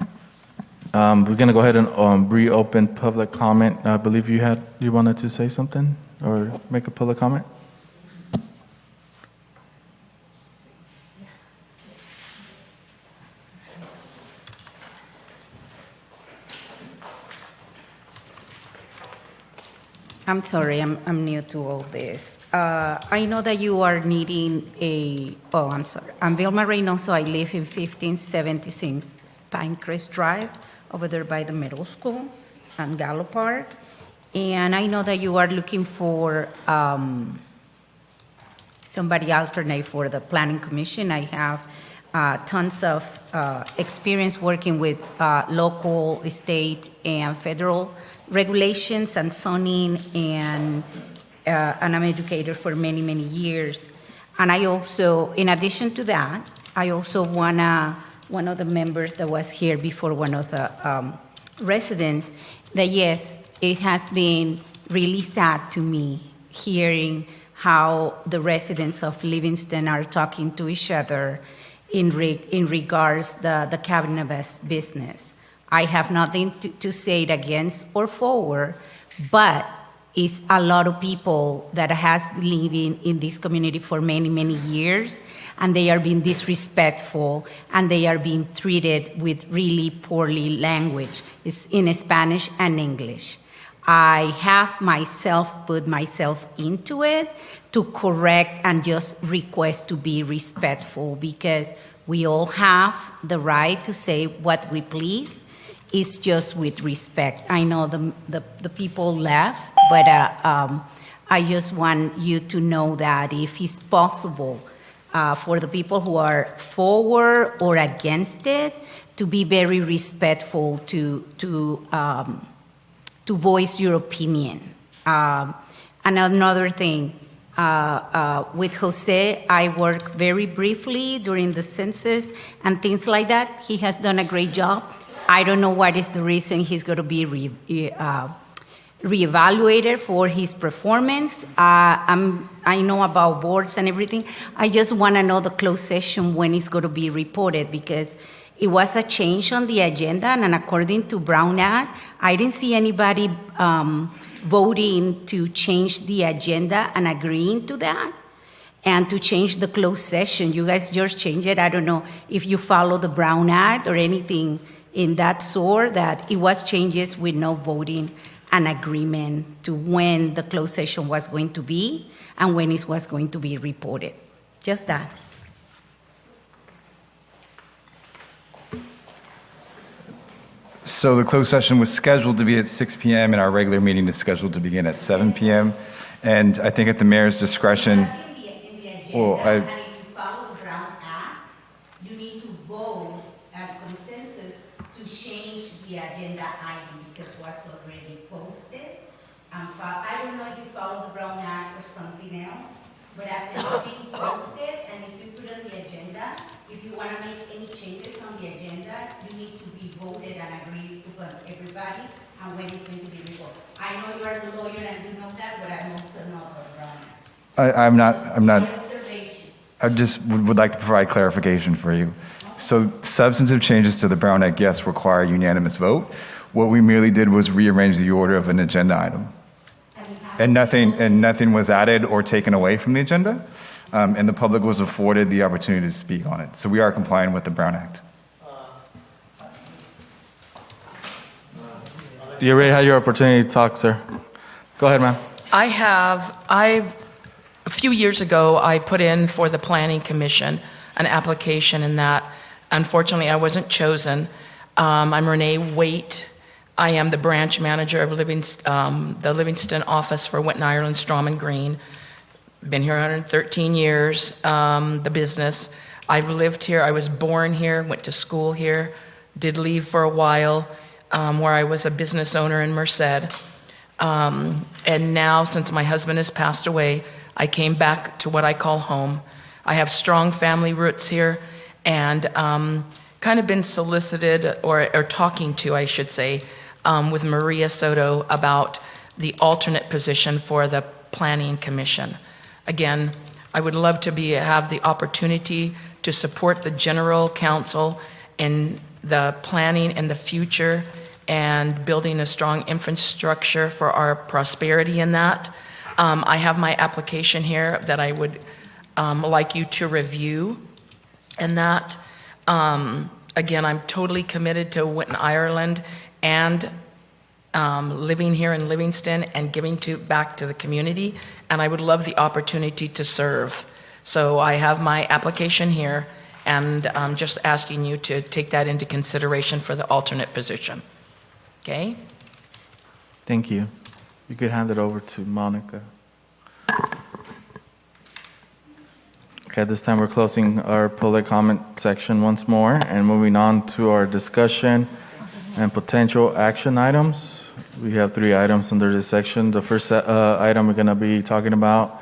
We're going to go ahead and reopen public comment. I believe you wanted to say something or make a public comment? I'm sorry, I'm new to all this. I know that you are needing I'm Vilma Reynoso. I live in 1576 Pinecrest Drive, over there by the middle school and Gallo Park. And I know that you are looking for somebody alternate for the Planning Commission. I have tons of experience working with local, state, and federal regulations and zoning, and I'm an educator for many, many years. And I also, in addition to that, I also one of the members that was here before, one of the residents, that yes, it has been really sad to me hearing how the residents of Livingston are talking to each other in regards the cannabis business. I have nothing to say it against or for, but it's a lot of people that has been living in this community for many, many years, and they are being disrespectful, and they are being treated with really poorly language. It's in Spanish and English. I have put myself into it to correct and just request to be respectful, because we all have the right to say what we please. It's just with respect. I know the people left, but I just want you to know that if it's possible for the people who are for or against it, to be very respectful, to voice your opinion. And another thing, with Jose, I worked very briefly during the census and things like that. He has done a great job. I don't know what is the reason he's going to be reevaluated for his performance. I know about boards and everything. I just want to know the closed session when it's going to be reported, because it was a change on the agenda, and according to Brown Act, I didn't see anybody voting to change the agenda and agreeing to that, and to change the closed session. You guys just changed it. I don't know if you follow the Brown Act or anything in that sort, that it was changes with no voting and agreement to when the closed session was going to be and when it was going to be reported. Just that. So the closed session was scheduled to be at 6 p.m. and our regular meeting is scheduled to begin at 7 p.m. And I think at the mayor's discretion, well, item because it was already posted. I don't know if you follow the Brown Act or something else, but after it's being posted and if you put on the agenda, if you want to make any changes on the agenda, you need to be voted and agreed upon everybody and when it's going to be reported. I know you are the lawyer and you know that, but I'm also not a Brown Act. I'm not, My observation. I just would like to provide clarification for you. So substantive changes to the Brown Act, yes, require unanimous vote. What we merely did was rearrange the order of an agenda item. And nothing was added or taken away from the agenda. And the public was afforded the opportunity to speak on it. So we are complying with the Brown Act. You already had your opportunity to talk, sir. Go ahead, ma'am. A few years ago, I put in for the Planning Commission an application in that. Unfortunately, I wasn't chosen. I'm Renee Waite. I am the branch manager of the Livingston office for Winton, Ireland, Strom and Green. Been here 113 years, the business. I've lived here. I was born here, went to school here, did leave for a while, where I was a business owner in Merced. And now, since my husband has passed away, I came back to what I call home. I have strong family roots here and kind of been solicited or talking to, I should say, with Maria Soto about the alternate position for the Planning Commission. Again, I would love to have the opportunity to support the General Counsel in the planning in the future and building a strong infrastructure for our prosperity in that. I have my application here that I would like you to review. And that, again, I'm totally committed to Winton, Ireland, and living here in Livingston and giving back to the community. And I would love the opportunity to serve. So I have my application here, and I'm just asking you to take that into consideration for the alternate position. Okay? Thank you. You could hand it over to Monica. Okay, at this time we're closing our public comment section once more and moving on to our discussion and potential action items. We have 3 items under this section. The first item we're going to be talking about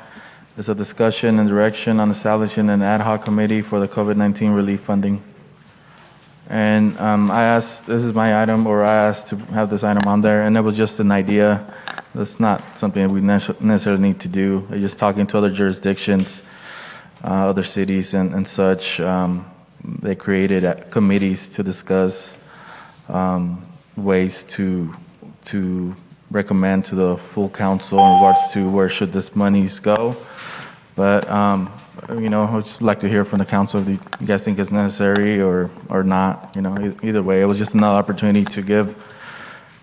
is a discussion and direction on establishing an ad hoc committee for the COVID-19 relief funding. And I asked, this is my item, or I asked to have this item on there, and it was just an idea. That's not something we necessarily need to do. I'm just talking to other jurisdictions, other cities and such. They created committees to discuss ways to recommend to the full council in regards to where should this monies go. But you know, I'd just like to hear from the council if you guys think it's necessary or not. You know, either way, it was just another opportunity to give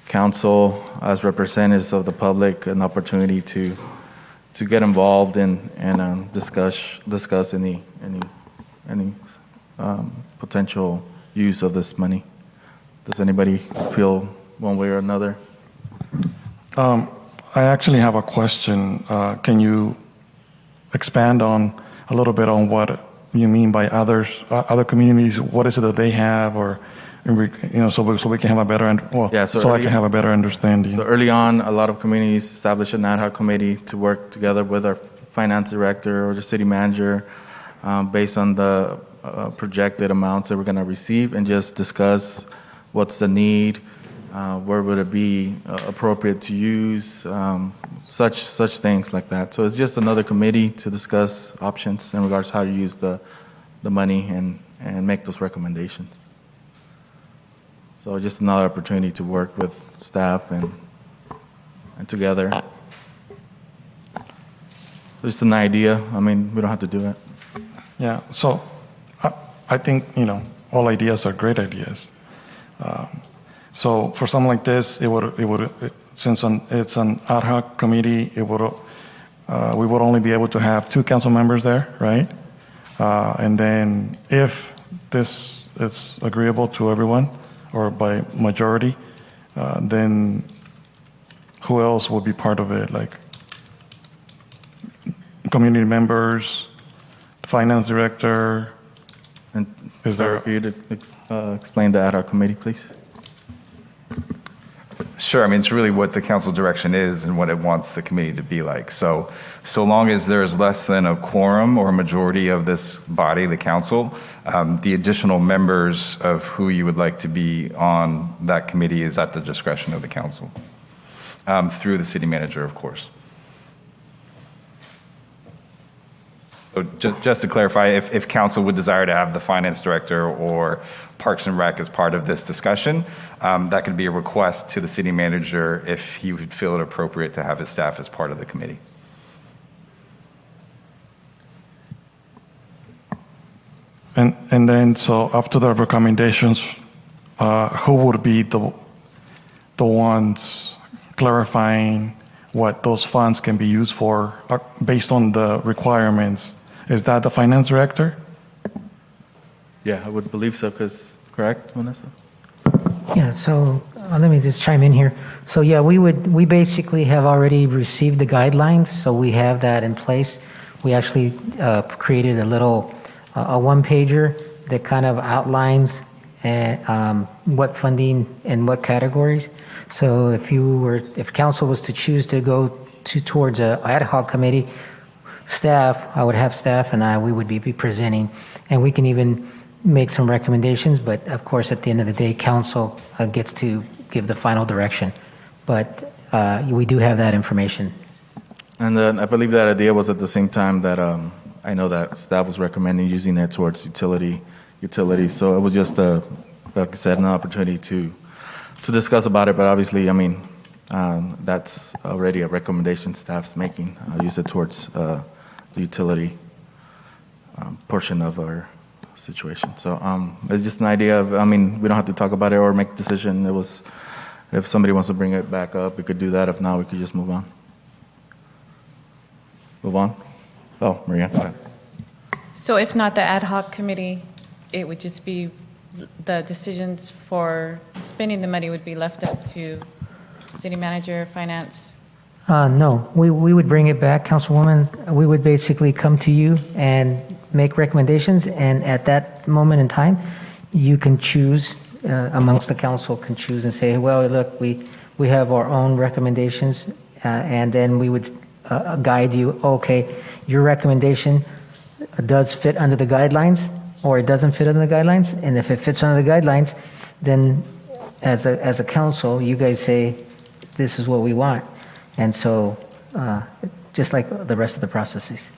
council as representatives of the public an opportunity to get involved and discuss any potential use of this money. Does anybody feel one way or another? I actually have a question. Can you expand on a little bit on what you mean by other communities? What is it that they have, or you know, so we can have a better so I can have a better understanding. So early on, a lot of communities established an ad hoc committee to work together with our finance director or the city manager, based on the projected amounts that we're going to receive, and just discuss what's the need, where would it be appropriate to use, such things like that. So it's just another committee to discuss options in regards to how to use the money and make those recommendations. So just another opportunity to work with staff and together. Just an idea. I mean, we don't have to do it. Yeah, so I think, you know, all ideas are great ideas. So for something like this, since it's an ad hoc committee, we would only be able to have 2 council members there, right? And then if this is agreeable to everyone, or by majority, then who else will be part of it? Like community members, finance director. And is there for you to explain the ad hoc committee, please? Sure, I mean, it's really what the council direction is and what it wants the committee to be like. So long as there's less than a quorum or a majority of this body, the council, the additional members of who you would like to be on that committee is at the discretion of the council, through the city manager, of course. So just to clarify, if council would desire to have the finance director or Parks and Rec as part of this discussion, that could be a request to the city manager if he would feel it appropriate to have his staff as part of the committee. And then, so after the recommendations, who would be the ones clarifying what those funds can be used for based on the requirements? Is that the finance director? Yeah, I would believe so, because, correct, Vanessa? Yeah, so let me just chime in here. So yeah, we basically have already received the guidelines, so we have that in place. We actually created a little, a one-pager that kind of outlines what funding and what categories. So if council was to choose to go towards an ad hoc committee, I would have staff and we would be presenting, and we can even make some recommendations, but of course at the end of the day, council gets to give the final direction. But we do have that information. And then I believe that idea was at the same time that I know that staff was recommending using it towards utilities. So it was just like I said, an opportunity to discuss about it. But obviously, I mean, that's already a recommendation staff's making. Use it towards the utility portion of our situation. So it's just an idea of, I mean, we don't have to talk about it or make a decision. It was, if somebody wants to bring it back up, we could do that. If not, we could just move on. Move on? Oh, Maria, go ahead. So if not the ad hoc committee, it would just be the decisions for spending the money would be left up to city manager, finance? No, we would bring it back, Councilwoman. We would basically come to you and make recommendations, and at that moment in time, you can choose, amongst the council can choose and say, well, look, we have our own recommendations, and then we would guide you, okay, your recommendation does fit under the guidelines, or it doesn't fit under the guidelines, and if it fits under the guidelines, then as a council, you guys say, this is what we want. And so, just like the rest of the processes.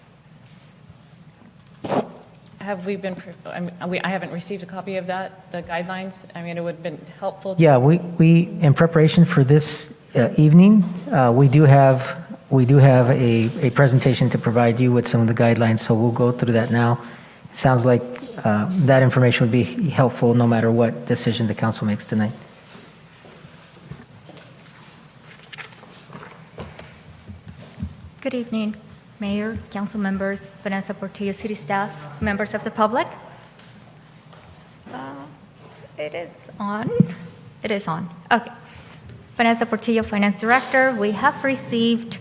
Have we been, I haven't received a copy of that, the guidelines. I mean, it would have been helpful. Yeah, we in preparation for this evening, we do have a presentation to provide you with some of the guidelines, so we'll go through that now. It sounds like that information would be helpful no matter what decision the council makes tonight. Good evening, Mayor, council members, Vanessa Portillo, city staff, members of the public. It is on. It is on. Okay. Vanessa Portillo, Finance Director. We have received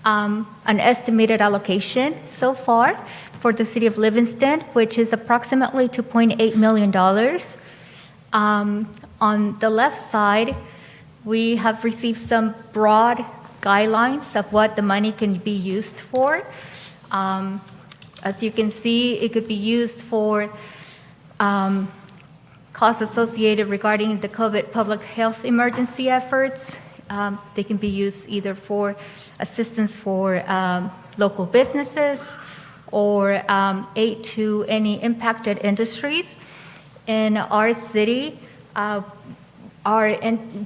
an estimated allocation so far for the city of Livingston, which is approximately $2.8 million. On the left side, we have received some broad guidelines of what the money can be used for. As you can see, it could be used for costs associated regarding the COVID public health emergency efforts. They can be used either for assistance for local businesses or aid to any impacted industries. In our city,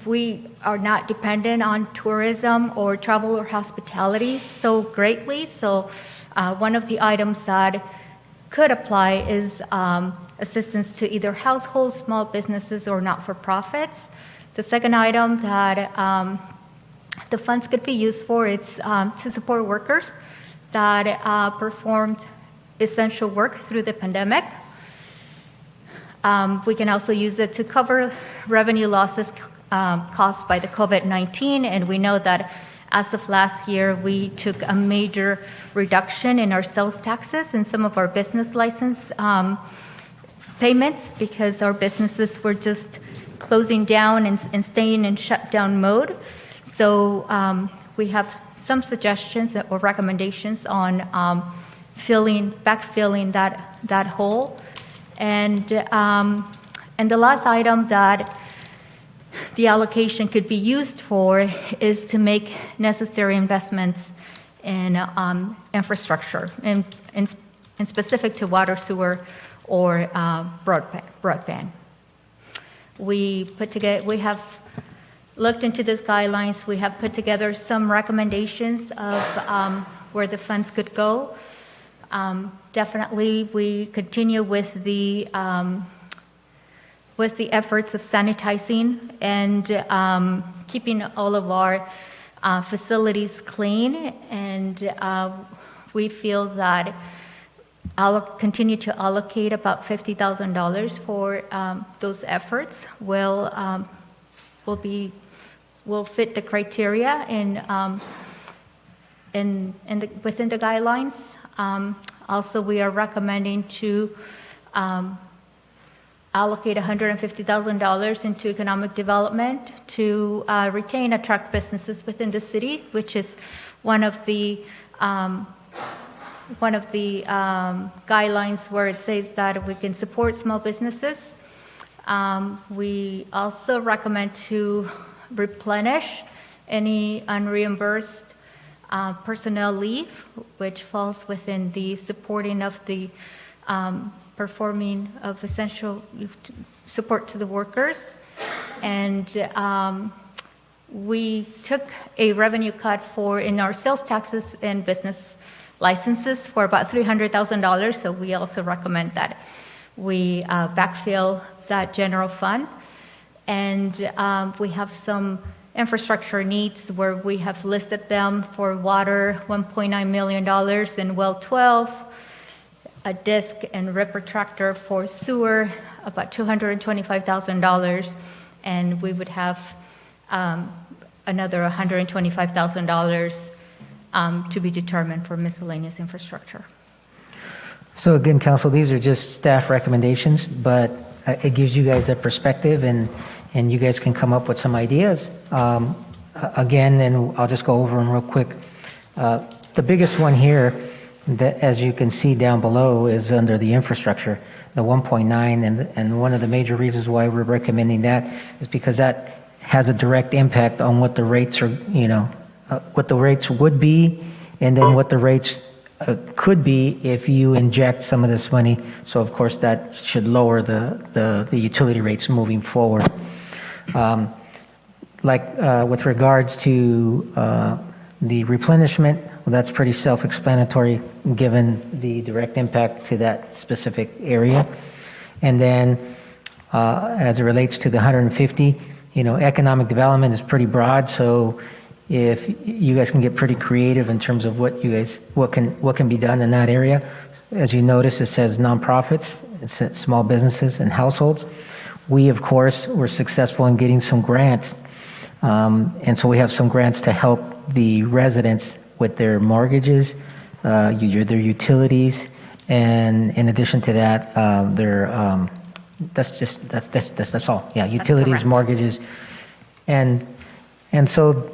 we are not dependent on tourism or travel or hospitality so greatly. So one of the items that could apply is assistance to either households, small businesses, or not-for-profits. The second item that the funds could be used for is to support workers that performed essential work through the pandemic. We can also use it to cover revenue losses caused by the COVID-19, and we know that as of last year, we took a major reduction in our sales taxes and some of our business license payments because our businesses were just closing down and staying in shutdown mode. So we have some suggestions or recommendations on backfilling that hole. And the last item that the allocation could be used for is to make necessary investments in infrastructure, in specific to water, sewer, or broadband. We have looked into these guidelines. We have put together some recommendations of where the funds could go. Definitely, we continue with the efforts of sanitizing and keeping all of our facilities clean, and we feel that I'll continue to allocate about $50,000 for those efforts. Will fit the criteria within the guidelines. Also, we are recommending to allocate $150,000 into economic development to retain, attract businesses within the city, which is one of the guidelines where it says that we can support small businesses. We also recommend to replenish any unreimbursed personnel leave, which falls within the supporting of the performing of essential support to the workers. And we took a revenue cut in our sales taxes and business licenses for about $300,000. So we also recommend that we backfill that general fund. And we have some infrastructure needs where we have listed them for water, $1.9 million, and well 12, a disc and rip retractor for sewer, about $225,000, and we would have another $125,000 to be determined for miscellaneous infrastructure. So again, council, these are just staff recommendations, but it gives you guys a perspective, and you guys can come up with some ideas. Again, and I'll just go over them real quick. The biggest one here, that, as you can see down below, is under the infrastructure, the 1.9, and one of the major reasons why we're recommending that is because that has a direct impact on what the rates are, what the rates would be, and then what the rates could be if you inject some of this money. So of course that should lower the utility rates moving forward. With regards to the replenishment, well, that's pretty self-explanatory given the direct impact to that specific area. And then as it relates to the 150, economic development is pretty broad, so if you guys can get pretty creative in terms of what can be done in that area. As you notice, it says nonprofits, it says small businesses and households. We, of course, were successful in getting some grants, and so we have some grants to help the residents with their mortgages, their utilities, and in addition to that, that's all. Yeah, utilities, mortgages, and so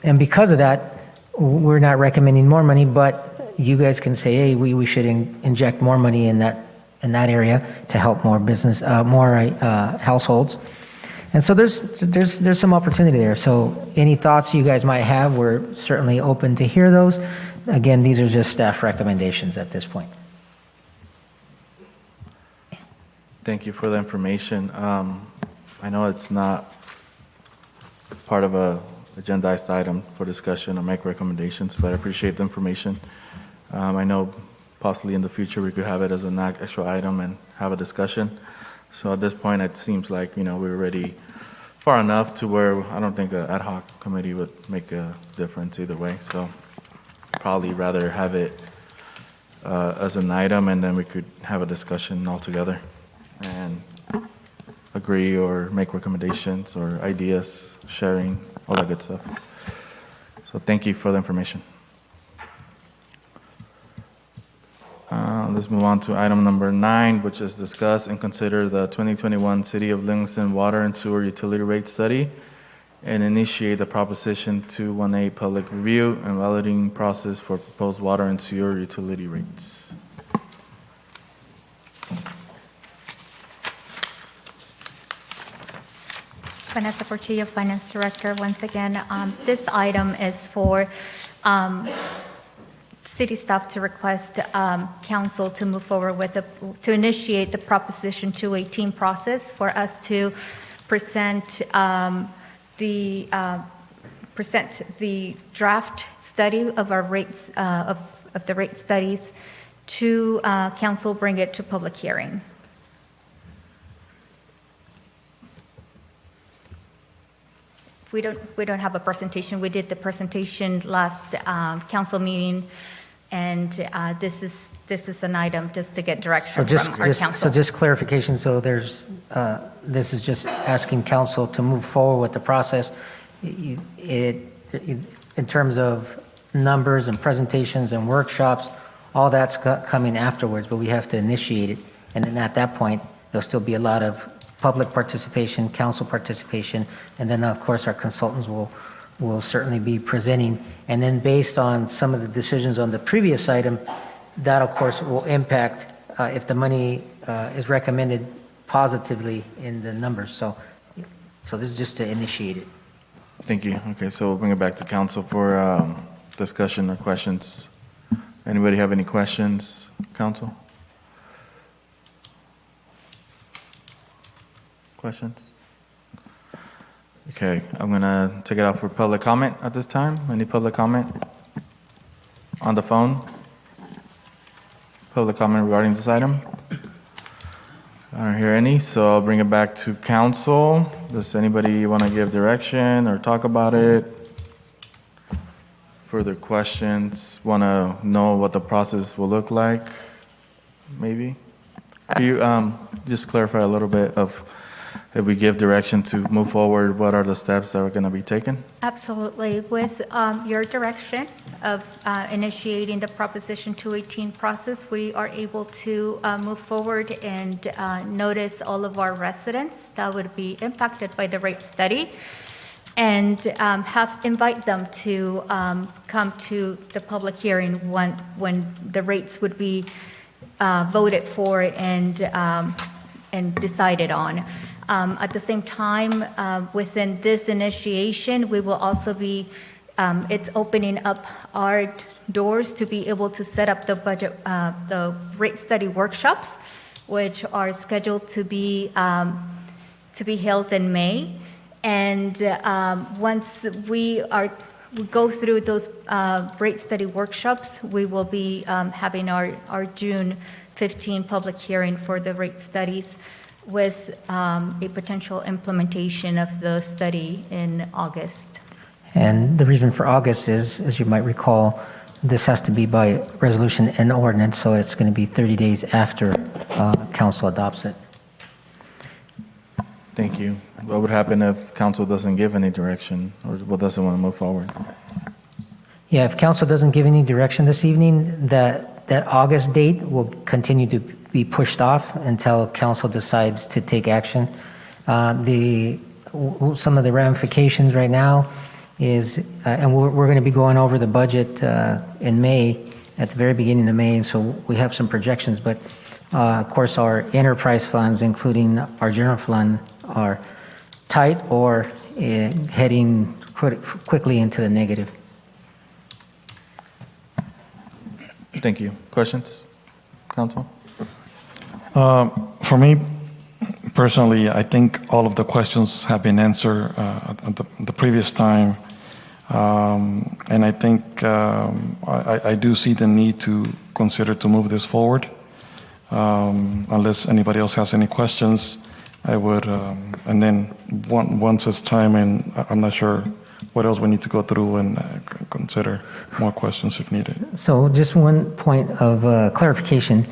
and because of that, we're not recommending more money, but you guys can say, hey, we should inject more money in that area to help more business, more households. And so there's some opportunity there. So any thoughts you guys might have, we're certainly open to hear those. Again, these are just staff recommendations at this point. Thank you for the information. I know it's not part of a agendized item for discussion or make recommendations, but I appreciate the information. I know possibly in the future we could have it as an extra item and have a discussion. So at this point, it seems like, we're already far enough to where I don't think an ad hoc committee would make a difference either way. So probably rather have it as an item, and then we could have a discussion altogether and agree or make recommendations or ideas, sharing, all that good stuff. So thank you for the information. Let's move on to item number 9, which is discuss and consider the 2021 City of Livingston Water and Sewer Utility Rate Study and initiate the Proposition 218 public review and validating process for proposed water and sewer utility rates. Vanessa Portillo, Finance Director. Once again, this item is for city staff to request council to move forward with to initiate the Proposition 218 process for us to present the draft study of our rates of the rate studies to council, bring it to public hearing. We don't have a presentation. We did the presentation last council meeting, and this is an item just to get direction from our council. So just clarification, so there's, this is just asking council to move forward with the process. In terms of numbers and presentations and workshops, all that's coming afterwards, but we have to initiate it. And then at that point, there'll still be a lot of public participation, council participation, and then of course our consultants will certainly be presenting. And then based on some of the decisions on the previous item, that of course will impact if the money is recommended positively in the numbers. So this is just to initiate it. Thank you. Okay, so we'll bring it back to council for discussion or questions. Anybody have any questions, council? Questions? Okay, I'm gonna take it out for public comment at this time. Any public comment? On the phone? Public comment regarding this item? I don't hear any, so I'll bring it back to council. Does anybody want to give direction or talk about it? Further questions? Want to know what the process will look like? Maybe? Can you just clarify a little bit of if we give direction to move forward, what are the steps that are going to be taken? Absolutely. With your direction of initiating the Proposition 218 process, we are able to move forward and notice all of our residents that would be impacted by the rate study and invite them to come to the public hearing when the rates would be voted for and decided on. At the same time, within this initiation, we will also be, it's opening up our doors to be able to set up the budget, the rate study workshops, which are scheduled to be held in May. And once we go through those rate study workshops, we will be having our June 15 public hearing for the rate studies, with a potential implementation of the study in August. And the reason for August is, as you might recall, this has to be by resolution and ordinance, so it's going to be 30 days after council adopts it. Thank you. What would happen if council doesn't give any direction or doesn't want to move forward? Yeah, if council doesn't give any direction this evening, that August date will continue to be pushed off until council decides to take action. Some of the ramifications right now is, and we're going to be going over the budget in May, at the very beginning of May, and so we have some projections, but of course our enterprise funds, including our general fund, are tight or heading quickly into the negative. Thank you. Questions, council? For me, personally, I think all of the questions have been answered at the previous time. And I think I do see the need to consider to move this forward. Unless anybody else has any questions, I would, and then once it's time, and I'm not sure what else we need to go through and consider more questions if needed. So just one point of clarification.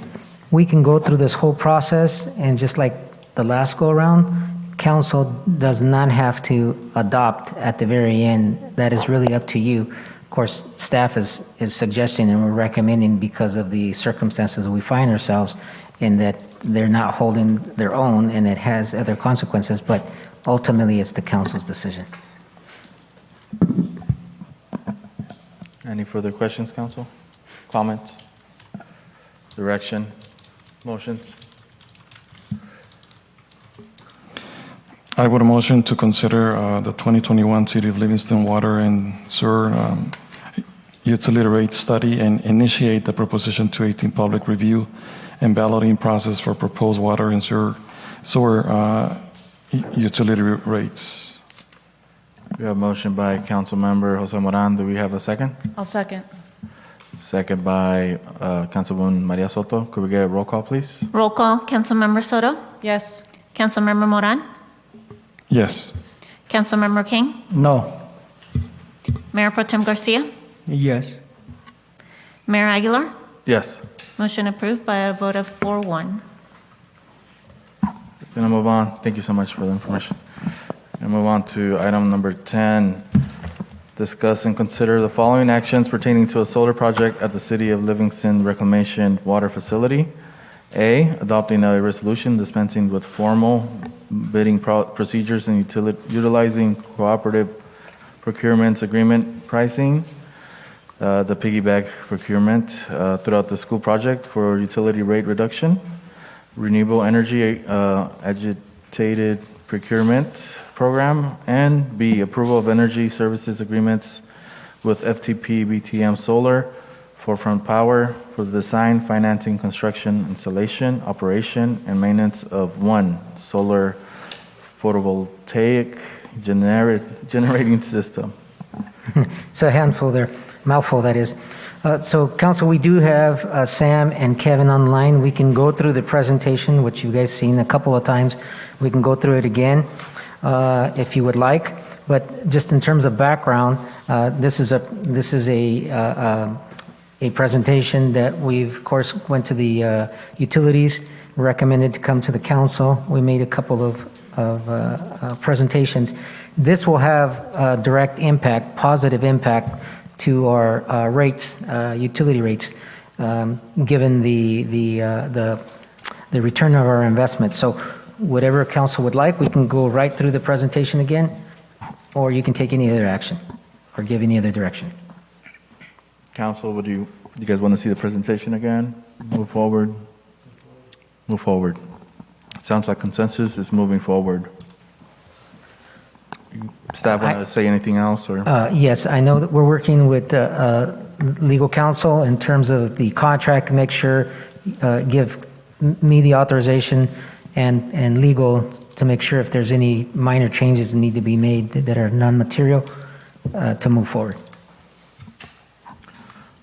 We can go through this whole process, and just like the last go-around, council does not have to adopt at the very end. That is really up to you. of course, staff is suggesting and we're recommending because of the circumstances we find ourselves in that they're not holding their own and it has other consequences, but ultimately it's the council's decision. Any further questions, council? Comments? Direction? Motions? I would motion to consider the 2021 City of Livingston Water and Sewer Utility Rate Study and initiate the Proposition 218 public review and balloting process for proposed water and sewer utility rates. We have a motion by Councilmember Jose Moran. Do we have a second? I'll second. Second by Councilwoman Maria Soto. Could we get a roll call, please? Roll call, Councilmember Soto? Yes. Councilmember Moran? Yes. Councilmember King? No. Mayor Pro Tem Garcia? Yes. Mayor Aguilar? Yes. Motion approved by a vote of 4-1. Gonna move on. Thank you so much for the information. And move on to item number 10. Discuss and consider the following actions pertaining to a solar project at the City of Livingston Reclamation Water Facility. A, adopting a resolution dispensing with formal bidding procedures and utilizing cooperative procurement agreement pricing, the piggyback procurement throughout the school project for utility rate reduction, renewable energy agitated procurement program, and B, approval of energy services agreements with FTP BTM Solar, Forefront Power for the design, financing, construction, installation, operation, and maintenance of one solar photovoltaic generating system. It's a handful there, mouthful that is. So council, we do have Sam and Kevin online. We can go through the presentation, which you guys seen a couple of times. We can go through it again if you would like. But just in terms of background, this is a presentation that we've, of course, went to the utilities, recommended to come to the council. We made a couple of presentations. This will have a direct impact, positive impact to our rates, utility rates, given the return of our investment. So whatever council would like, we can go right through the presentation again, or you can take any other action or give any other direction. Council, would you guys want to see the presentation again? Move forward? Move forward. It sounds like consensus is moving forward. Staff want to say anything else? Or? Yes, I know that we're working with legal counsel in terms of the contract, make sure, give me the authorization and legal to make sure if there's any minor changes that need to be made that are non-material to move forward.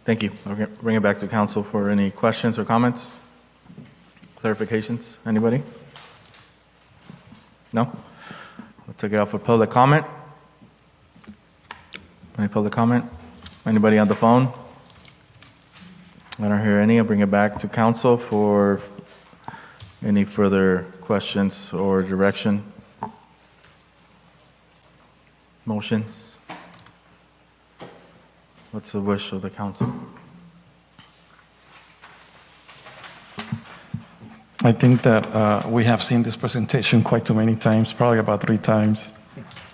Thank you. I'll bring it back to council for any questions or comments, clarifications. Anybody? No? We'll take it out for public comment. Any public comment? Anybody on the phone? I don't hear any. I'll bring it back to council for any further questions or direction. Motions? What's the wish of the council? I think that we have seen this presentation quite too many times, probably about 3 times.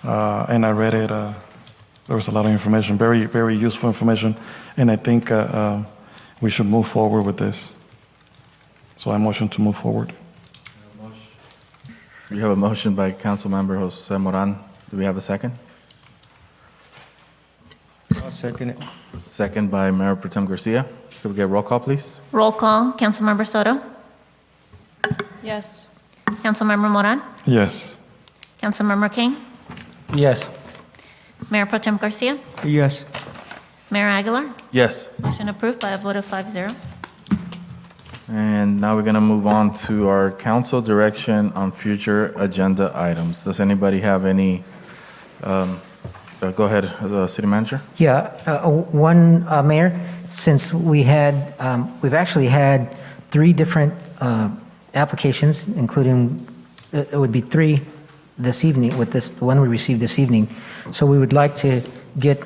And I read it. There was a lot of information, very, very useful information. And I think we should move forward with this. So I motion to move forward. We have a motion by Councilmember Jose Moran. Do we have a second? I'll second it. Second by Mayor Pro Tem Garcia. Could we get a roll call, please? Roll call, Councilmember Soto? Yes. Councilmember Moran? Yes. Councilmember King? Yes. Mayor Pro Tem Garcia? Yes. Mayor Aguilar? Yes. Motion approved by a vote of 5-0. And now we're going to move on to our council direction on future agenda items. Does anybody have any? Go ahead, City Manager. Yeah, one, Mayor, since we've actually had 3 different applications, including, it would be 3 this evening with this, the one we received this evening. So we would like to get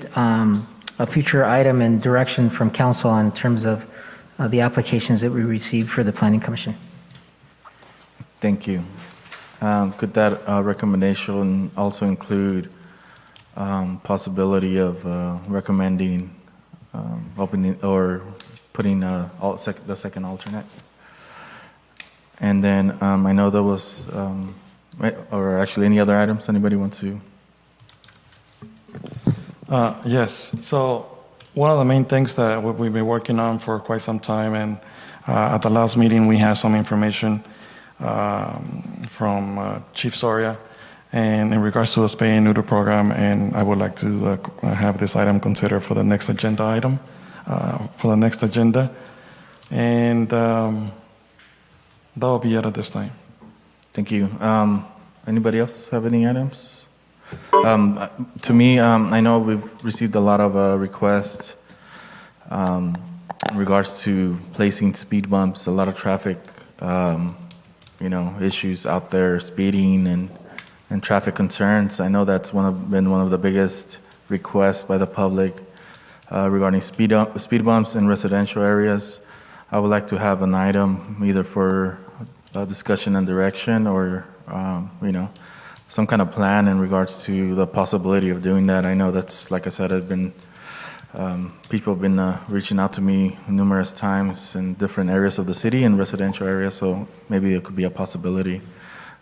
a future item and direction from council in terms of the applications that we received for the Planning Commission. Thank you. Could that recommendation also include possibility of recommending opening or putting the second alternate? And then I know there was, or actually any other items anybody wants to? Yes. So one of the main things that we've been working on for quite some time, and at the last meeting we had some information from Chief Soria, and in regards to the spay and neuter program, and I would like to have this item considered for the next agenda item, for the next agenda, and that will be it at this time. Thank you. Anybody else have any items? To me, I know we've received a lot of requests in regards to placing speed bumps, a lot of traffic, issues out there, speeding and traffic concerns. I know that's been one of the biggest requests by the public regarding speed bumps in residential areas. I would like to have an item either for discussion and direction, or some kind of plan in regards to the possibility of doing that. I know that's, like I said, people have been reaching out to me numerous times in different areas of the city and residential areas, so maybe it could be a possibility.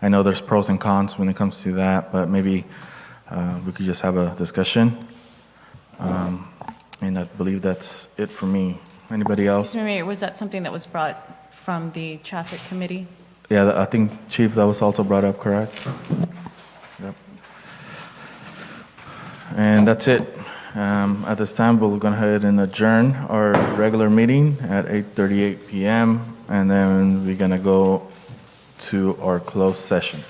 I know there's pros and cons when it comes to that, but maybe we could just have a discussion. And I believe that's it for me. Anybody else? Excuse me, Mayor, was that something that was brought from the traffic committee? Yeah, I think, Chief, that was also brought up, correct? Yep. And that's it. At this time, we'll go ahead and adjourn our regular meeting at 8:38 p.m. and then we're gonna go to our closed session.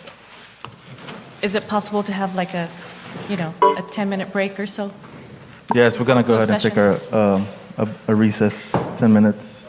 Is it possible to have like a 10-minute break or so? Yes, we're gonna go ahead Closed and take a recess, 10 minutes.